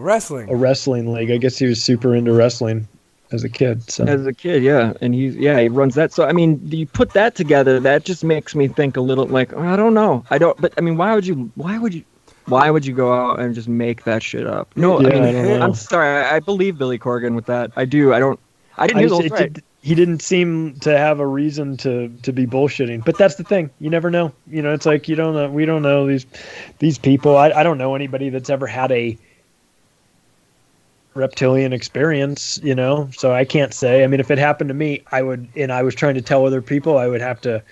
wrestling. a wrestling league. I guess he was super into wrestling as a kid. So. As a kid, yeah, and he runs that. So I mean, you put that together, that just makes me think a little I don't know. But I mean, why would you go out and just make that shit up? No, yeah, I mean, I don't know. I'm sorry, I believe Billy Corgan with that. I do. I didn't hear those right. He didn't seem to have a reason to be bullshitting, but that's the thing. You never know. It's you don't know. We don't know these people. I don't know anybody that's ever had a reptilian experience, so I can't say. I mean, if it happened to me, I would, and I was trying to tell other people, I'd have to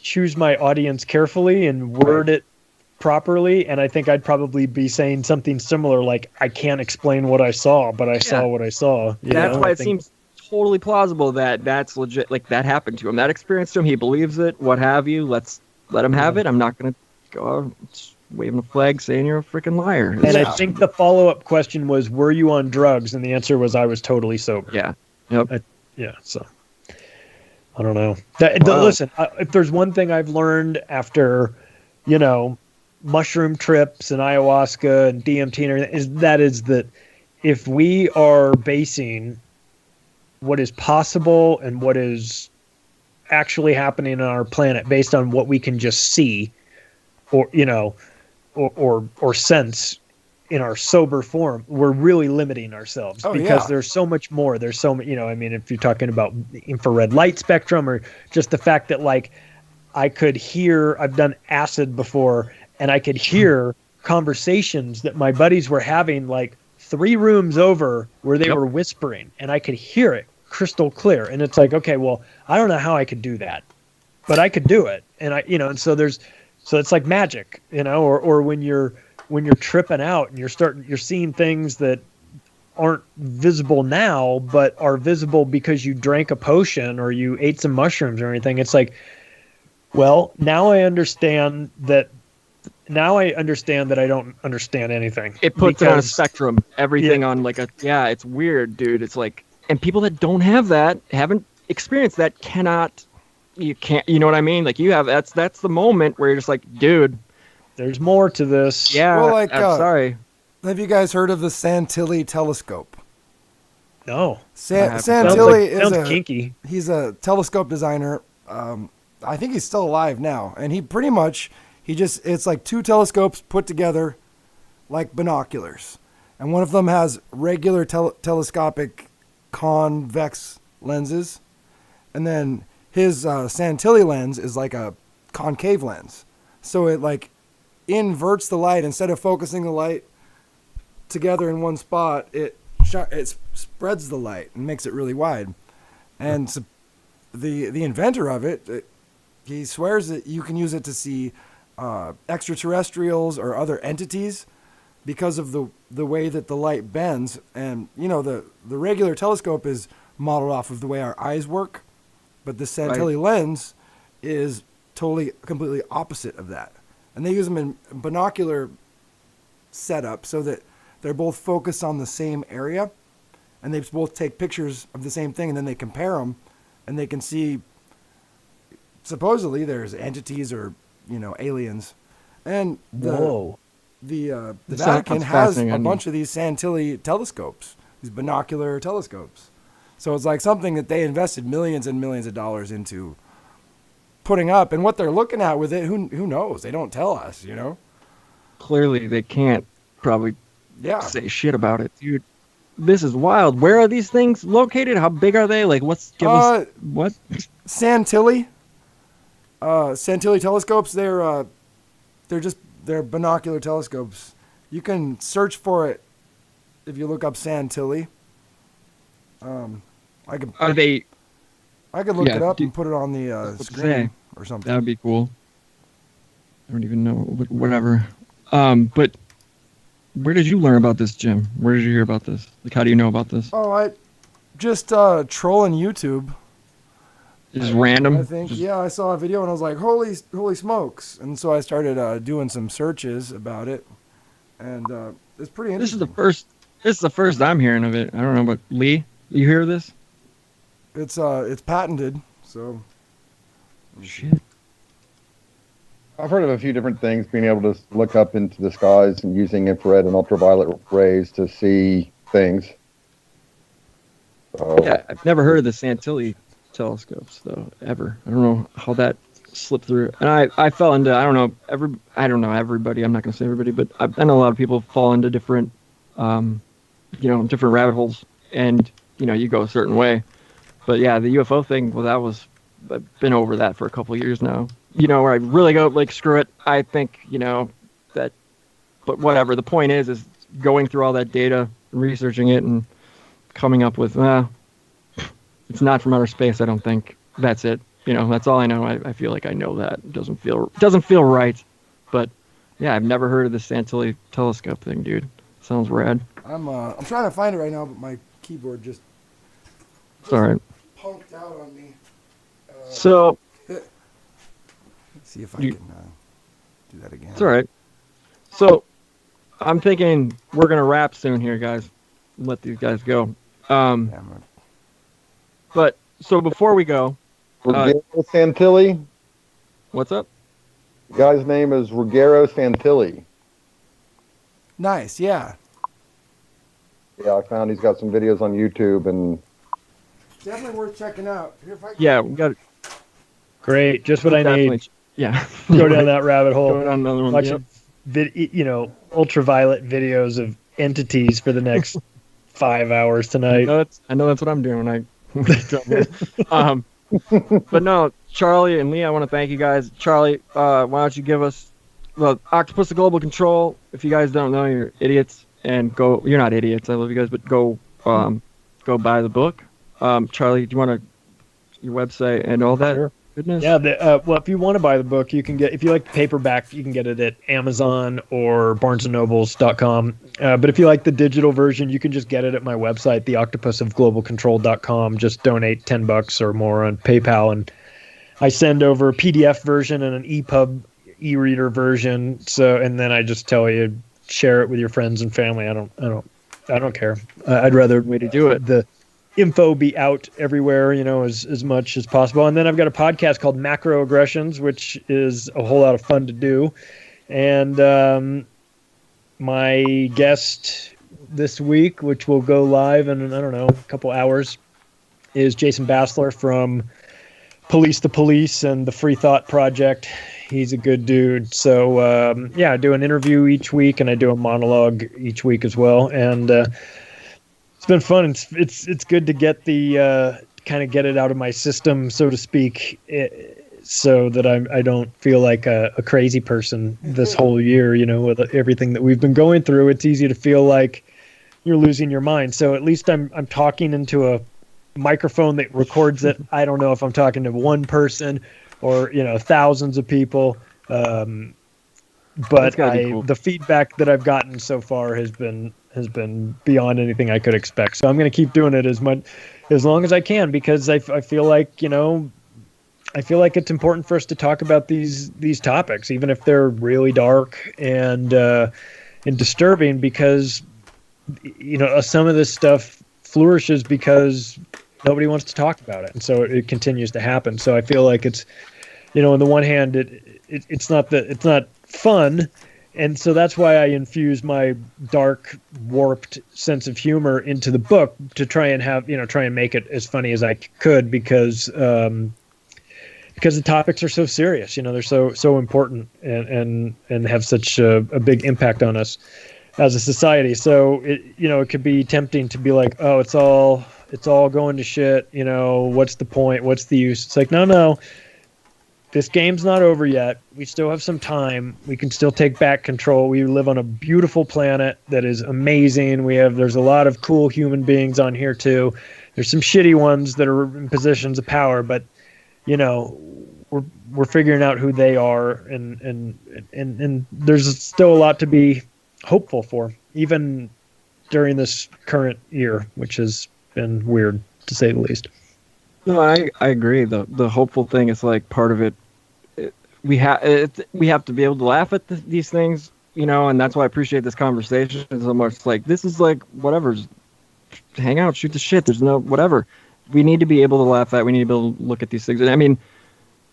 choose my audience carefully and word it properly, and I think I'd probably be saying something similar I can't explain what I saw, but I saw what I saw. That's why it seems totally plausible that that's legit, that happened to him. That experience to him, he believes it, what have you. Let him have it. I'm not going to go out waving a flag saying you're a freaking liar. And I think the follow-up question was, were you on drugs? And the answer was, I was totally sober. Yeah. Yep. So I don't know. Listen, if there's one thing I've learned after, mushroom trips and ayahuasca and DMT and everything, is that if we are basing what is possible and what is actually happening on our planet based on what we can just see or sense in our sober form, we're really limiting ourselves because there's so much more. There's so much, I mean, if you're talking about the infrared light spectrum or just the fact that I could hear, I've done acid before, and I could hear conversations that my buddies were having 3 rooms over where they were whispering, and I could hear it crystal clear. And it's okay, well, I don't know how I could do that, but I could do it. And and so it's like magic, or when you're tripping out and you're seeing things that aren't visible now, but are visible because you drank a potion or you ate some mushrooms or anything. It's well, now I understand that I don't understand anything. It puts it on a spectrum. Everything on it's weird, dude. It's and people that don't have that, haven't experienced that, you can't, you know what I mean? You have, that's the moment where you're just dude, there's more to this. Yeah. Well, I'm sorry. Have you guys heard of the Santilli telescope? No. Santilli sounds kinky. He's a telescope designer. I think he's still alive now, and he pretty much it's 2 telescopes put together like binoculars, and one of them has regular telescopic convex lenses, and then his Santilli lens is like a concave lens, so it inverts the light. Instead of focusing the light together in one spot, it spreads the light and makes it really wide. And so the inventor of it, he swears that you can use it to see extraterrestrials or other entities because of the way that the light bends. And the regular telescope is modeled off of the way our eyes work, but the Santilli lens is completely opposite of that. And they use them in binocular setup so that they're both focused on the same area, and they both take pictures of the same thing, and then they compare them, and they can see, supposedly there's entities or aliens. And the Vatican has a bunch of these Santilli telescopes, these binocular telescopes. So it's like something that they invested millions and millions of dollars into putting up, and what they're looking at with it, who knows? They don't tell us, Clearly, they can't probably say shit about it, dude. This is wild. Where are these things located? How big are they? Like, what? Santilli. Santilli telescopes. They're binocular telescopes. You can search for it if you look up Santilli. I could look it up and put it on the screen or something. That would be cool. I don't even know. Whatever. But where did you learn about this, Jim? Where did you hear about this? Like, how do you know about this? Oh, I just trolling YouTube. Just random? I think. I saw a video and I was like, holy smokes. And so I started doing some searches about it. And it's pretty interesting. This is the first I'm hearing of it. I don't know, but Lee, you hear this? It's patented, so. Shit. I've heard of a few different things, being able to look up into the skies and using infrared and ultraviolet rays to see things. So, yeah, I've never heard of the Santilli telescopes, though, ever. I don't know how that slipped through. And I fell into, I don't know everybody, I'm not going to say everybody, but I know a lot of people fall into different, different rabbit holes, and, you go a certain way. But yeah, the UFO thing, well, I've been over that for a couple of years now. Where I really go, like, screw it. I think, that, but whatever. The point is going through all that data, researching it, and coming up with, it's not from outer space, I don't think. That's it. That's all I know. I feel like I know that. It doesn't feel right. But yeah, I've never heard of the Santilli telescope thing, dude. Sounds rad. I'm trying to find it right now, but my keyboard just it's all right. Punked out on me. So let's see if I can do that again. It's all right. So I'm thinking we're gonna wrap soon here, guys. Let these guys go. But so before we go, Santilli. What's up? The guy's name is Ruggero Santilli. Nice, yeah. Yeah, I found he's got some videos on YouTube, and definitely worth checking out. Yeah, we got it. Great, just what I need. Yeah, go down that rabbit hole. Go down another one. Watch ultraviolet videos of entities for the next 5 hours tonight. I know that's what I'm doing when I. But no, Charlie and Lee, I want to thank you guys. Charlie, why don't you give us Octopus of Global Control? If you guys don't know, you're idiots, and go. You're not idiots. I love you guys, but go buy the book. Charlie, do you want your website and all that? Sure. Goodness. Yeah. Well, if you want to buy the book, you can get. If you like the paperback, you can get it at Amazon or BarnesandNobles.com. But if you like the digital version, you can just get it at my website, theoctopusofglobalcontrol.com. Just donate $10 or more on PayPal, and I send over a PDF version and an EPUB e-reader version. So, and then I just tell you, share it with your friends and family. I don't care. I'd rather way to do it. The info be out everywhere, as much as possible. And then I've got a podcast called Macroaggressions, which is a whole lot of fun to do. And my guest this week, which will go live in, a couple hours, is Jason Bassler from Police to Police and the Free Thought Project. He's a good dude. So, I do an interview each week, and I do a monologue each week as well. And it's been fun. It's good to get the kind of get it out of my system, so to speak. so that I don't feel like a crazy person this whole year, with everything that we've been going through. It's easy to feel like you're losing your mind. So at least I'm talking into a microphone that records it. I don't know if I'm talking to one person or, thousands of people. But cool. The feedback that I've gotten so far has been beyond anything I could expect. So I'm going to keep doing it as long as I can, because I feel like, it's important for us to talk about these topics, even if they're really dark and disturbing, because, some of this stuff flourishes because nobody wants to talk about it. And so it continues to happen. So I feel like it's, on the one hand, it's not fun. And so that's why I infuse my dark, warped sense of humor into the book, to try and make it as funny as I could, because the topics are so serious, they're so important and have such a big impact on us as a society. So it could be tempting to be like, oh, it's all going to shit. What's the point? What's the use? It's like, no. This game's not over yet. We still have some time. We can still take back control. We live on a beautiful planet that is amazing. There's a lot of cool human beings on here too. There's some shitty ones that are in positions of power, but we're figuring out who they are, and there's still a lot to be hopeful for, even during this current year, which has been weird to say the least. No, I agree. The hopeful thing is like part of it. We have to be able to laugh at these things, and that's why I appreciate this conversation so much. Like, this is like whatever, just hang out, shoot the shit. There's no whatever. We need to be able to laugh at. We need to be able to look at these things. And I mean,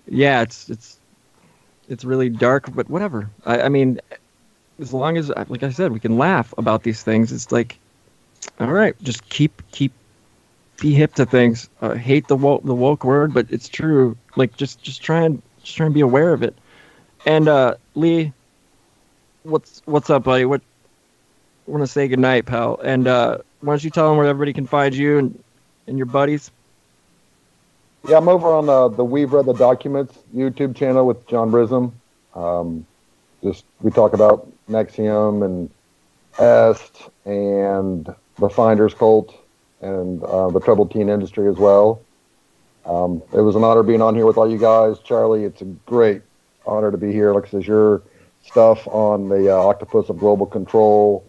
yeah, it's really dark, but whatever. I mean, as long as, like I said, we can laugh about these things. It's like, all right, just keep. Be hip to things. Hate the woke word, but it's true. Like, just try and be aware of it. And Lee, what's up, buddy? I want to say goodnight, pal. And why don't you tell them where everybody can find you and your buddies? Yeah, I'm over on the We've Read the Documents YouTube channel with John Brism. We talk about Nexium and Est and the Finders Cult, and the troubled teen industry as well. It was an honor being on here with all you guys. Charlie, it's a great honor to be here. Like I said, your stuff on the Octopus of Global Control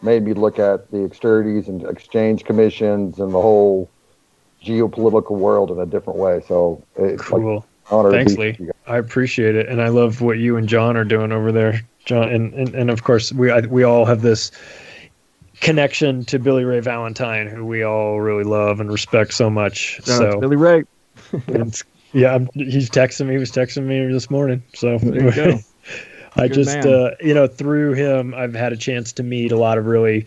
made me look at the externalities and exchange commissions and the whole geopolitical world in a different way. So it's cool. Like an honor. Thanks, to be Lee. with you guys. I appreciate it, and I love what you and John are doing over there, John. And of course, we all have this connection to Billy Ray Valentine, who we all really love and respect so much. So Billy Ray. He was texting me this morning. So there you go. I just through him, I've had a chance to meet a lot of really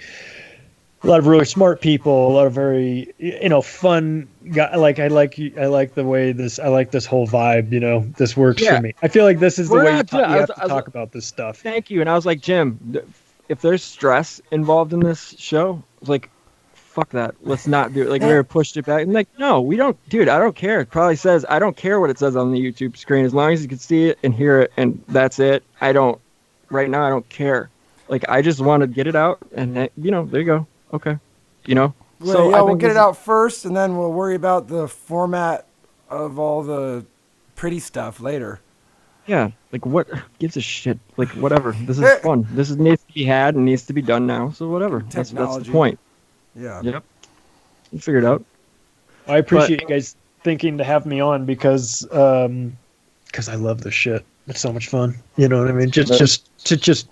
smart people, a lot of very fun guy. I like the way I like this whole vibe. This works for me. I feel like this is the way you have to talk about this stuff. Thank you. And I was like, Jim, if there's stress involved in this show, like, fuck that. Let's not do it. Like, we pushed it back. And like, no, we don't, dude, I don't care. It probably says, I don't care what it says on the YouTube screen. As long as you can see it and hear it, and that's it. Right now, I don't care. Like, I just want to get it out, and there you go. Okay. Well, so yeah, we'll get it out first, and then we'll worry about the format of all the pretty stuff later. Yeah, like, what gives a shit? Like, whatever. This is fun. This needs to be had and needs to be done now. So whatever. That's the point. Yeah. Yep. You figured it out. I appreciate you guys thinking to have me on because I love this shit. It's so much fun. You know what I mean? Just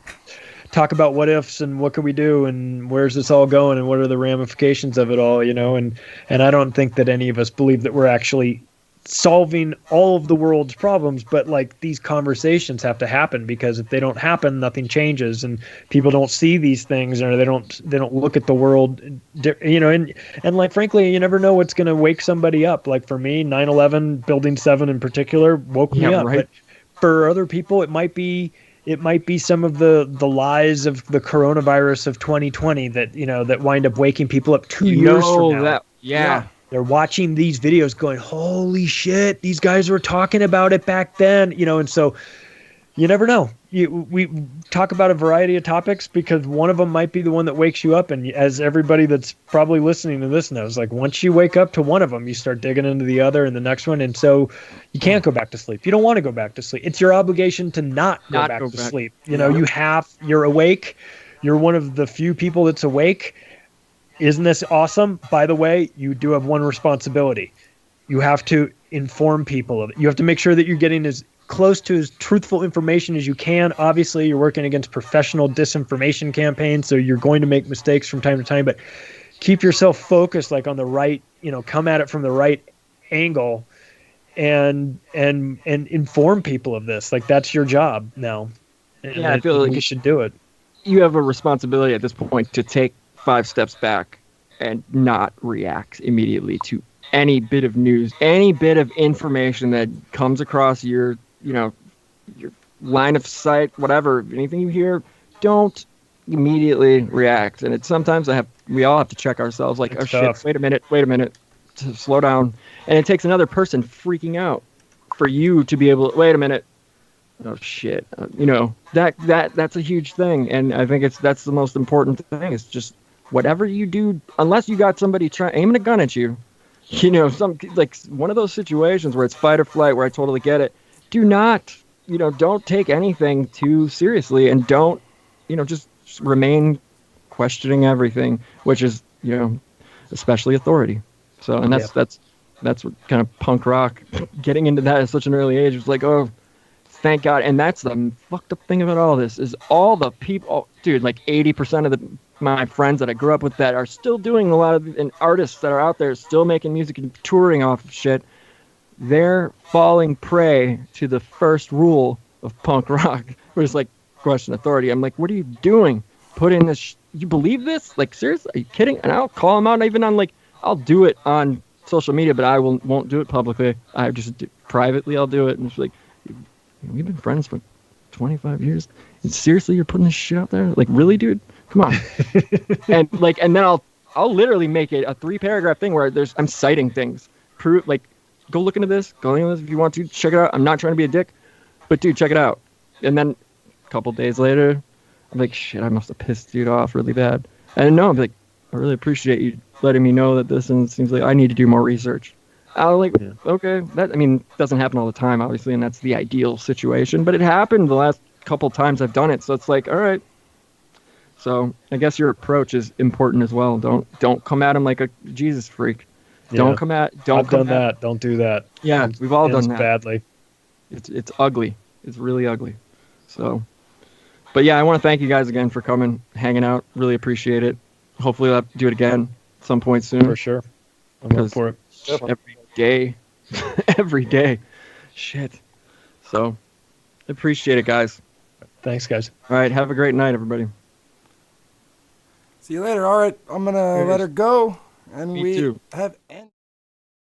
talk about what ifs and what can we do and where's this all going and what are the ramifications of it all, and I don't think that any of us believe that we're actually solving all of the world's problems, but like these conversations have to happen, because if they don't happen, nothing changes, and people don't see these things, or they don't look at the world, and like, frankly, you never know what's going to wake somebody up. Like for me, 9/11, Building 7 in particular woke me up. Right. But for other people, it might be some of the lies of the coronavirus of 2020 that wind up waking people up 2 years from now. Yeah. They're watching these videos going, holy shit, these guys were talking about it back then, and so you never know. We talk about a variety of topics because one of them might be the one that wakes you up. And as everybody that's probably listening to this knows, like once you wake up to one of them, you start digging into the other and the next one. And so you can't go back to sleep. You don't want to go back to sleep. It's your obligation to not go back to sleep. You're awake. You're one of the few people that's awake. Isn't this awesome? By the way, you do have one responsibility. You have to inform people of it. You have to make sure that you're getting as close to as truthful information as you can. Obviously, you're working against professional disinformation campaigns, so you're going to make mistakes from time to time, but keep yourself focused, like on the right, come at it from the right angle and inform people of this. Like that's your job now. And I feel like you should do it. You have a responsibility at this point to take 5 steps back and not react immediately to any bit of news, any bit of information that comes across your line of sight, whatever, anything you hear, don't immediately react. And it's sometimes we all have to check ourselves, like, it's tough. Shit, wait a minute, to slow down. And it takes another person freaking out for you to be able to, wait a minute, oh shit, that's a huge thing. And I think that's the most important thing. It's just whatever you do, unless you got somebody aiming a gun at you, some like one of those situations where it's fight or flight, where I totally get it. Do not, don't take anything too seriously, and don't, just remain questioning everything, which is, especially authority. So, and that's what kind of punk rock, getting into that at such an early age, was like, oh, thank God. And that's the fucked up thing about all this, is all the people, dude, like 80% of my friends that I grew up with that are still doing a lot of, and artists that are out there still making music and touring off of shit, they're falling prey to the first rule of punk rock, which is like, question authority. I'm like, what are you doing? Put in this, you believe this? Like, seriously? Are you kidding? And I'll call them out, even on, like, I'll do it on social media, but I won't do it publicly. I just privately, I'll do it. And it's like, we've been friends for 25 years. And seriously, you're putting this shit out there? Like, really, dude? Come on. and then I'll literally make it a 3-paragraph thing where I'm citing things. Prove, like, go look into this. Go look into this if you want to. Check it out. I'm not trying to be a dick, but dude, check it out. And then a couple days later, I'm like, shit, I must have pissed dude off really bad. And no, I'm like, I really appreciate you letting me know that this, and it seems like I need to do more research. I'm like, okay, doesn't happen all the time, obviously, and that's the ideal situation, but it happened the last couple times I've done it, so it's like, all right. So I guess your approach is important as well. Don't come at him like a Jesus freak. Yeah. I've done that. Don't do that. Yeah, we've all done that badly. It's ugly. It's really ugly. So, but yeah, I want to thank you guys again for coming, hanging out. Really appreciate it. Hopefully I'll have to do it again at some point soon. For sure. I'm up for it. Every day. Shit. So, appreciate it, guys. Thanks, guys. All right, have a great night, everybody. See you later. All right, I'm going to let her go. And Me too. have ended.